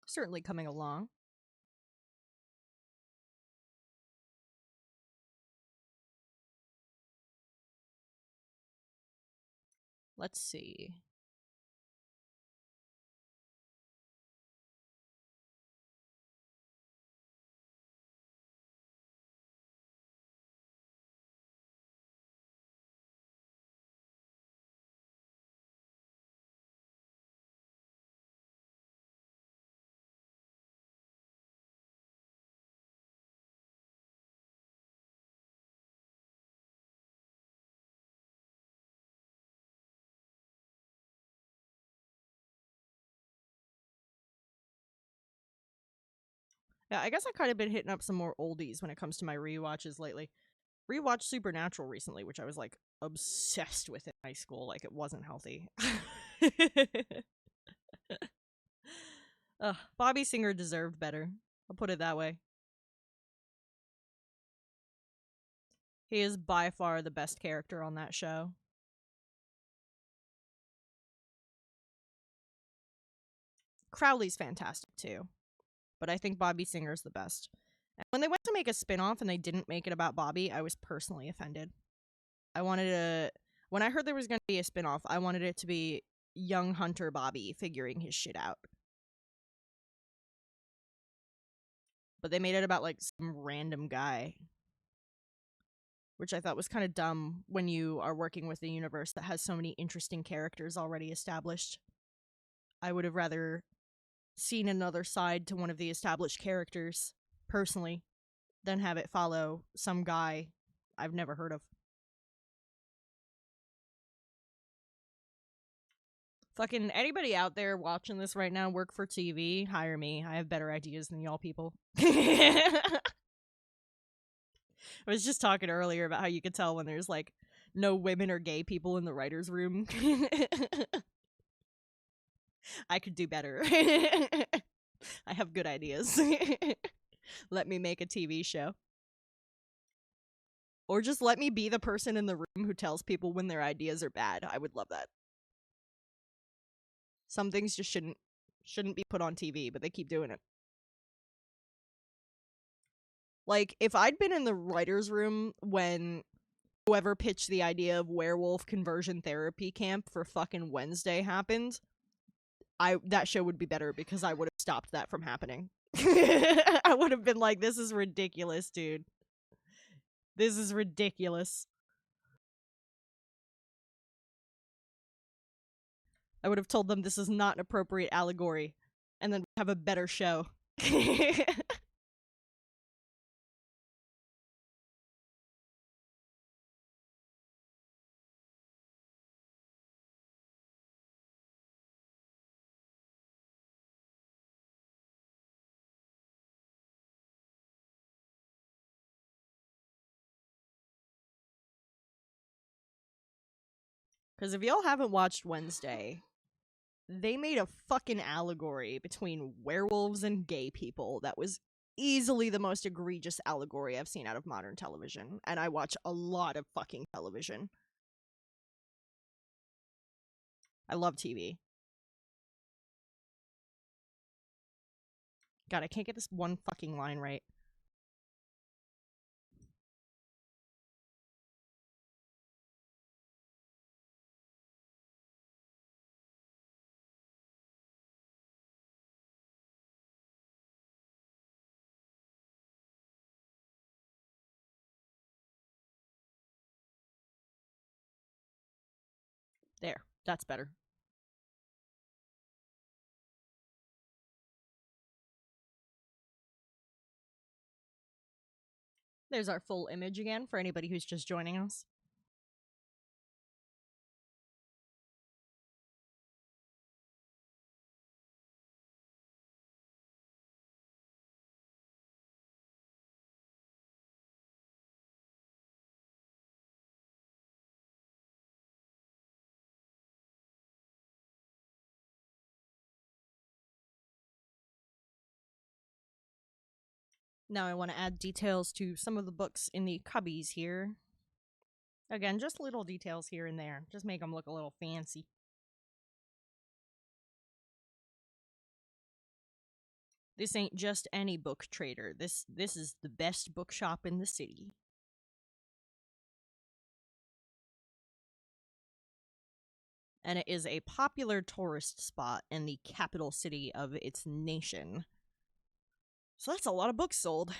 Speaker 1: Certainly coming along. Let's see. Yeah, I guess I've kind of been hitting up some more oldies when it comes to my rewatches lately. Rewatched Supernatural recently, which I was like obsessed with in high school. Like it wasn't healthy. Bobby Singer deserved better. I'll put it that way. He is by far the best character on that show. Crowley's fantastic too, but I think Bobby Singer's the best. And when they went to make a spin-off and they didn't make it about Bobby, I was personally offended. I wanted to when I heard there was going to be a spin-off, I wanted it to be young Hunter Bobby figuring his shit out. But they made it about like some random guy, which I thought was kind of dumb when you are working with a universe that has so many interesting characters already established. I would have rather seen another side to one of the established characters, personally, than have it follow some guy I've never heard of. Fucking anybody out there watching this right now work for TV, hire me. I have better ideas than y'all people. I was just talking earlier about how you could tell when there's like no women or gay people in the writer's room. I could do better. I have good ideas. Let me make a TV show. Or just let me be the person in the room who tells people when their ideas are bad. I would love that. Some things just shouldn't Shouldn't be put on TV, but they keep doing it. Like, if I'd been in the writer's room when whoever pitched the idea of werewolf conversion therapy camp for fucking Wednesday happened, that show would be better because I would have stopped that from happening. I would have been like, this is ridiculous, dude. This is ridiculous. I would have told them this is not an appropriate allegory, and then have a better show. Because if y'all haven't watched Wednesday, they made a fucking allegory between werewolves and gay people that was easily the most egregious allegory I've seen out of modern television, and I watch a lot of fucking television. I love TV. God, I can't get this one fucking line right. There, that's better. There's our full image again for anybody who's just joining us. Now I want to add details to some of the books in the cubbies here. Again, just little details here and there. Just make them look a little fancy. This ain't just any book trader. This is the best bookshop in the city. And it is a popular tourist spot in the capital city of its nation. So that's a lot of books sold.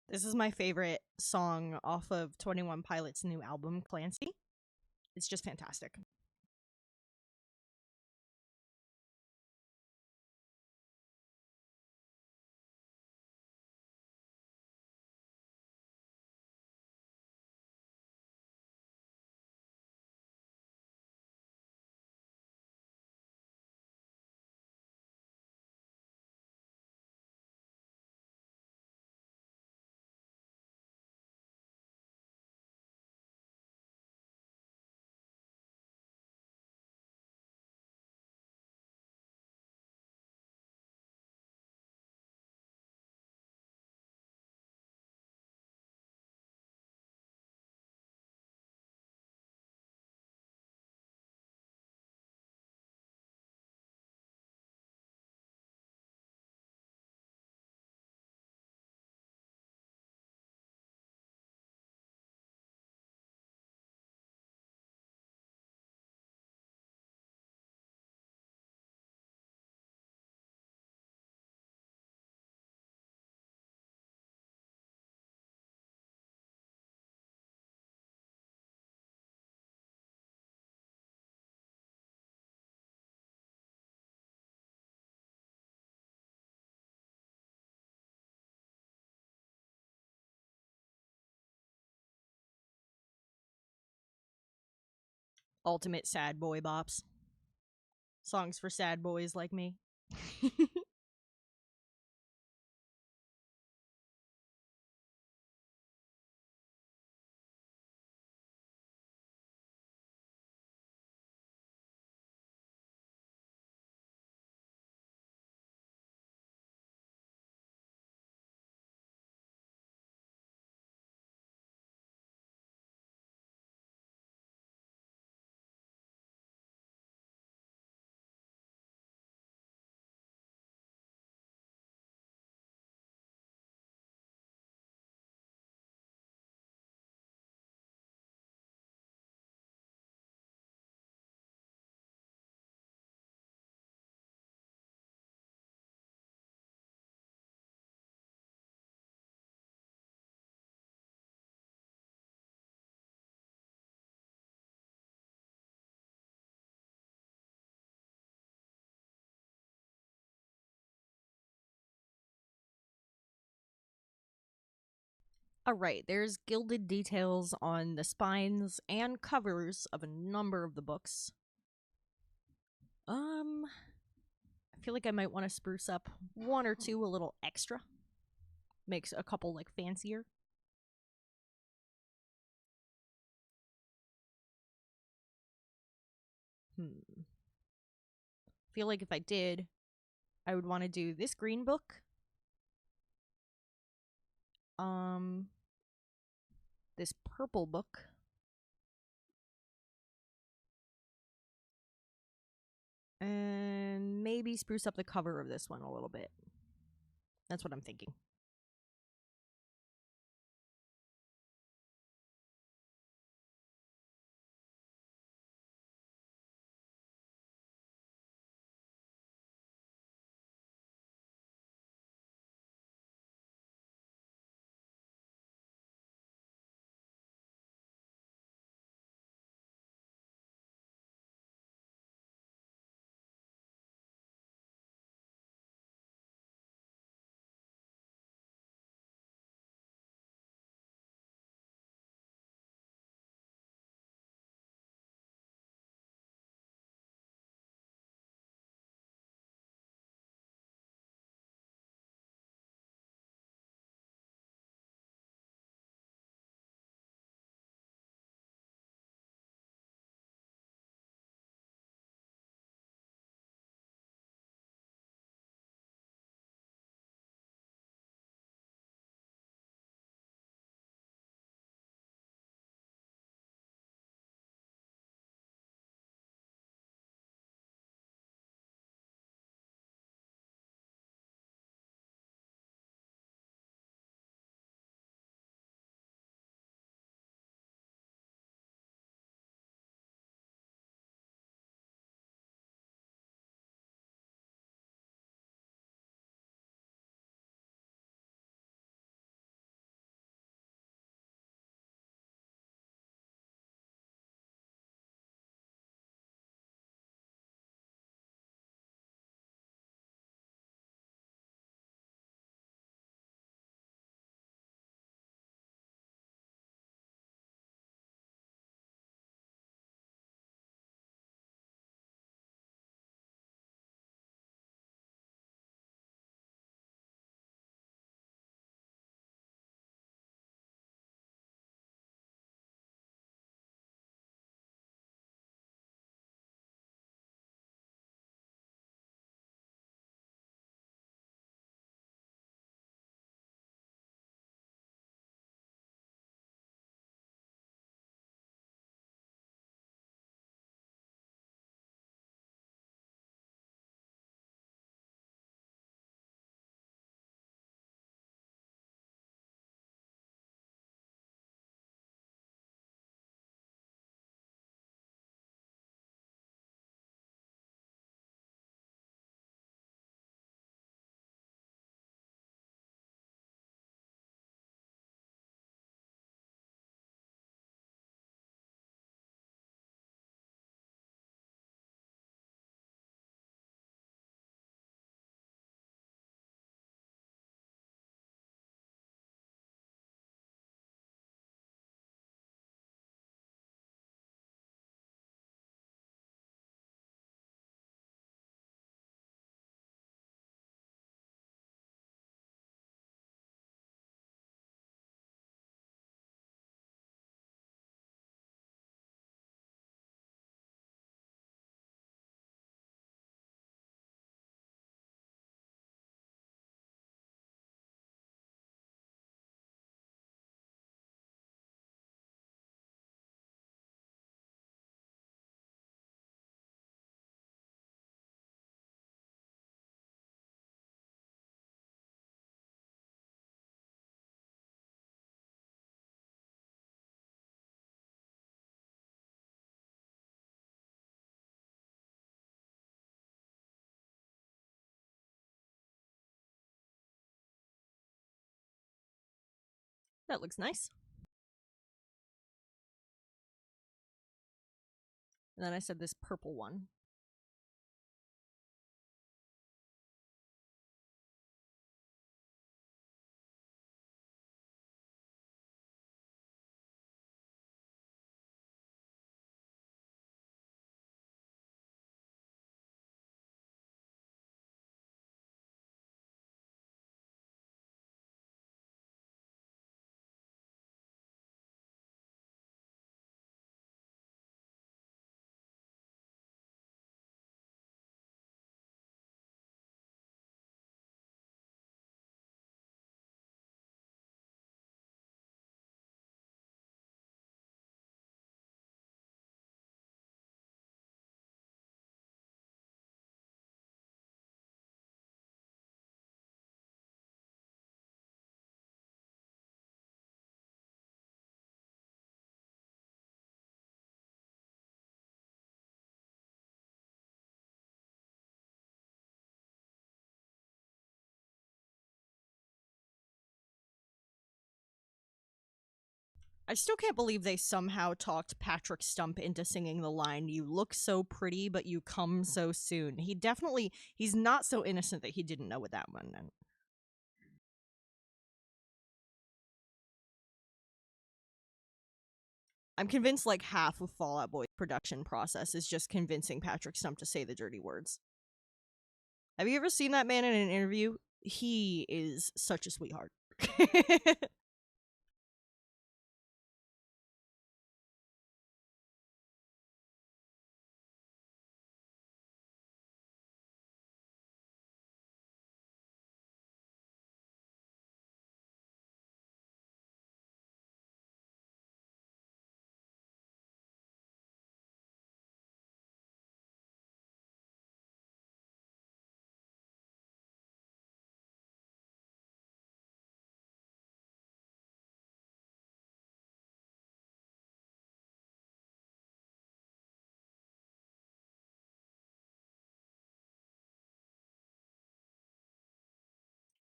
Speaker 1: This is my favorite song off of 21 Pilots' new album, Clancy. It's just fantastic. Ultimate sad boy bops. Songs for sad boys like me. Alright, there's gilded details on the spines and covers of a number of the books. I feel like I might want to spruce up one or two a little extra. Makes a couple like fancier. Feel like if I did, I would want to do this green book. This purple book. And maybe spruce up the cover of this one a little bit. That's what I'm thinking. That looks nice. And then I said this purple one. I still can't believe they somehow talked Patrick Stump into singing the line, "You look so pretty, but you come so soon." He's not so innocent that he didn't know what that one meant. I'm convinced like half of Fall Out Boy's production process is just convincing Patrick Stump to say the dirty words. Have you ever seen that man in an interview? He is such a sweetheart.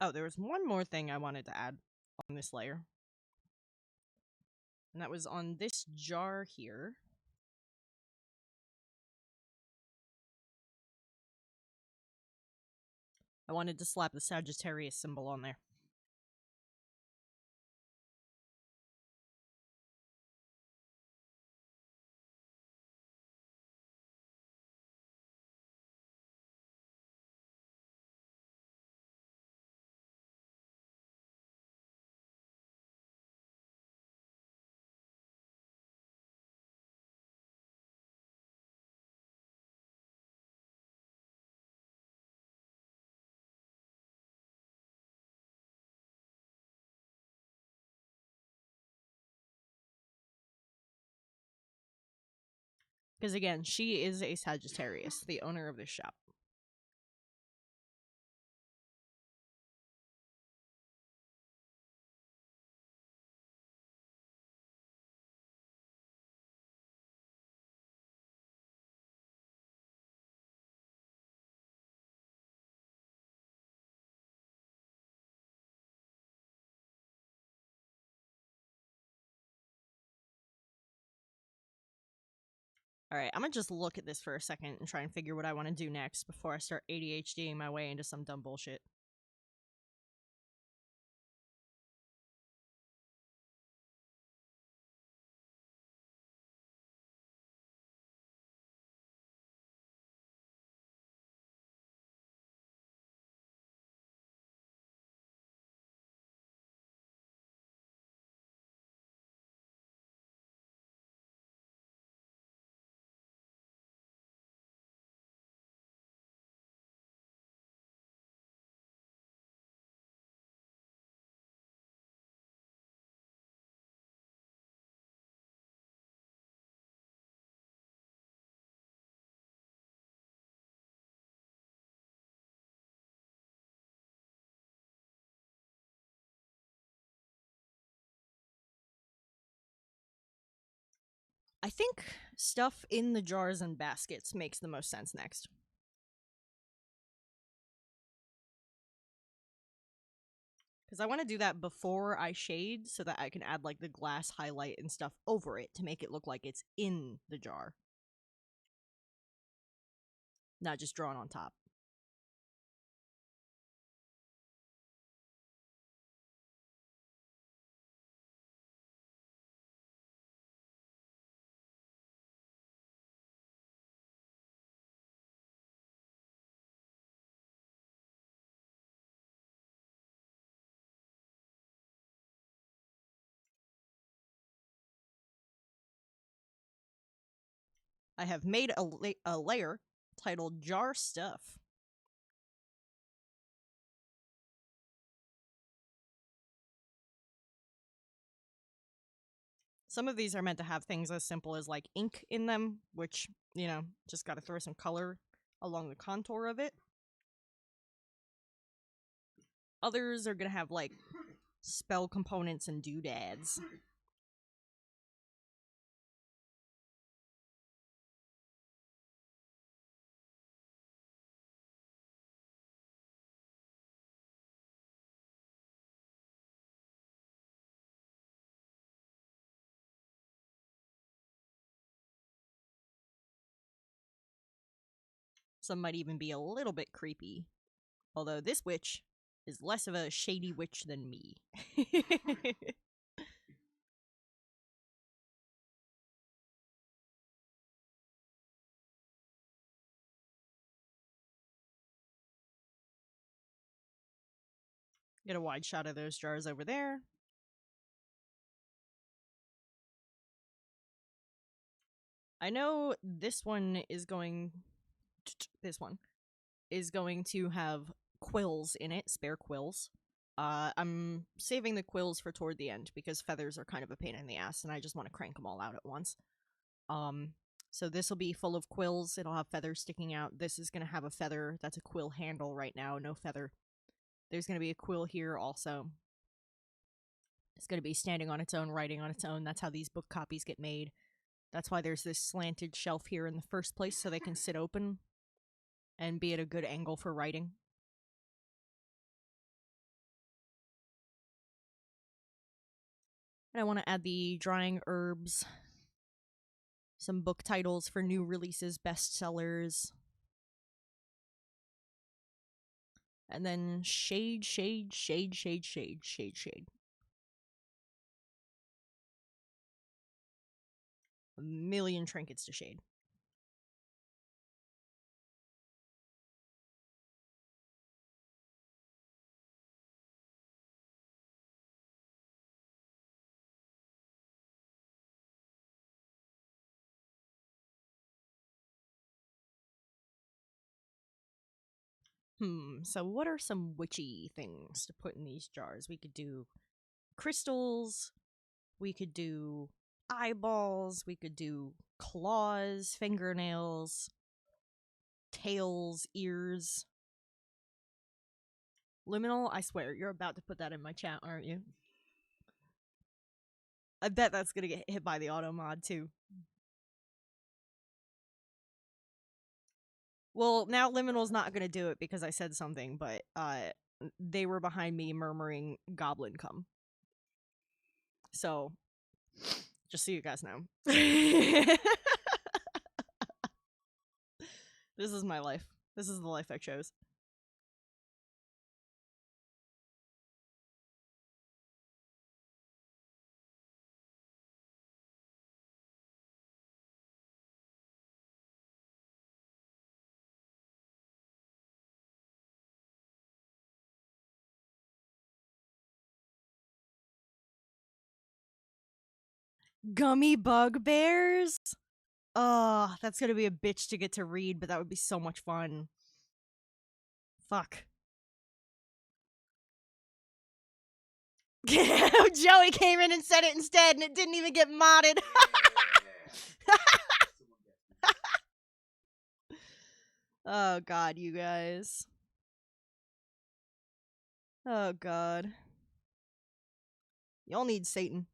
Speaker 1: Oh, there was one more thing I wanted to add on this layer. And that was on this jar here. I wanted to slap the Sagittarius symbol on there. Because again, she is a Sagittarius, the owner of this shop. Alright, I'm gonna just look at this for a second and try and figure what I want to do next before I start ADHDing my way into some dumb bullshit. I think stuff in the jars and baskets makes the most sense next. Because I want to do that before I shade so that I can add like the glass highlight and stuff over it to make it look like it's in the jar. Not just drawn on top. I have made a layer titled Jar Stuff. Some of these are meant to have things as simple as like ink in them, which, you know, just gotta throw some color along the contour of it. Others are gonna have like spell components and doodads. Some might even be a little bit creepy. Although this witch is less of a shady witch than me. Get a wide shot of those jars over there. I know this one is going to have quills in it, spare quills. I'm saving the quills for toward the end because feathers are kind of a pain in the ass and I just want to crank them all out at once. So this will be full of quills. It'll have feathers sticking out. This is going to have a feather. That's a quill handle right now, no feather. There's going to be a quill here also. It's going to be standing on its own, writing on its own. That's how these book copies get made. That's why there's this slanted shelf here in the first place, so they can sit open and be at a good angle for writing. And I want to add the drying herbs, some book titles for new releases, bestsellers, and then shade, shade, shade, shade, shade, shade, shade. A million trinkets to shade. So what are some witchy things to put in these jars? We could do crystals, we could do eyeballs, we could do claws, fingernails, tails, ears. Liminal, I swear, you're about to put that in my chat, aren't you? I bet that's gonna get hit by the auto mod too. Well, now Liminal's not gonna do it because I said something, but they were behind me murmuring goblin come. So just so you guys know. This is my life. This is the life I chose. Gummy bugbears? Oh, that's gonna be a bitch to get to read, but that would be so much fun. Fuck. Joey came in and said it instead, and it didn't even get modded. Oh god, you guys. Oh god. Y'all need Satan.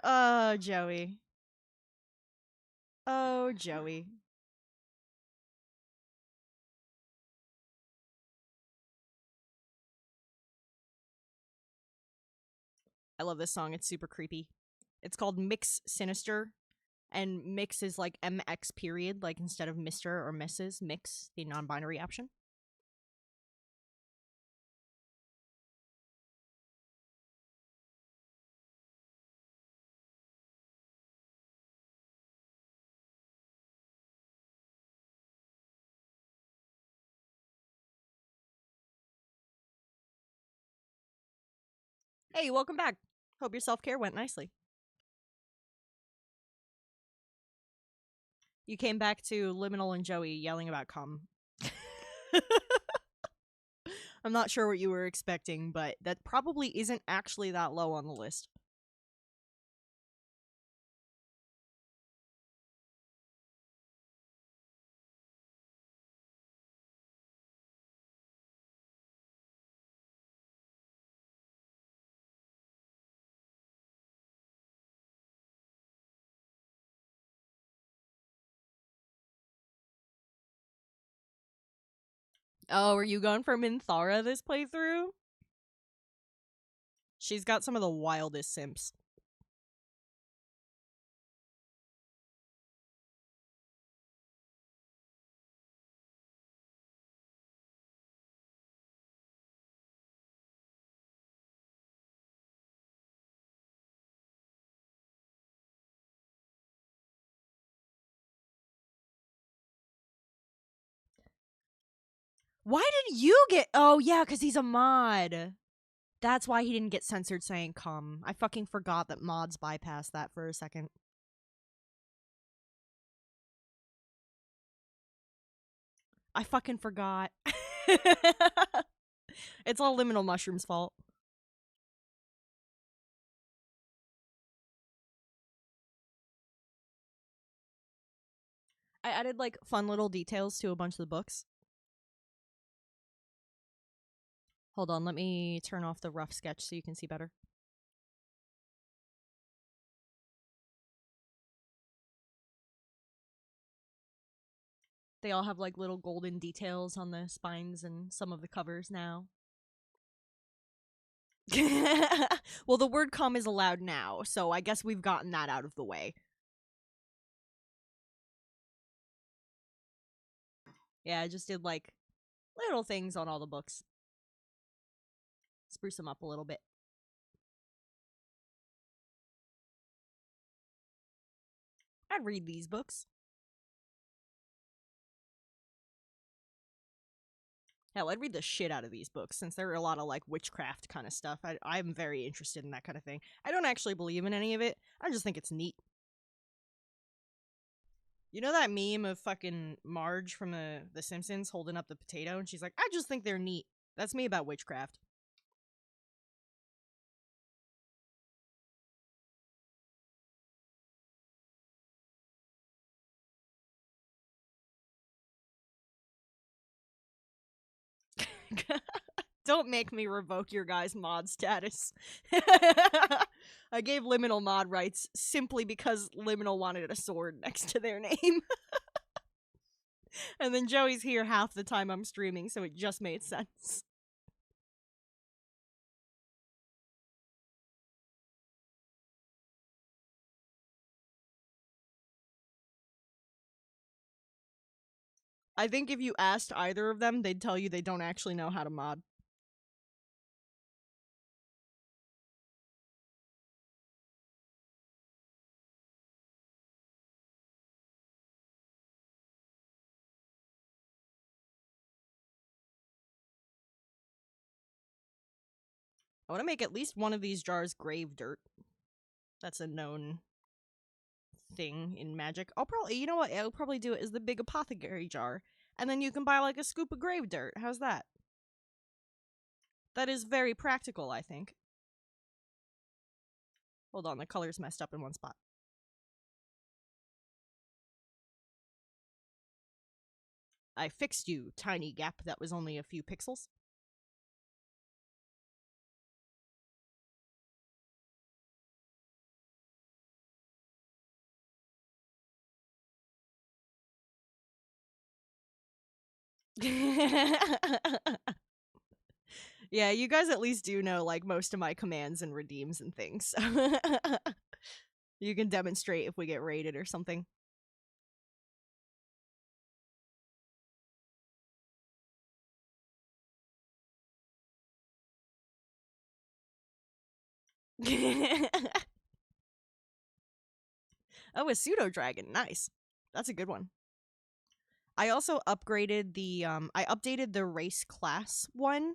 Speaker 1: Oh, Joey. Oh, Joey. I love this song. It's super creepy. It's called Mix Sinister, and Mix is like MX period, like instead of Mr. or Mrs. Mix, the non binary option. Hey, welcome back. Hope your self care went nicely. You came back to Liminal and Joey yelling about cum. I'm not sure what you were expecting, but that probably isn't actually that low on the list. Oh, are you going for Minthara this playthrough? She's got some of the wildest simps. Why did you get. Oh, yeah, because he's a mod. That's why he didn't get censored saying cum. I fucking forgot that mods bypassed that for a second. I fucking forgot. It's all Liminal Mushroom's fault. I added like fun little details to a bunch of the books. Hold on, let me turn off the rough sketch so you can see better. They all have like little golden details on the spines and some of the covers now. Well, the word cum is allowed now, so I guess we've gotten that out of the way. Yeah, I just did like little things on all the books. Spruce them up a little bit. I'd read these books. Hell, I'd read the shit out of these books since there are a lot of like witchcraft kind of stuff. I'm very interested in that kind of thing. I don't actually believe in any of it. I just think it's neat. You know that meme of fucking Marge from the Simpsons holding up the potato and she's like, I just think they're neat. That's me about witchcraft. Don't make me revoke your guys' mod status. I gave Liminal mod rights simply because Liminal wanted a sword next to their name. And then Joey's here half the time I'm streaming, so it just made sense. I think if you asked either of them, they'd tell you they don't actually know how to mod. I want to make at least one of these jars grave dirt. That's a known thing in magic. I'll probably, you know what? I'll probably do it as the big apothecary jar. And then you can buy like a scoop of grave dirt. How's that? That is very practical, I think. Hold on, the color's messed up in one spot. I fixed you, tiny gap that was only a few pixels. Yeah, you guys at least do know like most of my commands and redeems and things. You can demonstrate if we get raided or something. Oh, a pseudo dragon. Nice. That's a good one. I also upgraded the I updated the race class one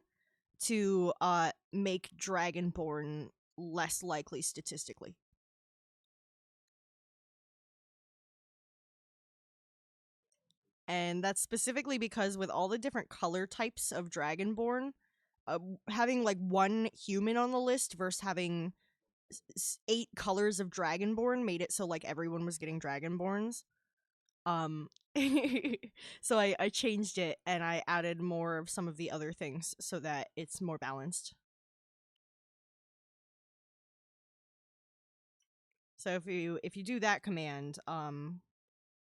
Speaker 1: to make dragonborn less likely statistically. And that's specifically because with all the different color types of dragonborn, having like one human on the list versus having 8 colors of dragonborn made it so like everyone was getting dragonborns. Um, so I changed it and I added more of some of the other things so that it's more balanced. So if you do that command,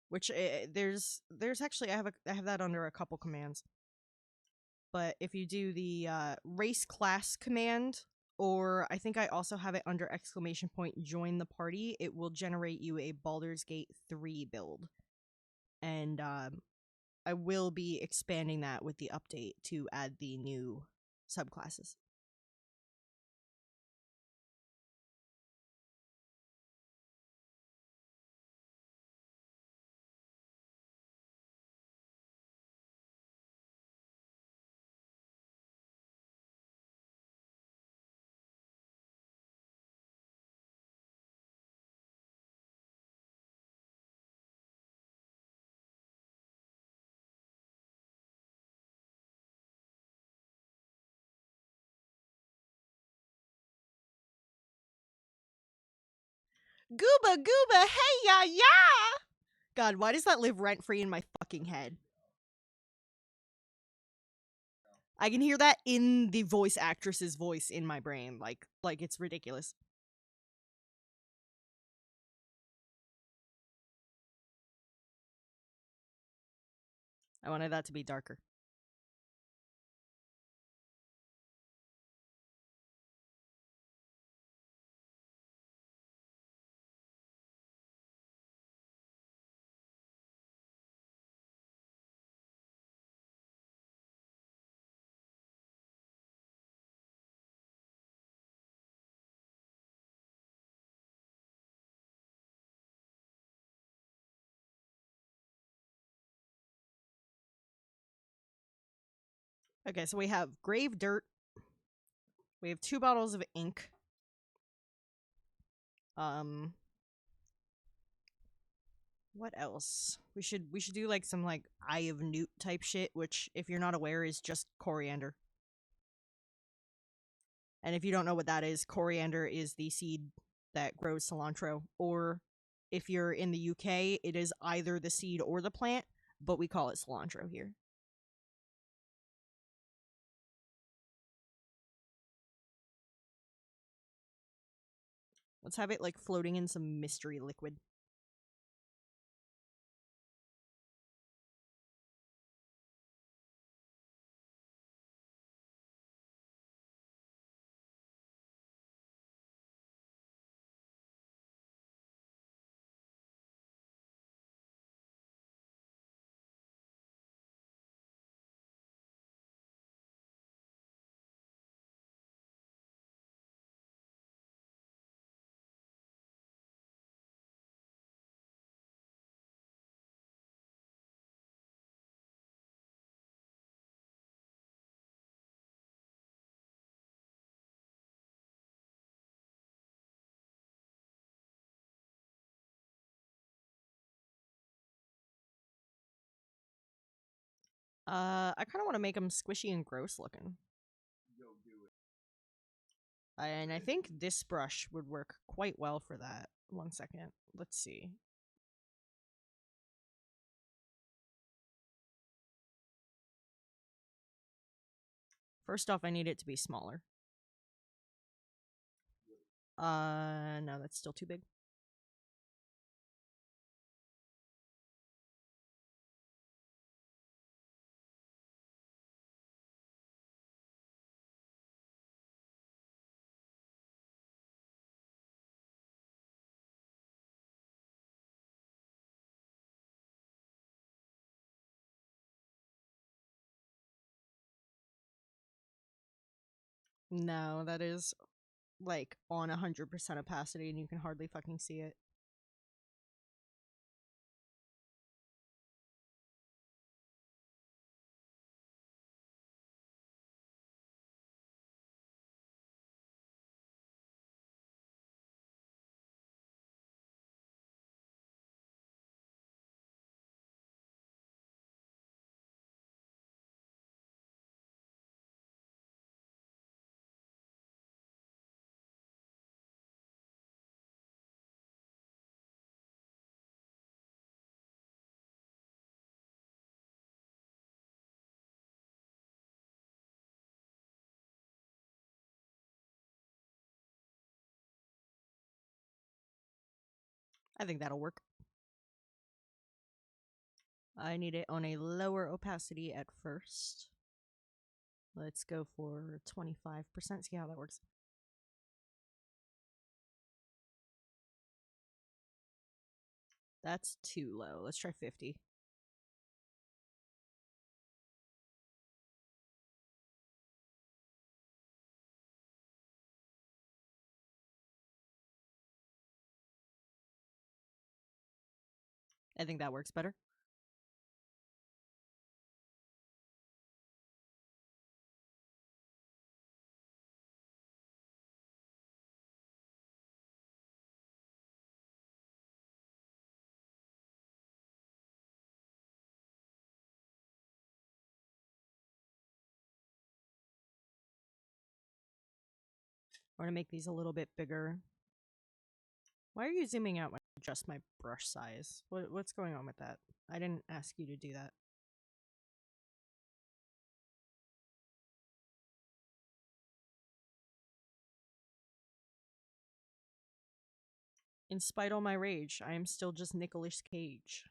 Speaker 1: which there's actually I have that under a couple commands. But if you do the race class command, or I think I also have it under exclamation point join the party, it will generate you a Baldur's Gate 3 build. And I will be expanding that with the update to add the new subclasses. Gooba gooba, hey ya ya! God, why does that live rent free in my fucking head? I can hear that in the voice actress's voice in my brain, like it's ridiculous. I wanted that to be darker. Okay, so we have grave dirt. We have 2 bottles of ink. Um, what else? We should do like some like Eye of Newt type shit, which if you're not aware is just coriander. And if you don't know what that is, coriander is the seed that grows cilantro. Or if you're in the UK, it is either the seed or the plant, but we call it cilantro here. Let's have it like floating in some mystery liquid. I kind of want to make them squishy and gross looking. And I think this brush would work quite well for that. One second. Let's see. First off, I need it to be smaller. No, that's still too big. No, that is like on 100% opacity and you can hardly fucking see it. I think that'll work. I need it on a lower opacity at first. Let's go for 25%, see how that works. That's too low. Let's try 50. I think that works better. I want to make these a little bit bigger. Why are you zooming out when I adjust my brush size? What's going on with that? I didn't ask you to do that. In spite all my rage, I am still just Nicolas Cage.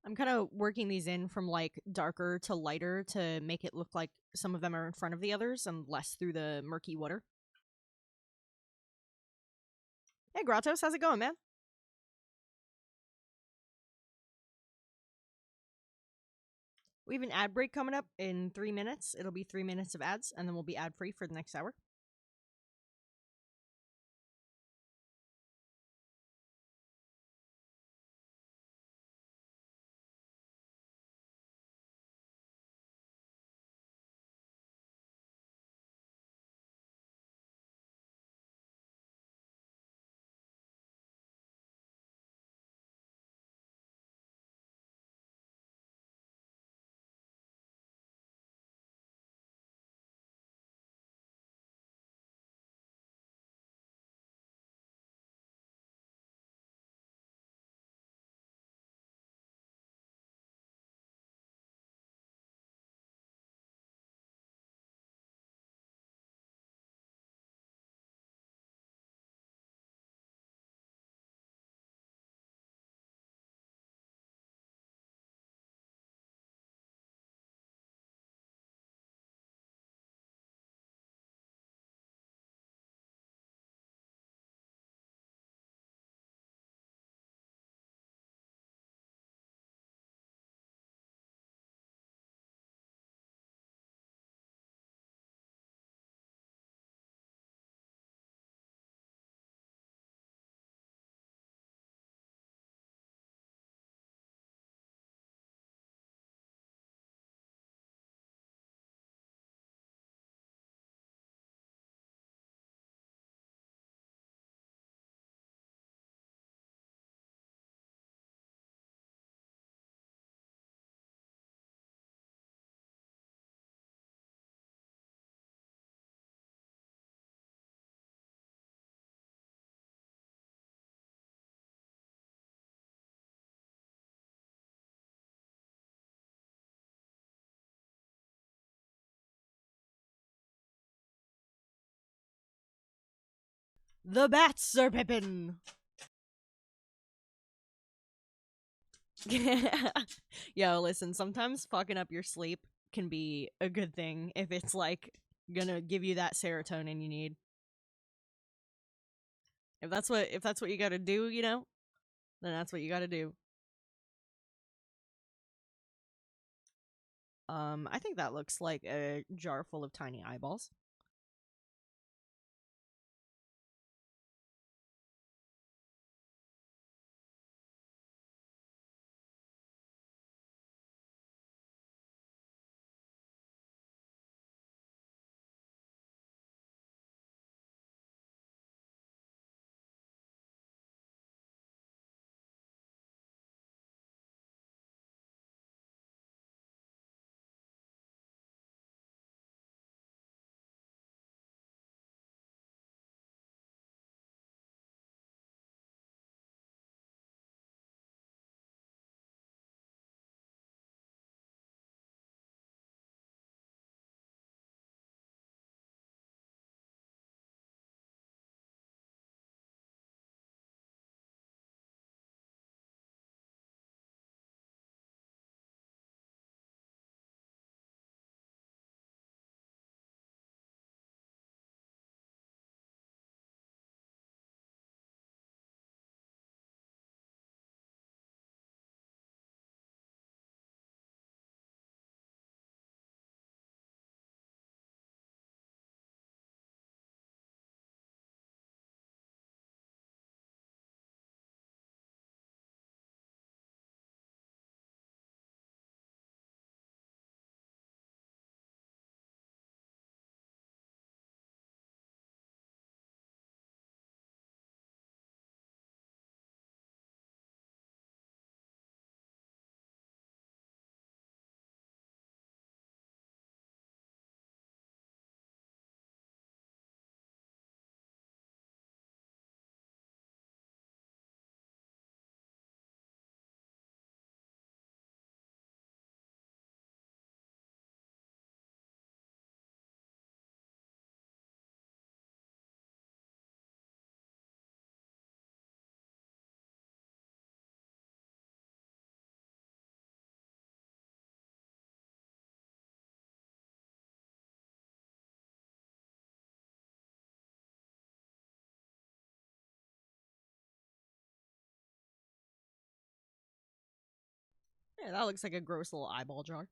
Speaker 1: I'm kind of working these in from like darker to lighter to make it look like some of them are in front of the others and less through the murky water. Hey, Gratos, how's it going, man? We have an ad break coming up in 3 minutes. It'll be 3 minutes of ads, and then we'll be ad free for the next hour. The bats are pippin'. Yo, listen, sometimes fucking up your sleep can be a good thing if it's like gonna give you that serotonin you need. If that's what you gotta do, then that's what you gotta do. I think that looks like a jar full of tiny eyeballs. Yeah, that looks like a gross little eyeball jar.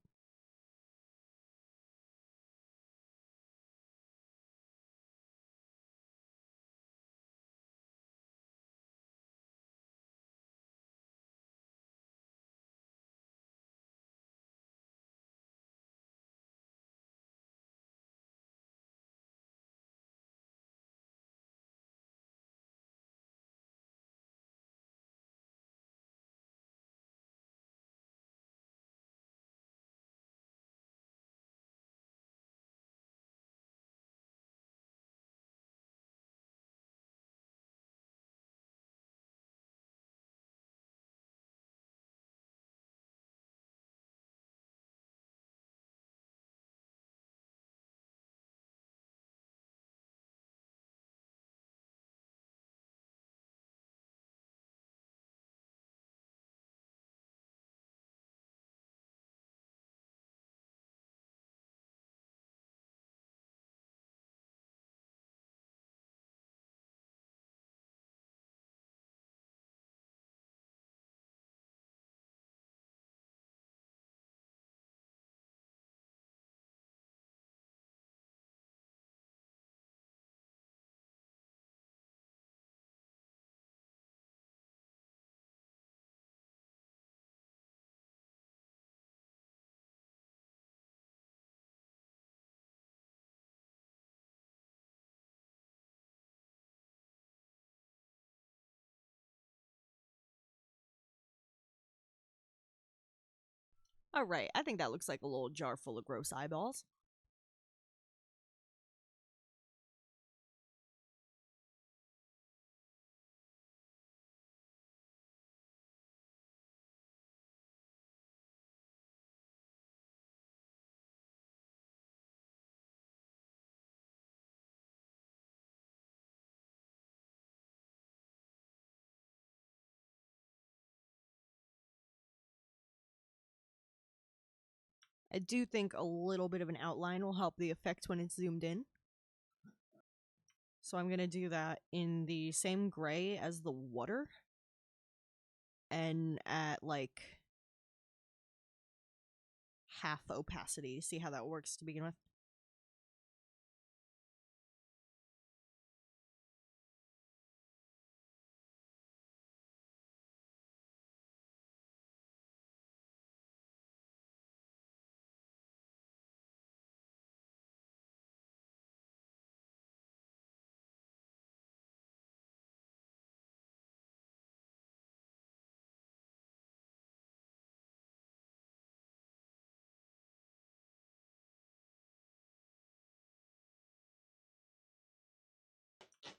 Speaker 1: All right, I think that looks like a little jar full of gross eyeballs. I do think a little bit of an outline will help the effect when it's zoomed in. So I'm going to do that in the same gray as the water. And at like half opacity. See how that works to begin with.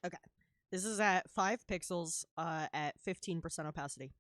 Speaker 1: Okay. This is at 5 pixels at 15% opacity.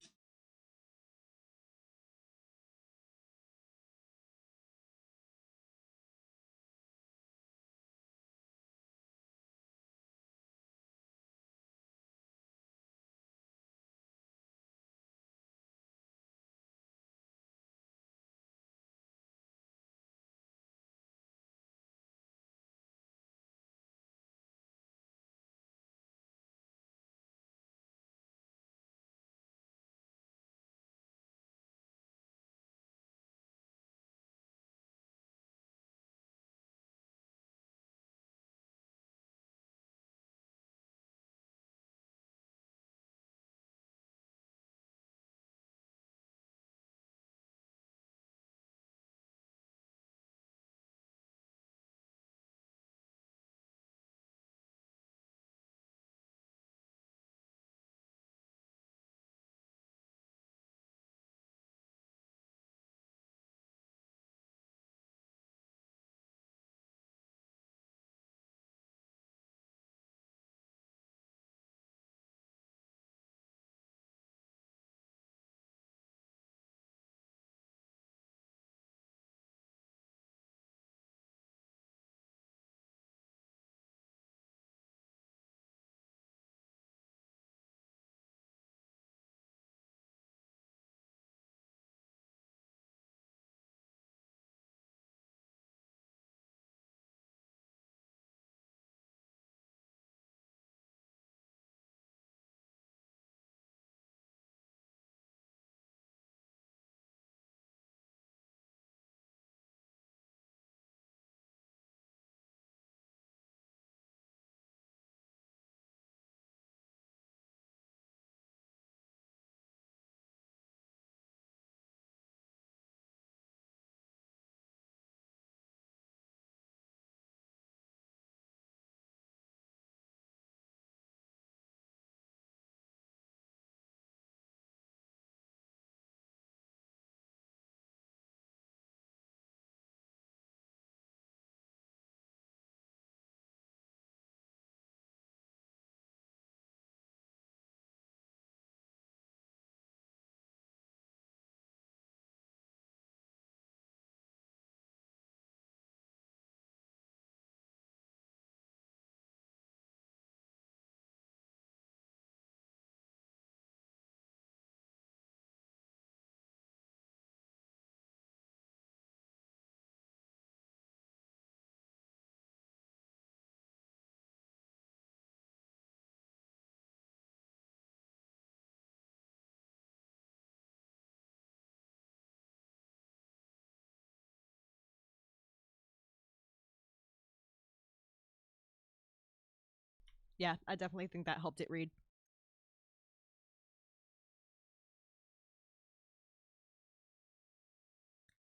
Speaker 1: Yeah, I definitely think that helped it read.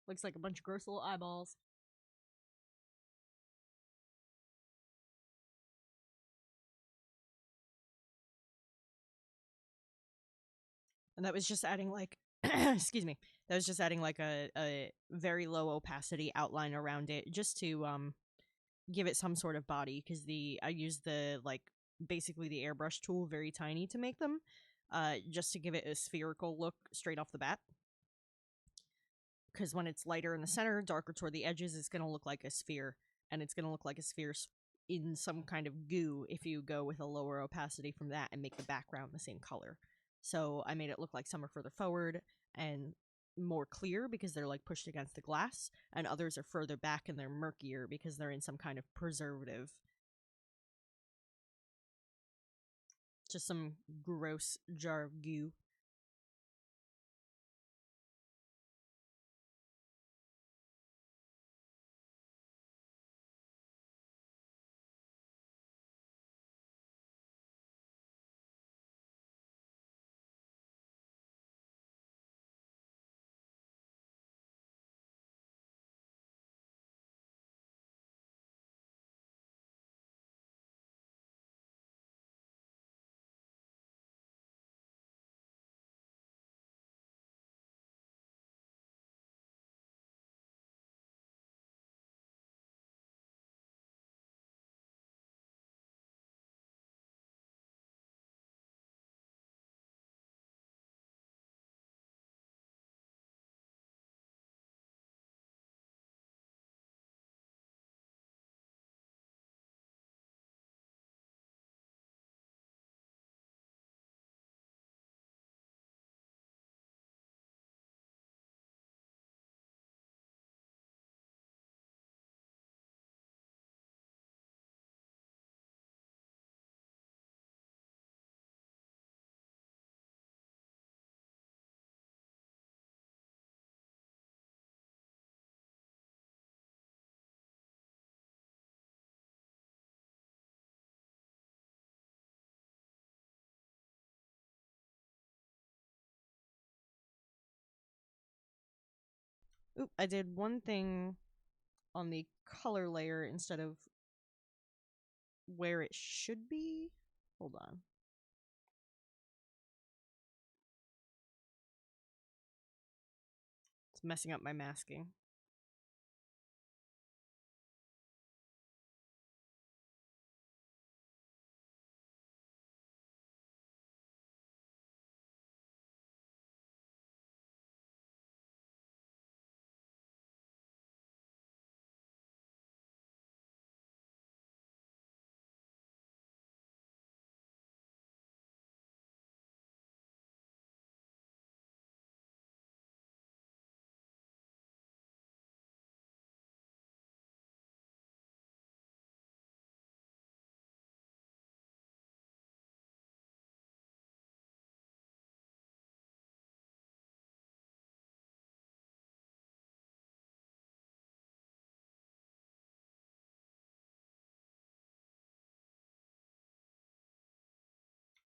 Speaker 1: Looks like a bunch of gross little eyeballs. And that was just adding like excuse me. That was just adding like a very low opacity outline around it just to give it some sort of body because the I used the like basically the airbrush tool very tiny to make them just to give it a spherical look straight off the bat. Because when it's lighter in the center, darker toward the edges, it's going to look like a sphere, and it's going to look like a sphere in some kind of goo if you go with a lower opacity from that and make the background the same color. So I made it look like some are further forward, and more clear because they're like pushed against the glass, and others are further back and they're murkier because they're in some kind of preservative. Just some gross jar of goo. Oop, I did one thing on the color layer instead of where it should be. Hold on. It's messing up my masking.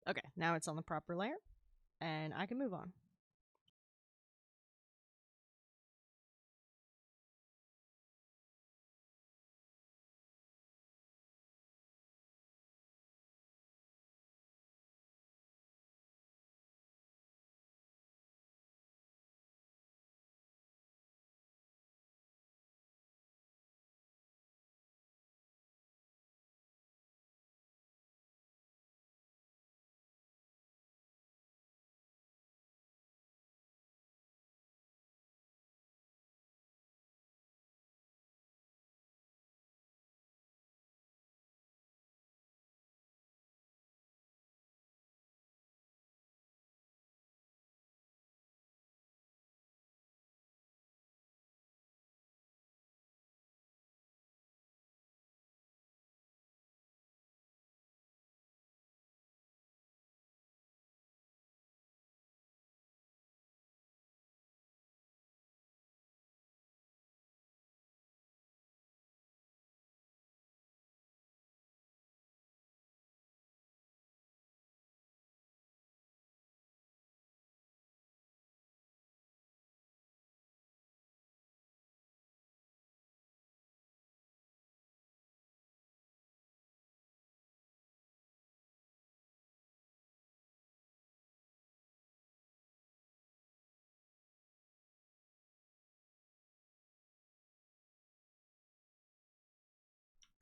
Speaker 1: Okay, now it's on the proper layer, and I can move on.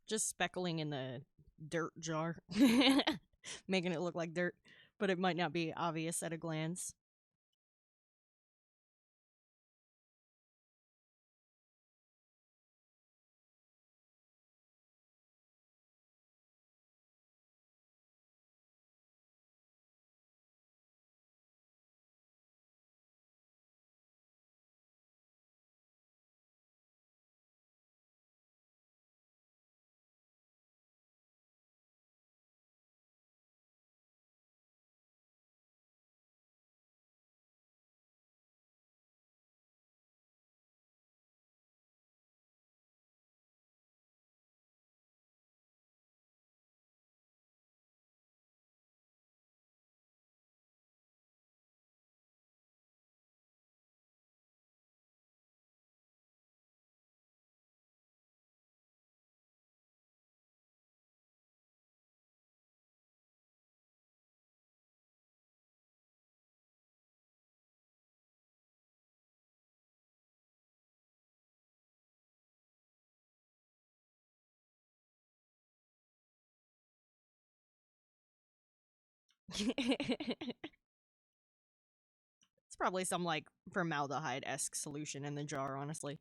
Speaker 1: Just speckling in the dirt jar, making it look like dirt, but it might not be obvious at a glance. It's probably some like formaldehyde-esque solution in the jar, honestly.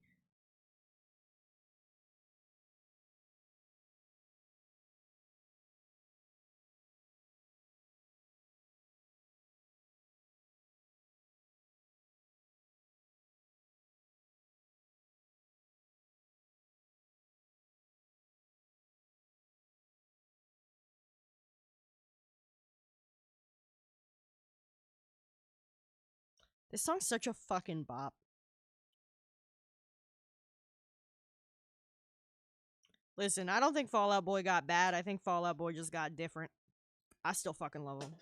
Speaker 1: This song's such a fucking bop. Listen, I don't think Fall Out Boy got bad. I think Fall Out Boy just got different. I still fucking love him.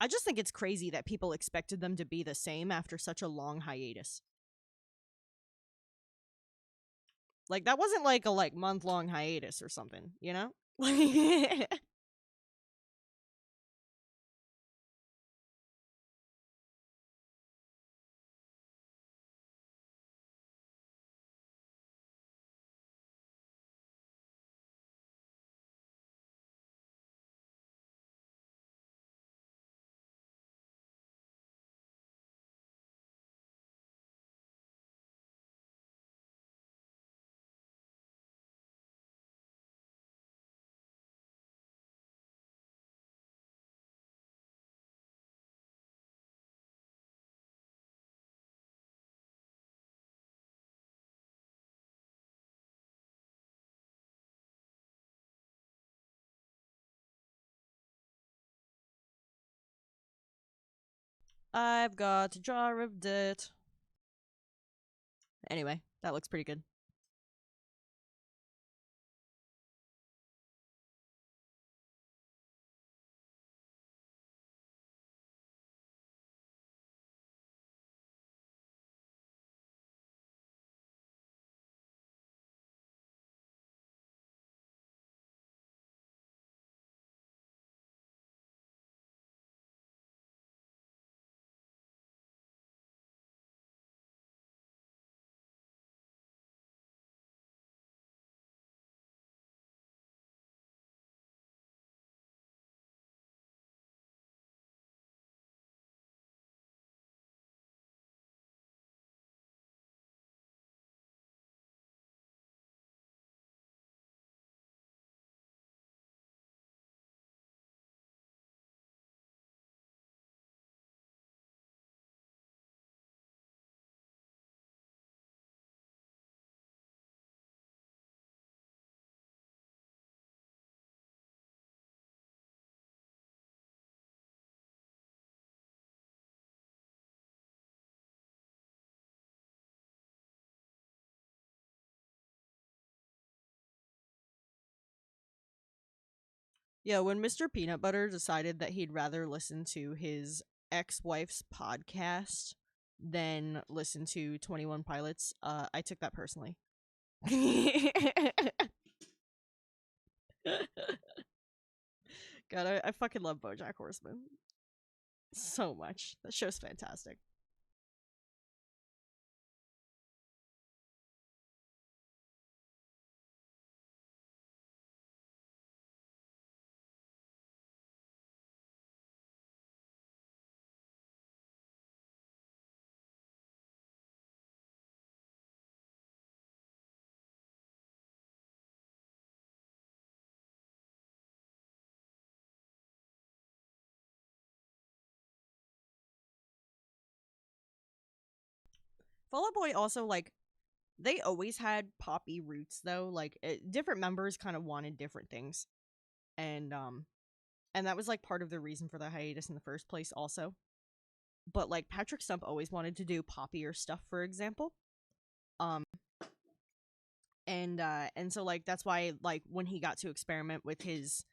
Speaker 1: I just think it's crazy that people expected them to be the same after such a long hiatus. Like that wasn't like a month-long hiatus or something, you know? I've got a jar of dirt. Anyway, that looks pretty good. Yeah, when Mr. Peanut Butter decided that he'd rather listen to his ex-wife's podcast than listen to 21 Pilots, I took that personally. God, I fucking love BoJack Horseman so much. That show's fantastic. Fall Out Boy also They always had poppy roots though. Like different members kind of wanted different things, and that was like part of the reason for the hiatus in the first place, also. But like Patrick Stump always wanted to do poppier stuff, for example. Um, and so like that's why like when he got to experiment with his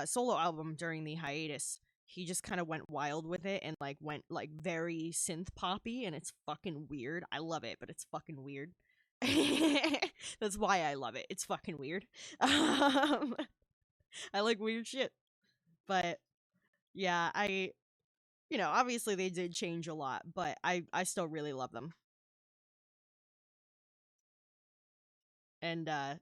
Speaker 1: solo album during the hiatus, he just kind of went wild with it and like went like very synth poppy, and it's fucking weird. I love it, but it's fucking weird. That's why I love it. It's fucking weird. I like weird shit. But yeah, obviously they did change a lot, but I still really love them. And I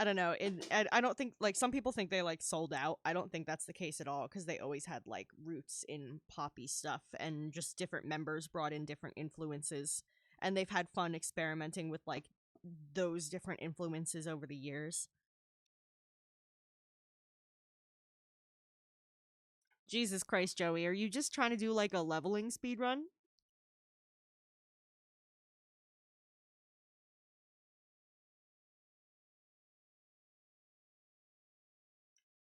Speaker 1: don't know. I don't think like some people think they like sold out. I don't think that's the case at all because they always had like roots in poppy stuff and just different members brought in different influences, and they've had fun experimenting with like those different influences over the years. Jesus Christ, Joey, are you just trying to do like a leveling speed run?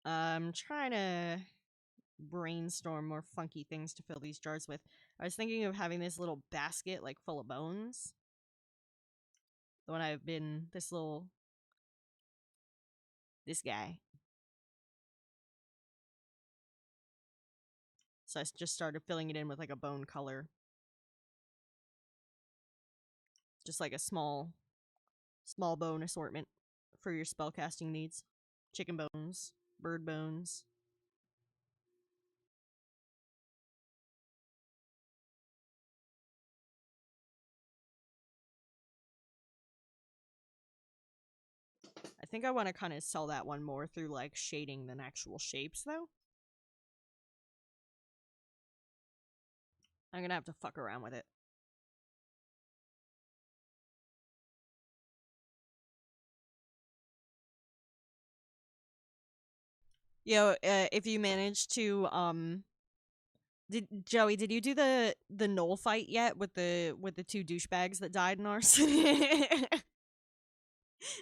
Speaker 1: I'm trying to brainstorm more funky things to fill these jars with. I was thinking of having this little basket like full of bones. The one I've been this guy. So I just started filling it in with like a bone color. Just like a small bone assortment for your spellcasting needs. Chicken bones, bird bones. I think I want to kind of sell that one more through like shading than actual shapes though. I'm gonna have to fuck around with it. If you manage to did Joey, did you do the knoll fight yet with the two douchebags that died in ours?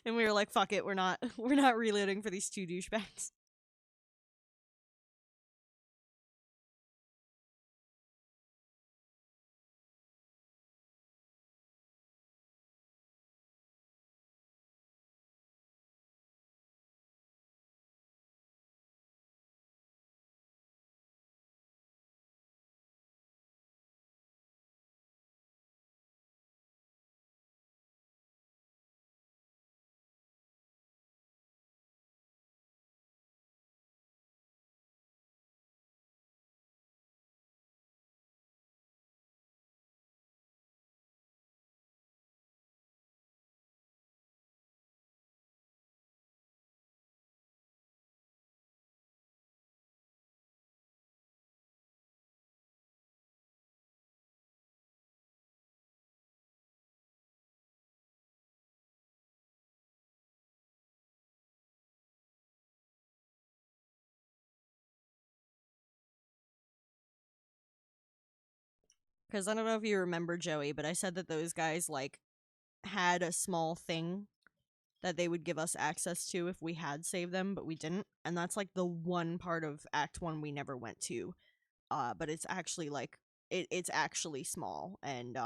Speaker 1: And we were like, fuck it, we're not reloading for these two douchebags. Because I don't know if you remember, Joey, but I said that those guys like had a small thing that they would give us access to if we had saved them, but we didn't. And that's like the one part of Act 1 we never went to. But it's actually like it's actually small and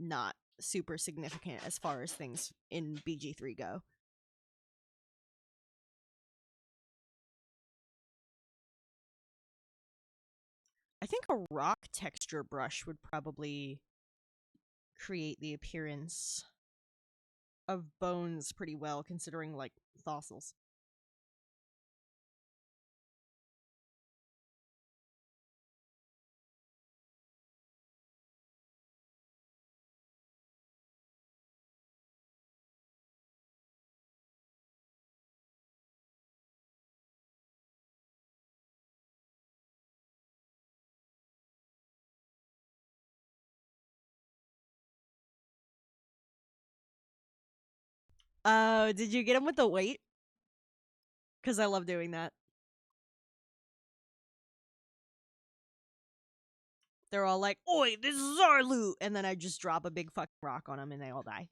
Speaker 1: not super significant as far as things in BG3 go. I think a rock texture brush would probably create the appearance of bones pretty well, considering like fossils. Did you get them with the weight? Because I love doing that. They're all like, "Oi, this is our loot," and then I just drop a big fucking rock on them and they all die.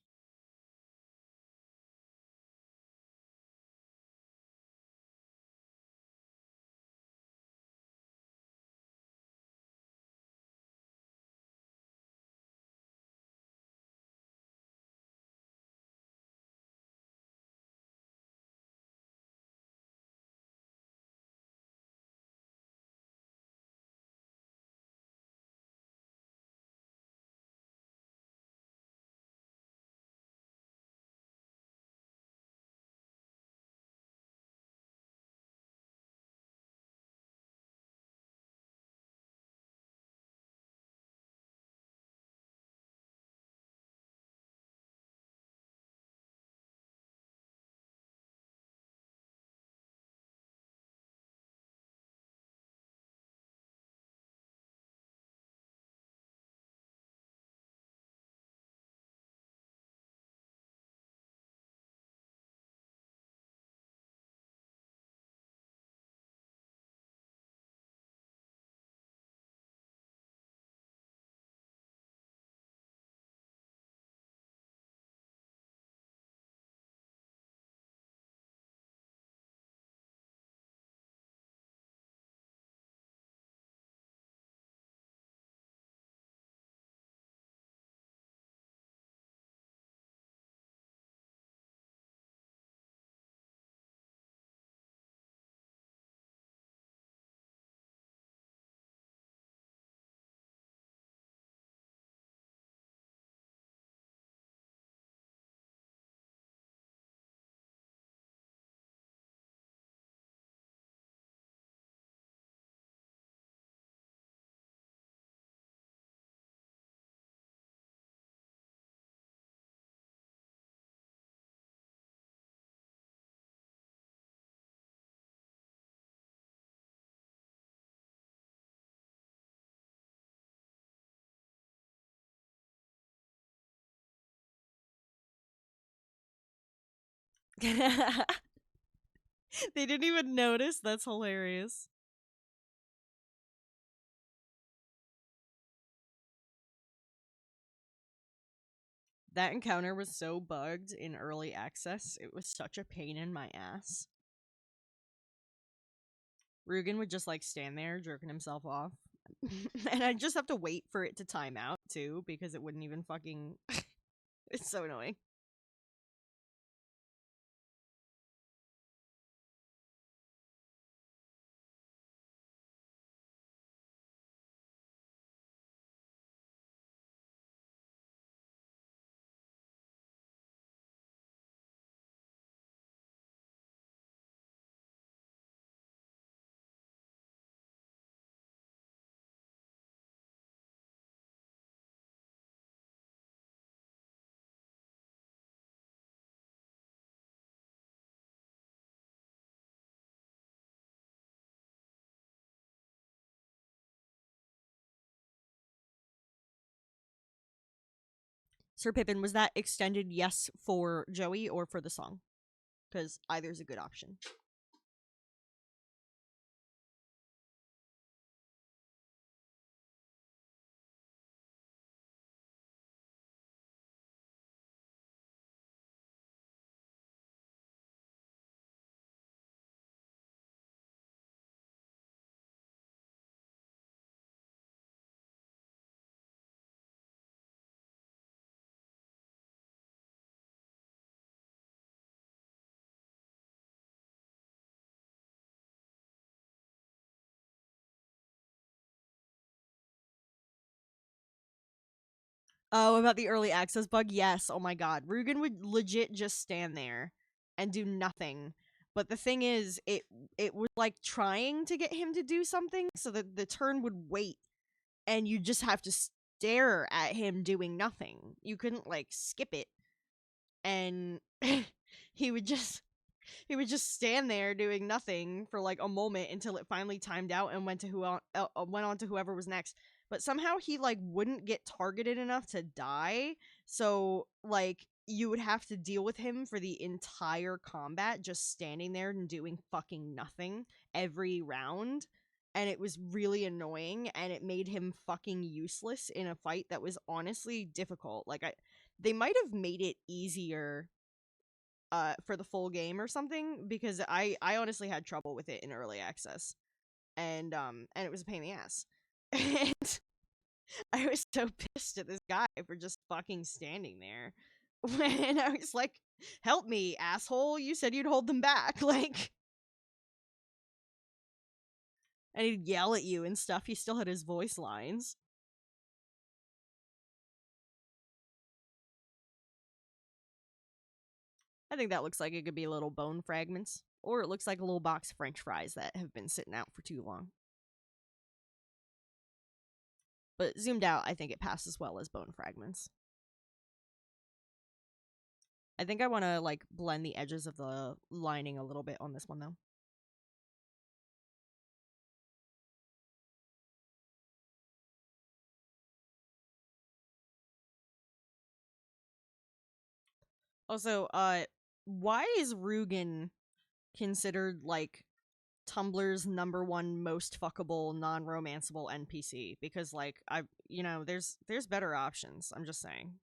Speaker 1: They didn't even notice. That's hilarious. That encounter was so bugged in early access. It was such a pain in my ass. Rugen would just like stand there jerking himself off. And I'd just have to wait for it to time out too because it wouldn't even fucking. It's so annoying. Sir Pippin, was that extended yes for Joey or for the song? Because either's a good option. Oh, about the early access bug? Yes. Oh my god. Rugen would legit just stand there and do nothing. But the thing is, it was like trying to get him to do something so that the turn would wait and you just have to stare at him doing nothing. You couldn't like skip it. And he would just he would just stand there doing nothing for like a moment until it finally timed out and went on to whoever was next. But somehow he like wouldn't get targeted enough to die, so like you would have to deal with him for the entire combat just standing there and doing fucking nothing every round. And it was really annoying and it made him fucking useless in a fight that was honestly difficult. They might have made it easier for the full game or something because I honestly had trouble with it in early access. And it was a pain in the ass. And I was so pissed at this guy for just fucking standing there. And I was like, "Help me, asshole. You said you'd hold them back." Like, and he'd yell at you and stuff. He still had his voice lines. I think that looks like it could be little bone fragments. Or it looks like a little box of french fries that have been sitting out for too long. But zoomed out, I think it passes well as bone fragments. I think I want to like blend the edges of the lining a little bit on this one though. Also, why is Rugen considered like Tumblr's #1 most fuckable non-romanceable NPC? Because like there's better options. I'm just saying.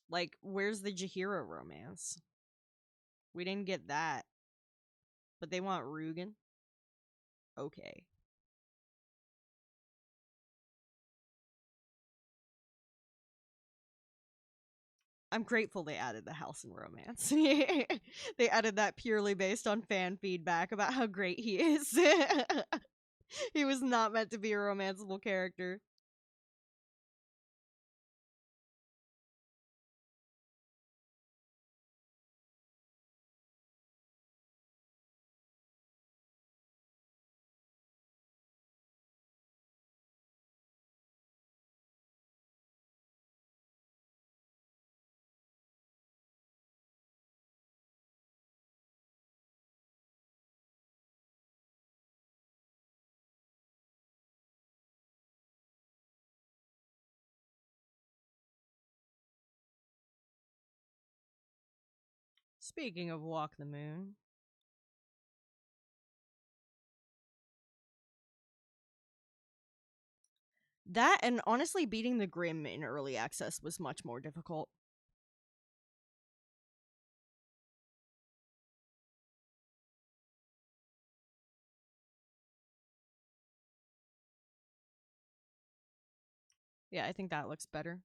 Speaker 1: Like, where's the Jahira romance? We didn't get that, but they want Rugen. Okay. I'm grateful they added the Halcyon romance. They added that purely based on fan feedback about how great he is. He was not meant to be a romanceable character. Speaking of Walk the Moon, that and honestly beating the Grim in early access was much more difficult. Yeah, I think that looks better.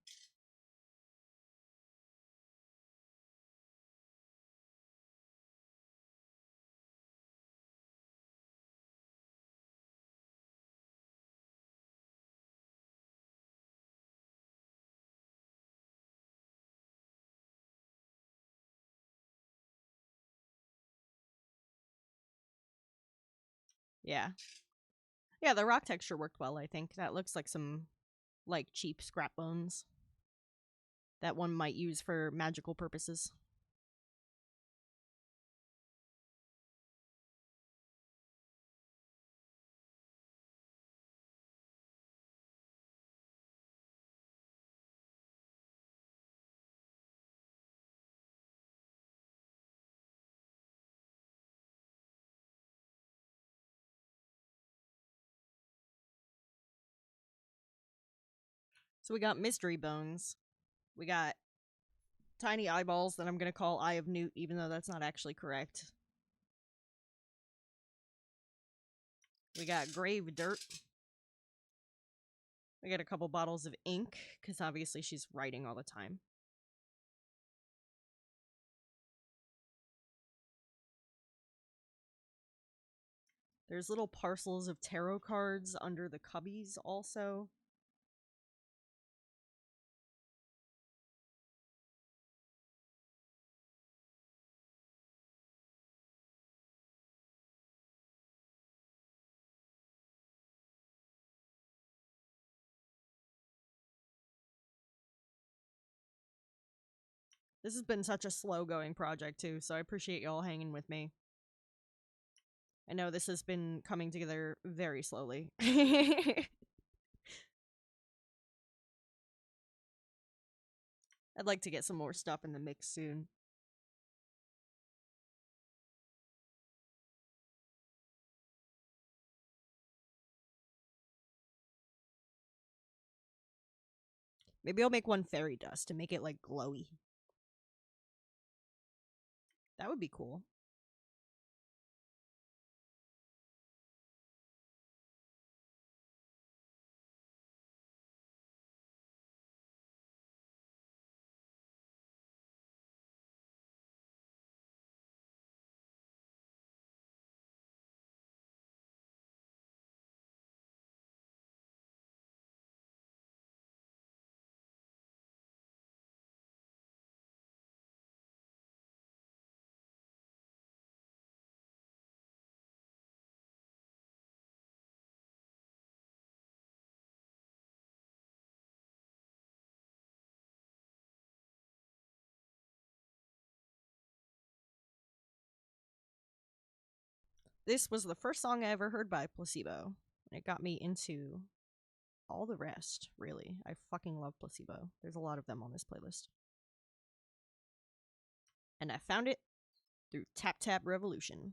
Speaker 1: Yeah. Yeah, the rock texture worked well, I think. That looks like some like cheap scrap bones that one might use for magical purposes. So we got mystery bones. We got tiny eyeballs that I'm going to call Eye of Newt, even though that's not actually correct. We got grave dirt. We got a couple bottles of ink, because obviously she's writing all the time. There's little parcels of tarot cards under the cubbies also. This has been such a slow going project too, so I appreciate y'all hanging with me. I know this has been coming together very slowly. I'd like to get some more stuff in the mix soon. Maybe I'll make one fairy dust to make it like glowy. That would be cool. This was the first song I ever heard by Placebo. And it got me into all the rest, really. I fucking love Placebo. There's a lot of them on this playlist. And I found it through Tap Tap Revolution.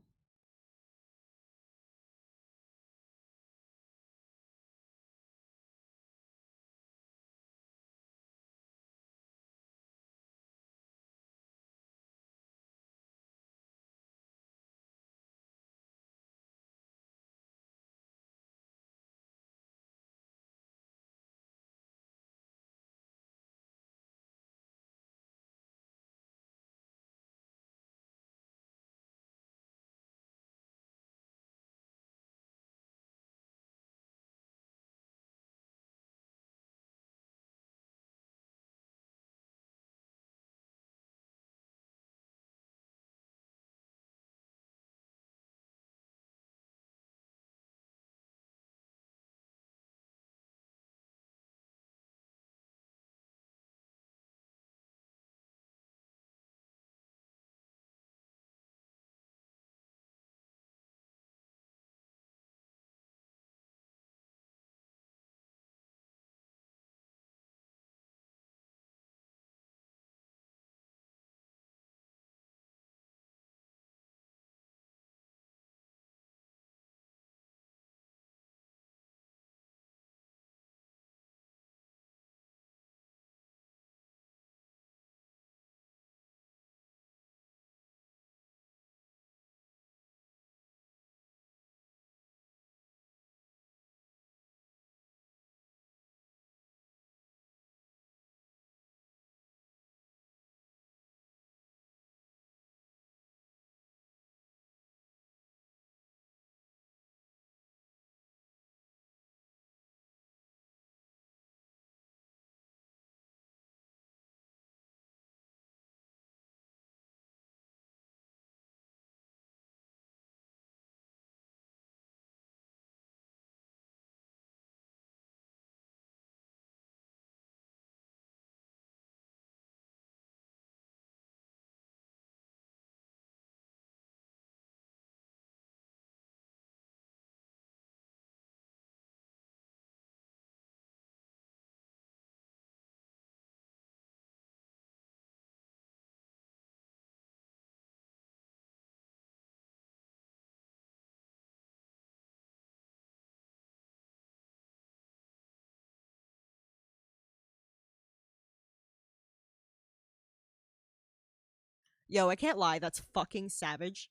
Speaker 1: Yo, I can't lie, that's fucking savage.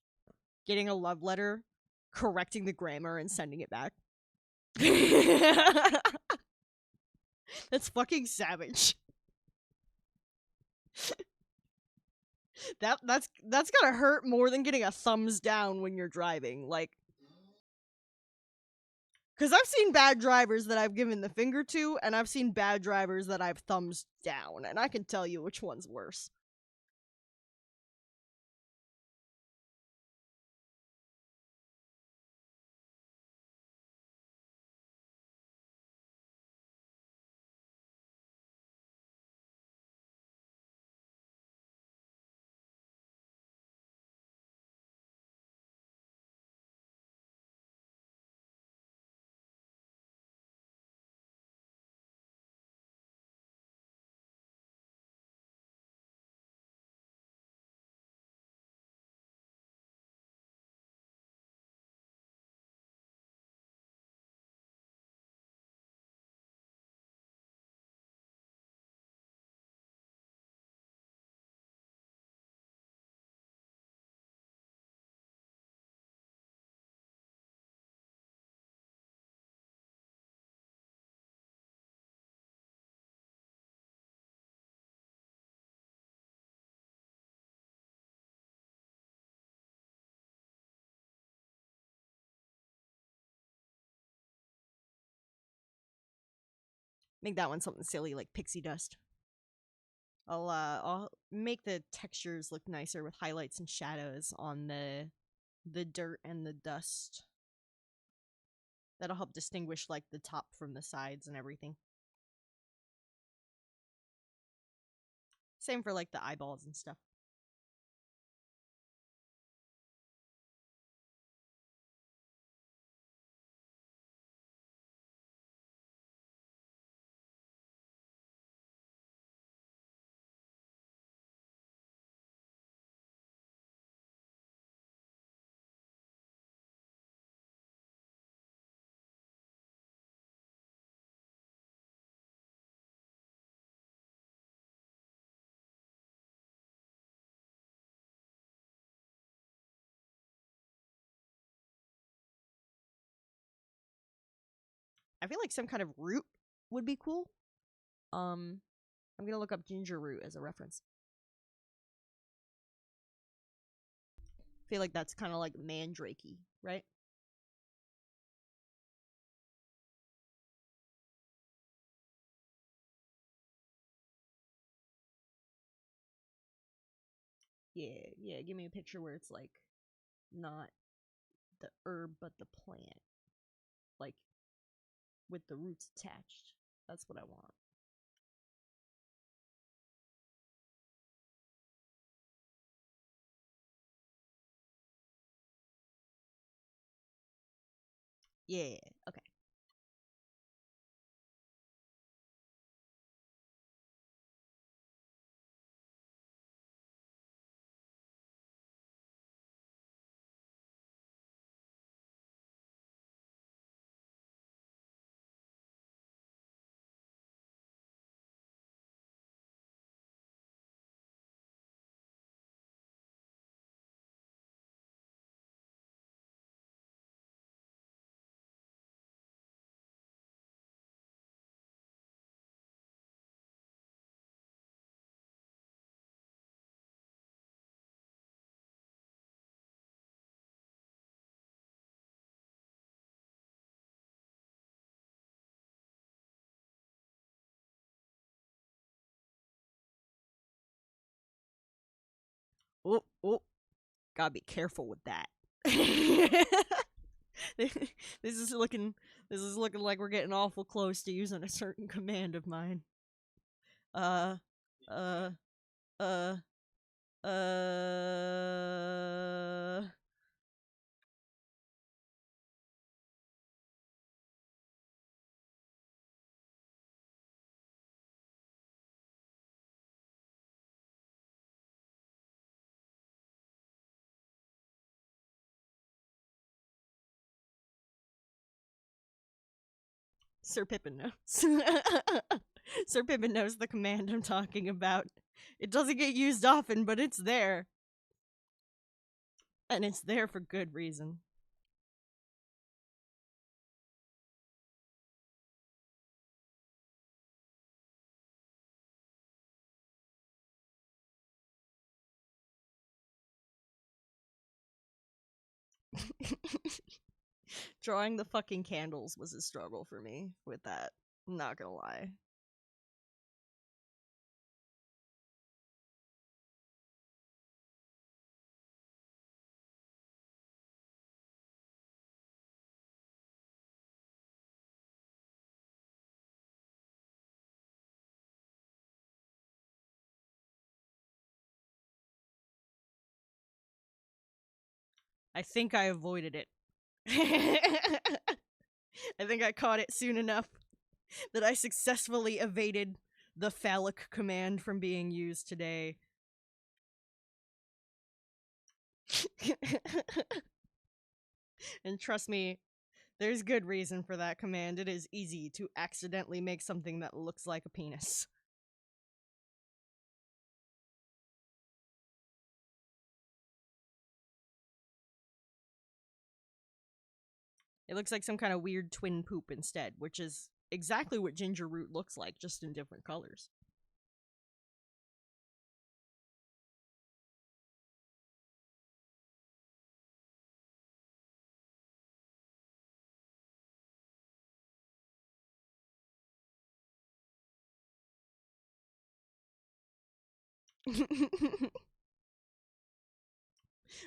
Speaker 1: Getting a love letter, correcting the grammar, and sending it back. That's fucking savage. That's gonna hurt more than getting a thumbs down when you're driving. Like, because I've seen bad drivers that I've given the finger to, and I've seen bad drivers that I've thumbs down, and I can tell you which one's worse. Make that one something silly like pixie dust. I'll make the textures look nicer with highlights and shadows on the dirt and the dust. That'll help distinguish like the top from the sides and everything. Same for like the eyeballs and stuff. I feel like some kind of root would be cool. I'm gonna look up ginger root as a reference. I feel like that's kind of like mandrakey, right? Yeah, yeah. Give me a picture where it's like not the herb but the plant, like with the roots attached. That's what I want. Yeah. Okay. Oh, oh. Gotta be careful with that. this is looking. This is looking like we're getting awful close to using a certain command of mine. Uh, uh, uh, uh. Sir Pippin knows. Sir Pippin knows the command I'm talking about. It doesn't get used often, but it's there. And it's there for good reason. Drawing the fucking candles was a struggle for me with that. I'm not gonna lie. I think I avoided it. I think I caught it soon enough that I successfully evaded the phallic command from being used today. And trust me, there's good reason for that command. It is easy to accidentally make something that looks like a penis. It looks like some kind of weird twin poop instead, which is exactly what ginger root looks like, just in different colors.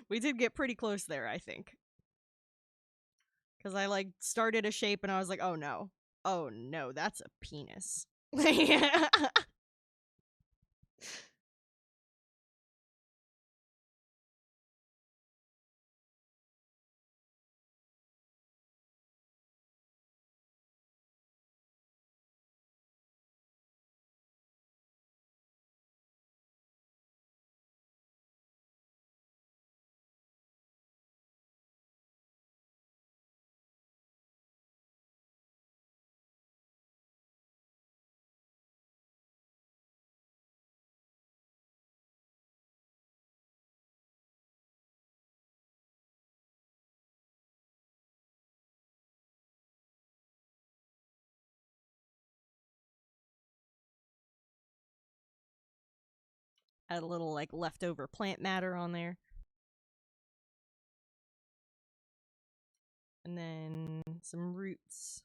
Speaker 1: We did get pretty close there, I think. Because I, like, started a shape and I was like, oh no. Oh no, that's a penis. Add a little, like, leftover plant matter on there. And then some roots.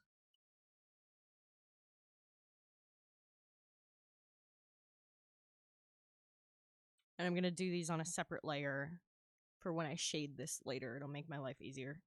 Speaker 1: And I'm going to do these on a separate layer for when I shade this later. It'll make my life easier.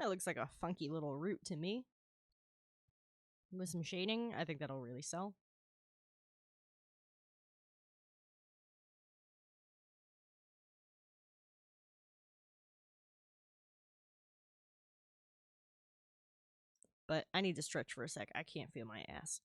Speaker 1: That looks like a funky little root to me. With some shading, I think that'll really sell. But I need to stretch for a sec. I can't feel my ass.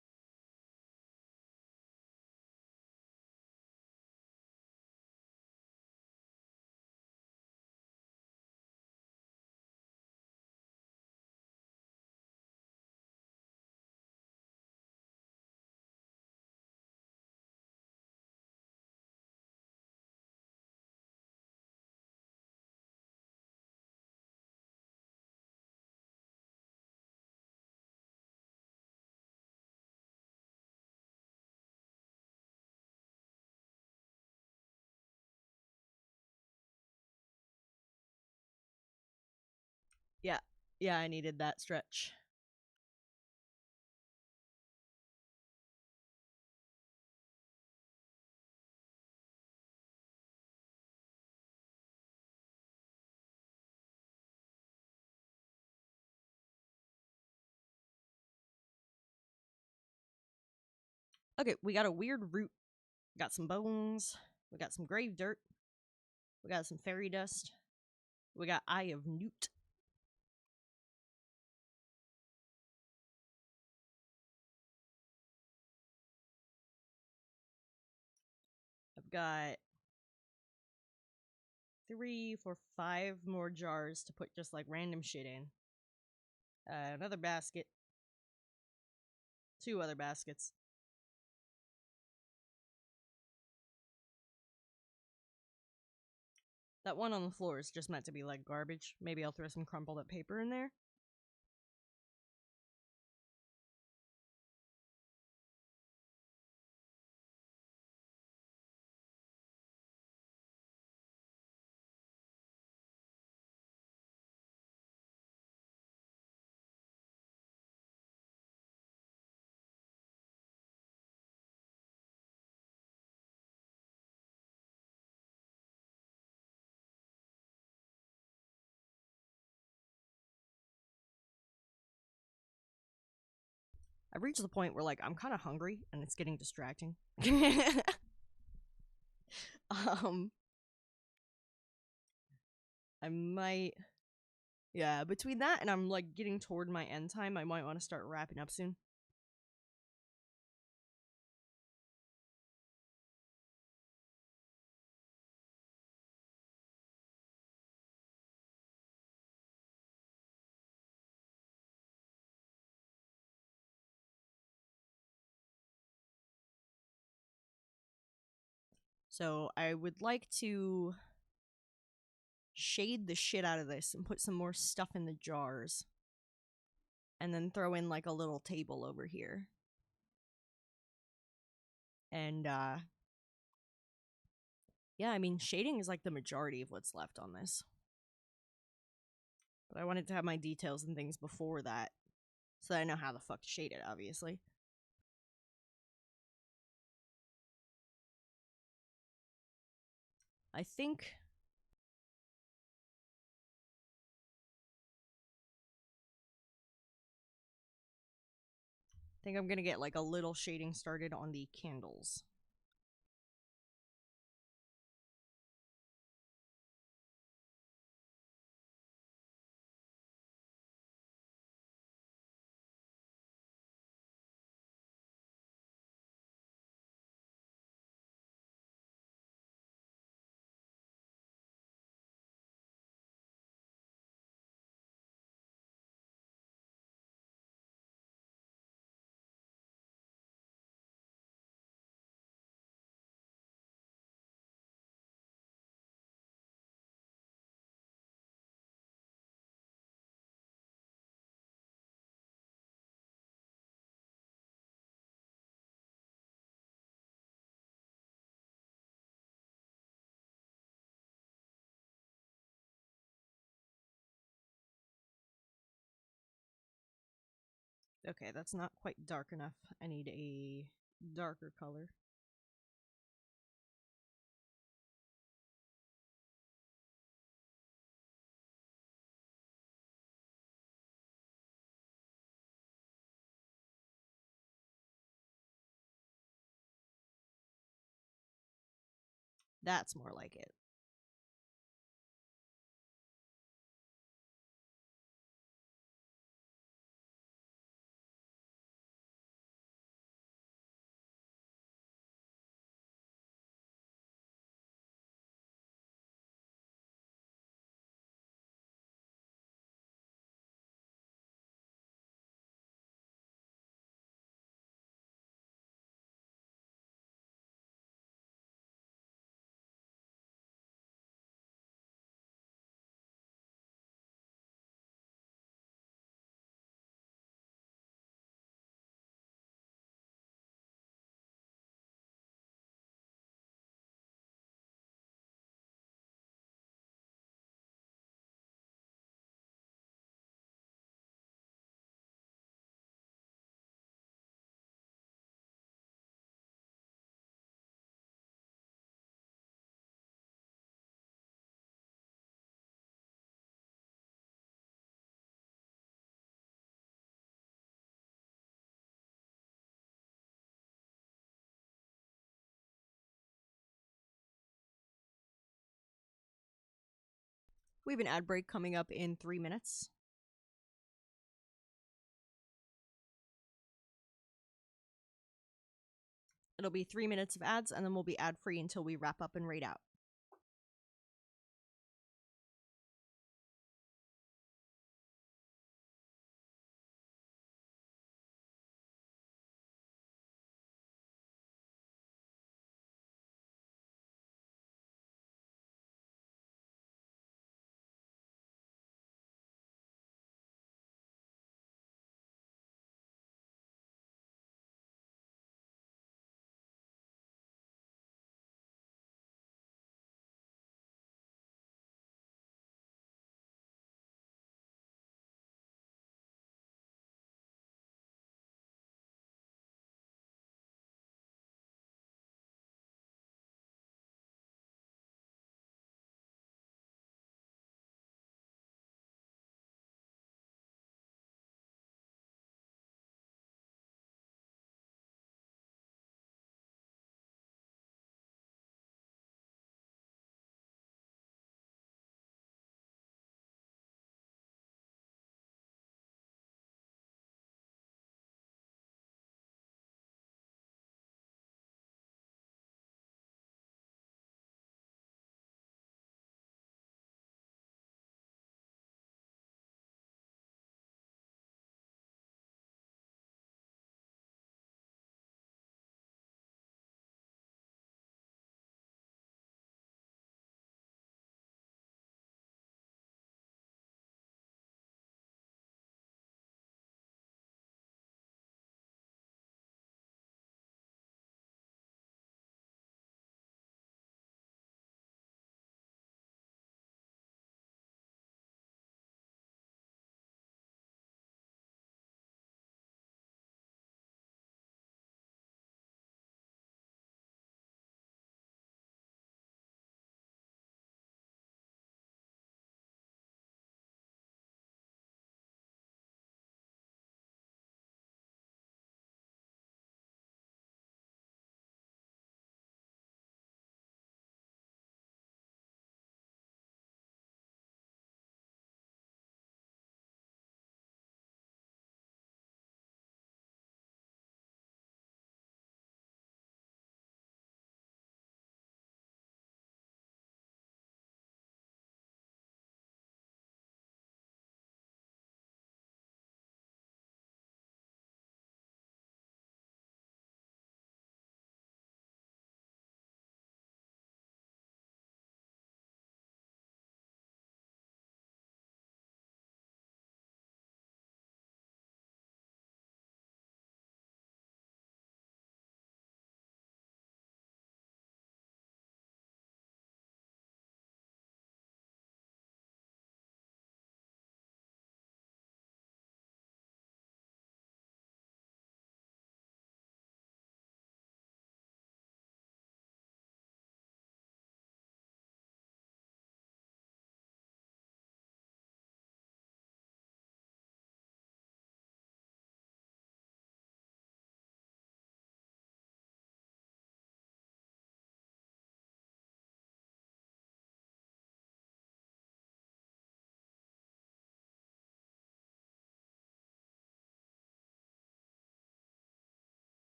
Speaker 1: Yeah. Yeah, I needed that stretch. Okay, we got a weird root. We got some bones. We got some grave dirt. We got some fairy dust. We got Eye of Newt. I've got 3, 4, 5 more jars to put just like random shit in. Another basket. 2 other baskets. That one on the floor is just meant to be like garbage. Maybe I'll throw some crumpled up paper in there. I've reached the point where like I'm kind of hungry and it's getting distracting. um I might, yeah, between that and I'm like getting toward my end time, I might want to start wrapping up soon. So I would like to shade the shit out of this and put some more stuff in the jars. And then throw in like a little table over here. And yeah, I mean shading is like the majority of what's left on this. But I wanted to have my details and things before that. So that I know how the fuck to shade it, obviously. I think I'm gonna get like a little shading started on the candles. Okay, that's not quite dark enough. I need a darker color. That's more like it. We have an ad break coming up in 3 minutes. It'll be 3 minutes of ads, and then we'll be ad free until we wrap up and rate out.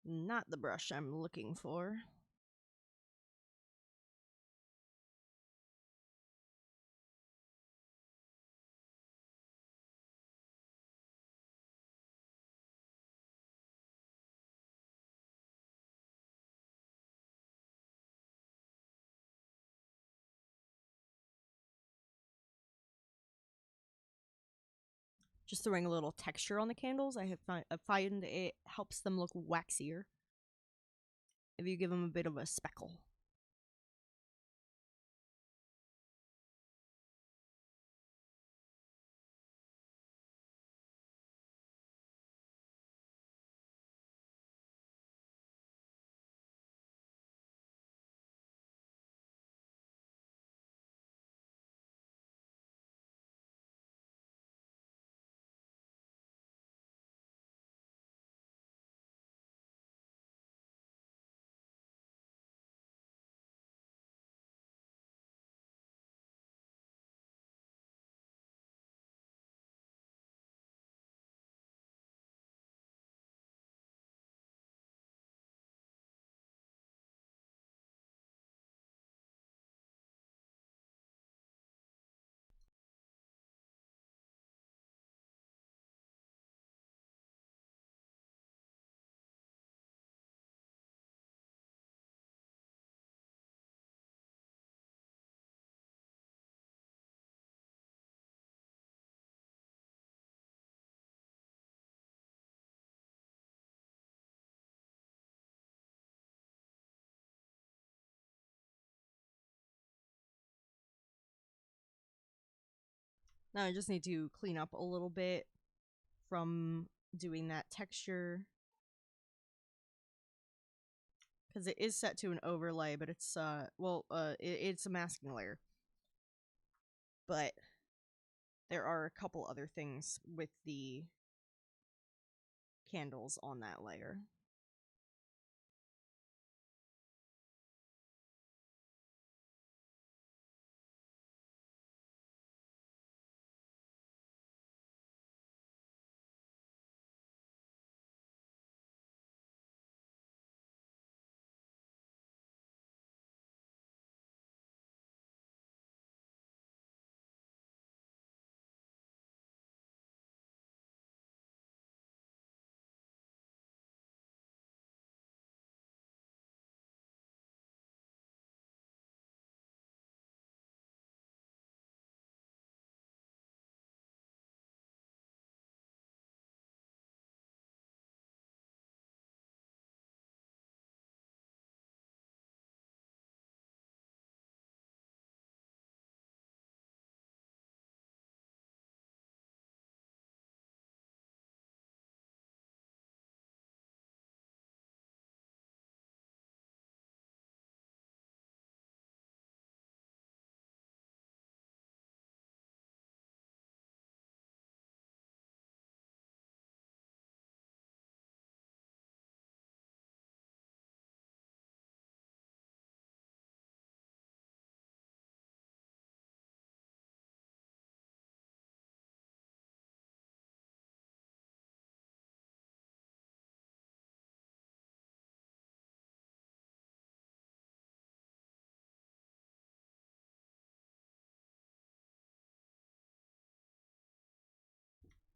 Speaker 1: Not the brush I'm looking for. Just throwing a little texture on the candles. I find it helps them look waxier if you give them a bit of a speckle. Now I just need to clean up a little bit from doing that texture because it is set to an overlay, but it's it's a masking layer. But there are a couple other things with the candles on that layer.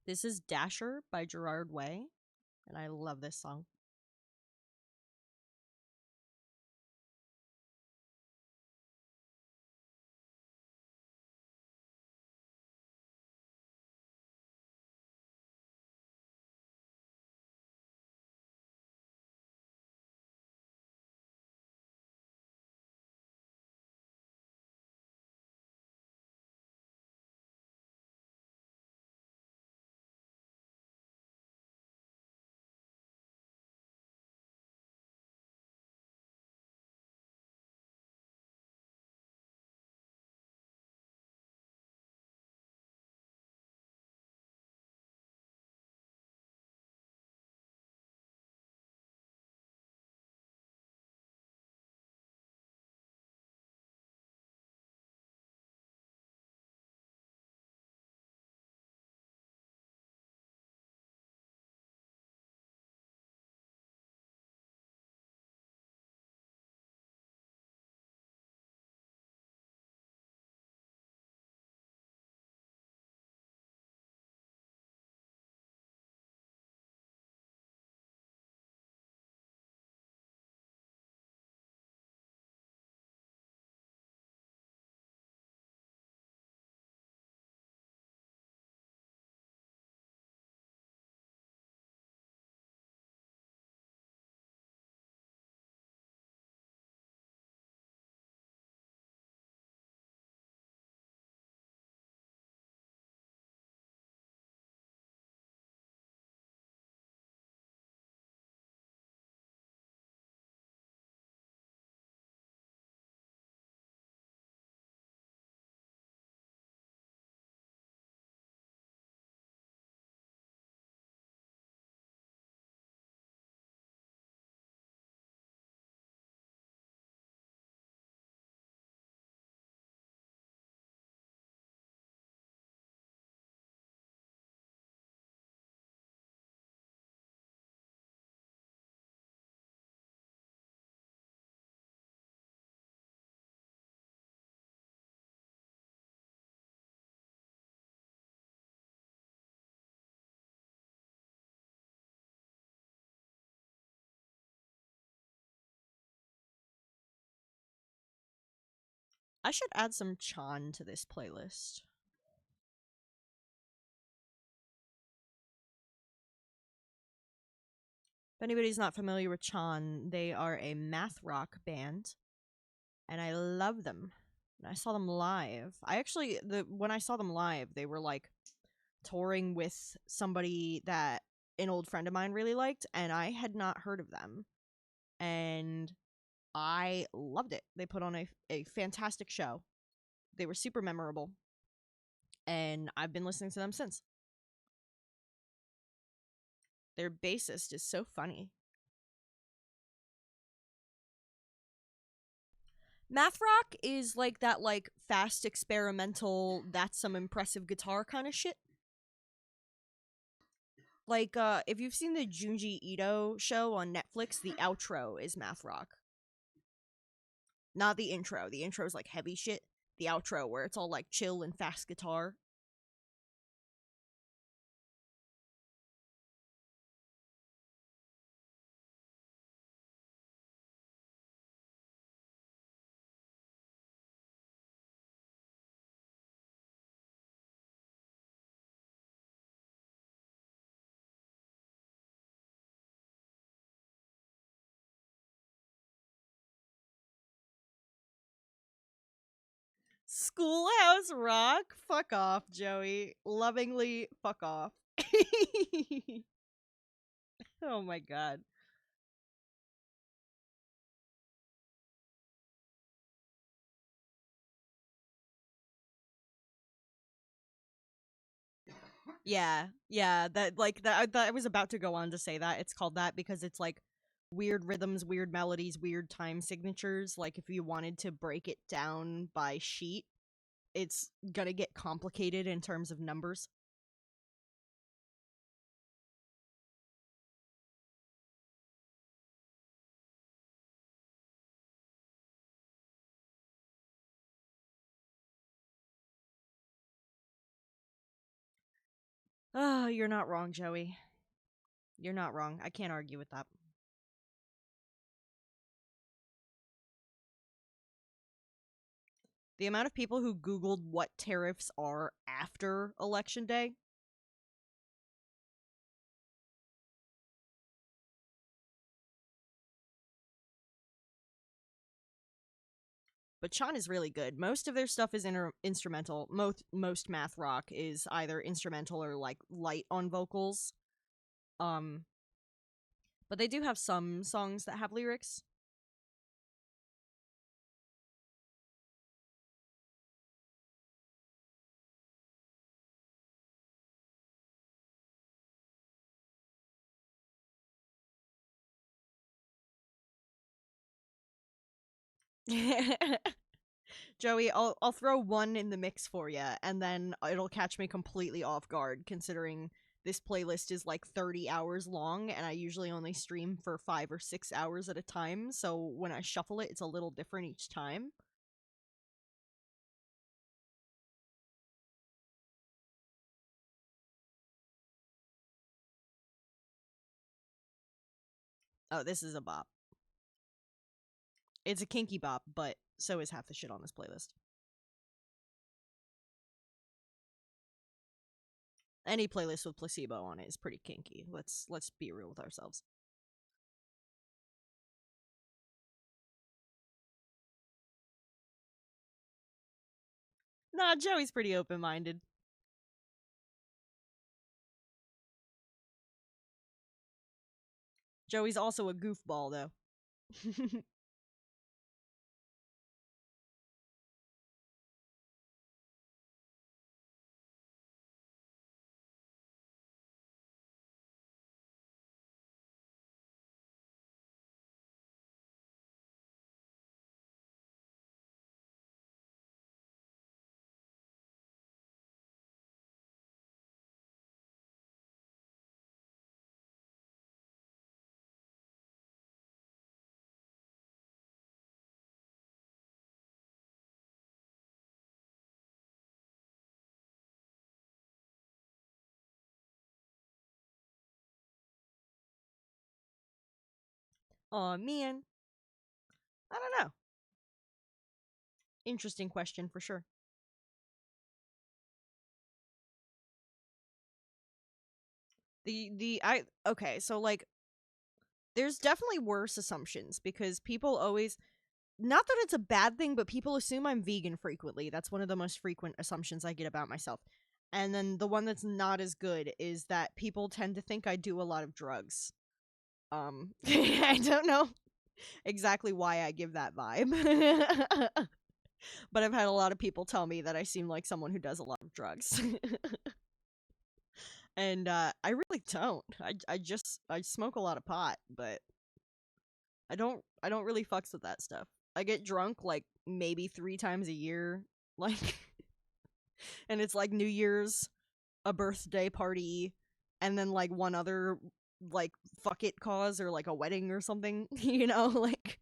Speaker 1: This is Dasher by Gerard Way, and I love this song. I should add some Chan to this playlist. If anybody's not familiar with Chan, they are a math rock band, and I love them. And I saw them live. When I saw them live, they were like touring with somebody that an old friend of mine really liked, and I had not heard of them. And I loved it. They put on a fantastic show. They were super memorable, and I've been listening to them since. Their bassist is so funny. Math rock is like that like fast experimental, that's some impressive guitar kind of shit. Like if you've seen the Junji Ito show on Netflix, the outro is math rock. Not the intro. The intro is like heavy shit. The outro where it's all like chill and fast guitar. Schoolhouse Rock? Fuck off, Joey. Lovingly fuck off. Oh my god. Yeah, that I was about to go on to say that. It's called that because it's like weird rhythms, weird melodies, weird time signatures. Like if you wanted to break it down by sheet, it's gonna get complicated in terms of numbers. Oh, you're not wrong, Joey. You're not wrong. I can't argue with that. The amount of people who Googled what tariffs are after Election Day. But Chan is really good. Most of their stuff is instrumental. Most math rock is either instrumental or like light on vocals. Um, but they do have some songs that have lyrics. Joey, I'll throw one in the mix for you, and then it'll catch me completely off guard, considering this playlist is like 30 hours long, and I usually only stream for 5 or 6 hours at a time. So when I shuffle it, it's a little different each time. Oh, this is a bop. It's a kinky bop, but so is half the shit on this playlist. Any playlist with placebo on it is pretty kinky. Let's be real with ourselves. Nah, Joey's pretty open minded. Joey's also a goofball though. Oh man, I don't know. Interesting question for sure. The I okay, so like there's definitely worse assumptions because people always, not that it's a bad thing, but people assume I'm vegan frequently. That's one of the most frequent assumptions I get about myself. And then the one that's not as good is that people tend to think I do a lot of drugs. I don't know exactly why I give that vibe. But I've had a lot of people tell me that I seem like someone who does a lot of drugs. And I really don't. I smoke a lot of pot, but I don't really fucks with that stuff. I get drunk like maybe 3 times a year, like and it's like New Year's, a birthday party, and then like one other like fuck it cause or like a wedding or something, like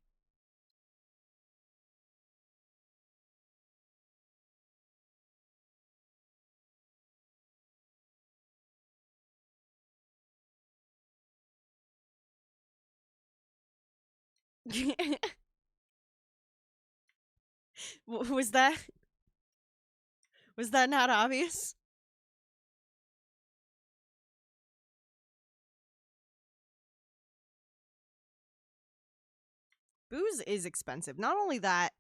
Speaker 1: was that not obvious? Booze is expensive. Not only that,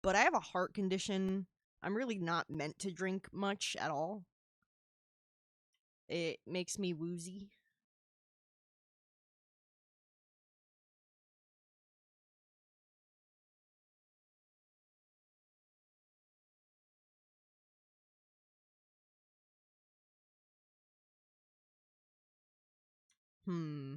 Speaker 1: but I have a heart condition. I'm really not meant to drink much at all. It makes me woozy. Hmm.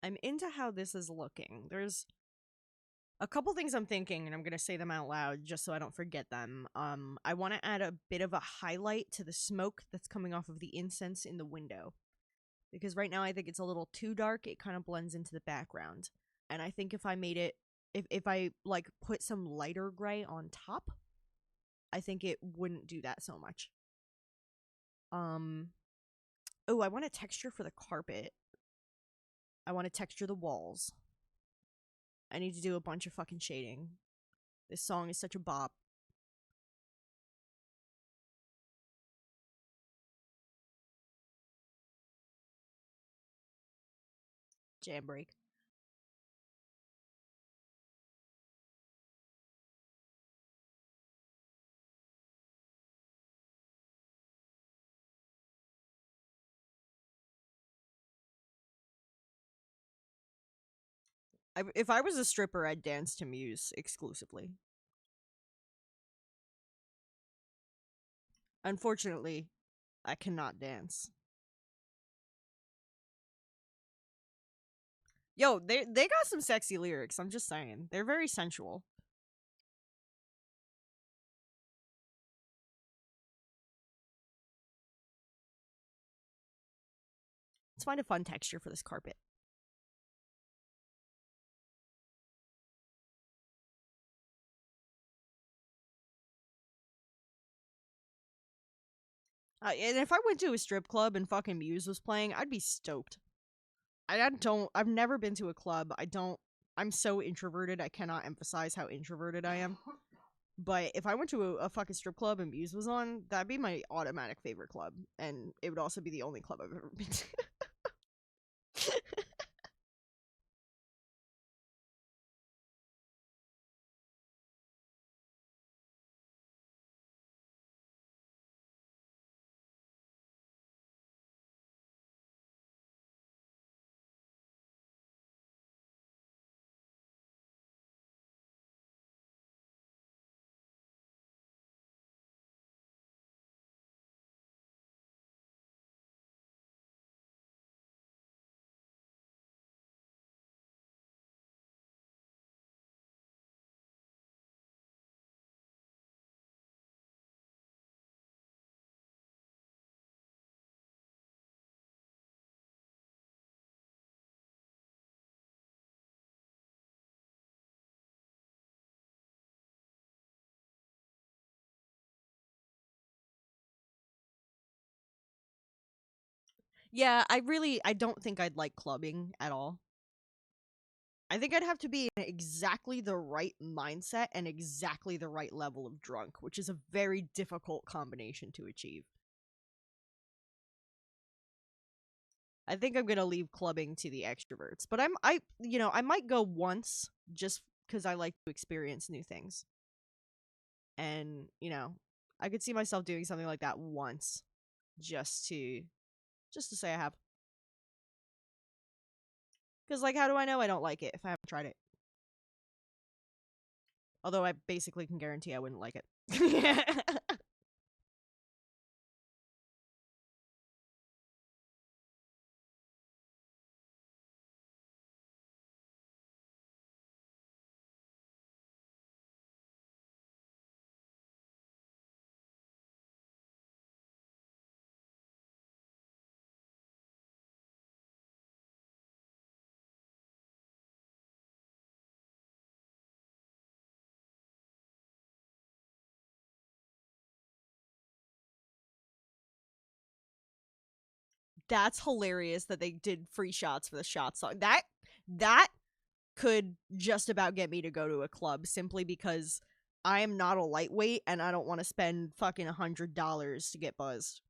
Speaker 1: I'm into how this is looking. There's a couple things I'm thinking, and I'm gonna say them out loud just so I don't forget them. I want to add a bit of a highlight to the smoke that's coming off of the incense in the window because right now I think it's a little too dark. It kind of blends into the background, and I think if I made it, if I like put some lighter gray on top, I think it wouldn't do that so much. Um. Oh, I want a texture for the carpet. I want to texture the walls. I need to do a bunch of fucking shading. This song is such a bop. Jam break. If I was a stripper, I'd dance to Muse exclusively. Unfortunately, I cannot dance. Yo, they got some sexy lyrics. I'm just saying, they're very sensual. Let's find a fun texture for this carpet. And if I went to a strip club and fucking Muse was playing, I'd be stoked. I don't. I've never been to a club. I don't. I'm so introverted. I cannot emphasize how introverted I am. But if I went to a fucking strip club and Muse was on, that'd be my automatic favorite club, and it would also be the only club I've ever been to. Yeah, I don't think I'd like clubbing at all. I think I'd have to be in exactly the right mindset and exactly the right level of drunk, which is a very difficult combination to achieve. I think I'm gonna leave clubbing to the extroverts, but I might go once just because I like to experience new things, and I could see myself doing something like that once, just to say I have. Because like, how do I know I don't like it if I haven't tried it? Although I basically can guarantee I wouldn't like it. That's hilarious that they did free shots for the shot song. That could just about get me to go to a club simply because I am not a lightweight and I don't want to spend fucking $100 to get buzzed.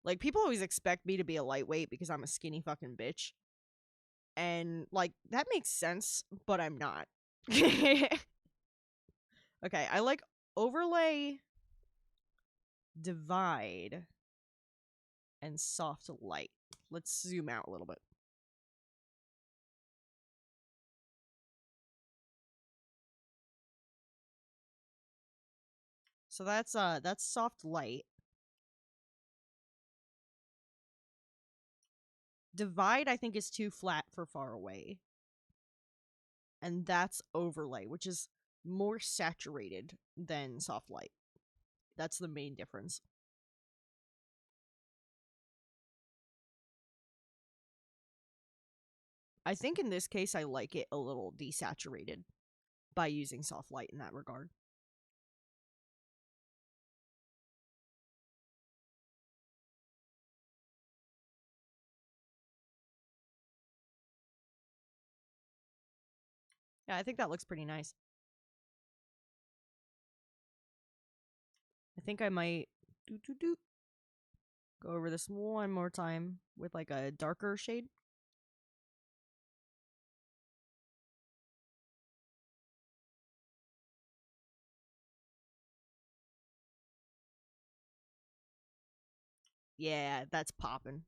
Speaker 1: Like, people always expect me to be a lightweight because I'm a skinny fucking bitch. And like, that makes sense, but I'm not. Okay, I like overlay, divide, and soft light. Let's zoom out a little bit. So that's soft light. Divide, I think, is too flat for far away. And that's overlay, which is more saturated than soft light. That's the main difference. I think in this case, I like it a little desaturated by using soft light in that regard. Yeah, I think that looks pretty nice. I think I might go over this one more time with like a darker shade. Yeah, that's popping.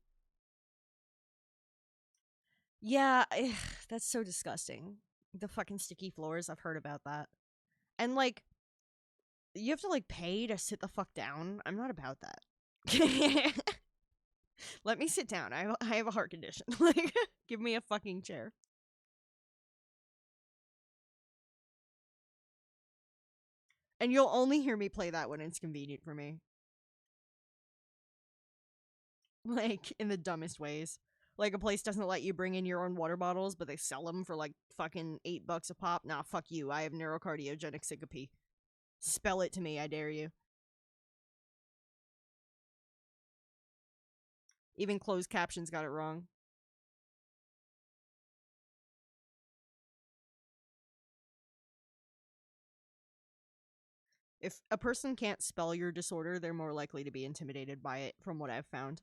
Speaker 1: Yeah, that's so disgusting. The fucking sticky floors, I've heard about that. And like, you have to like pay to sit the fuck down. I'm not about that. Let me sit down. I have a heart condition. Like, give me a fucking chair. And you'll only hear me play that when it's convenient for me. Like, in the dumbest ways. Like, a place doesn't let you bring in your own water bottles, but they sell them for like fucking $8 a pop. Nah, fuck you. I have neurocardiogenic syncope. Spell it to me, I dare you. Even closed captions got it wrong. If a person can't spell your disorder, they're more likely to be intimidated by it, from what I've found.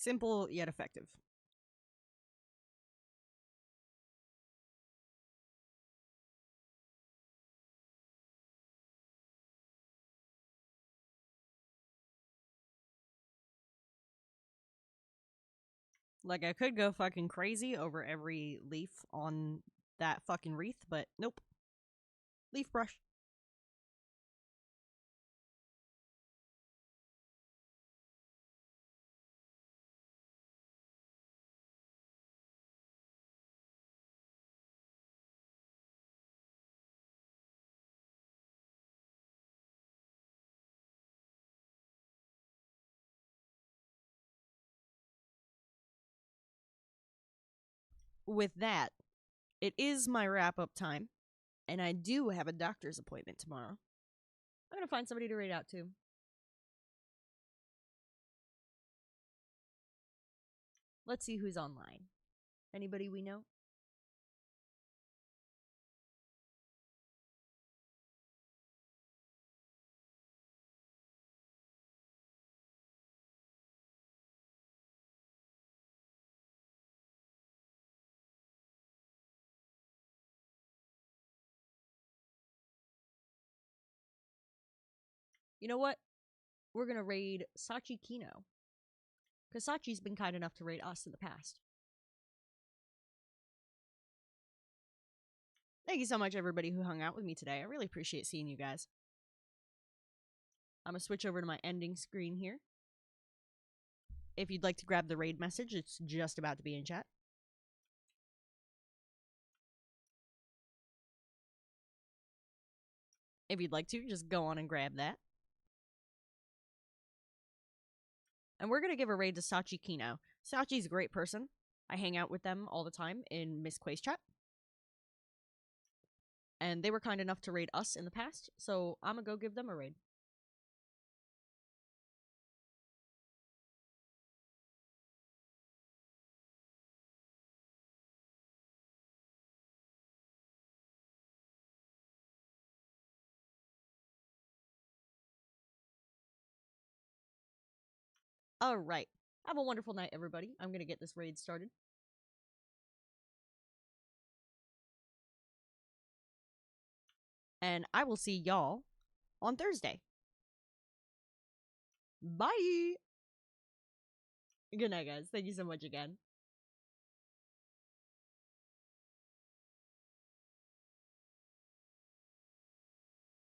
Speaker 1: Simple yet effective. Like, I could go fucking crazy over every leaf on that fucking wreath, but nope. Leaf brush. With that, it is my wrap up time, and I do have a doctor's appointment tomorrow. I'm gonna find somebody to read out to. Let's see who's online. Anybody we know? You know what? We're gonna raid Sachi Kino. Because Sachi's been kind enough to raid us in the past. Thank you so much, everybody who hung out with me today. I really appreciate seeing you guys. I'm gonna switch over to my ending screen here. If you'd like to grab the raid message, it's just about to be in chat. If you'd like to, just go on and grab that. And we're going to give a raid to Sachi Kino. Sachi's a great person. I hang out with them all the time in Miss Quay's chat. And they were kind enough to raid us in the past, so I'm going to go give them a raid. All right. Have a wonderful night, everybody. I'm going to get this raid started. And I will see y'all on Thursday. Bye. Good night, guys. Thank you so much again.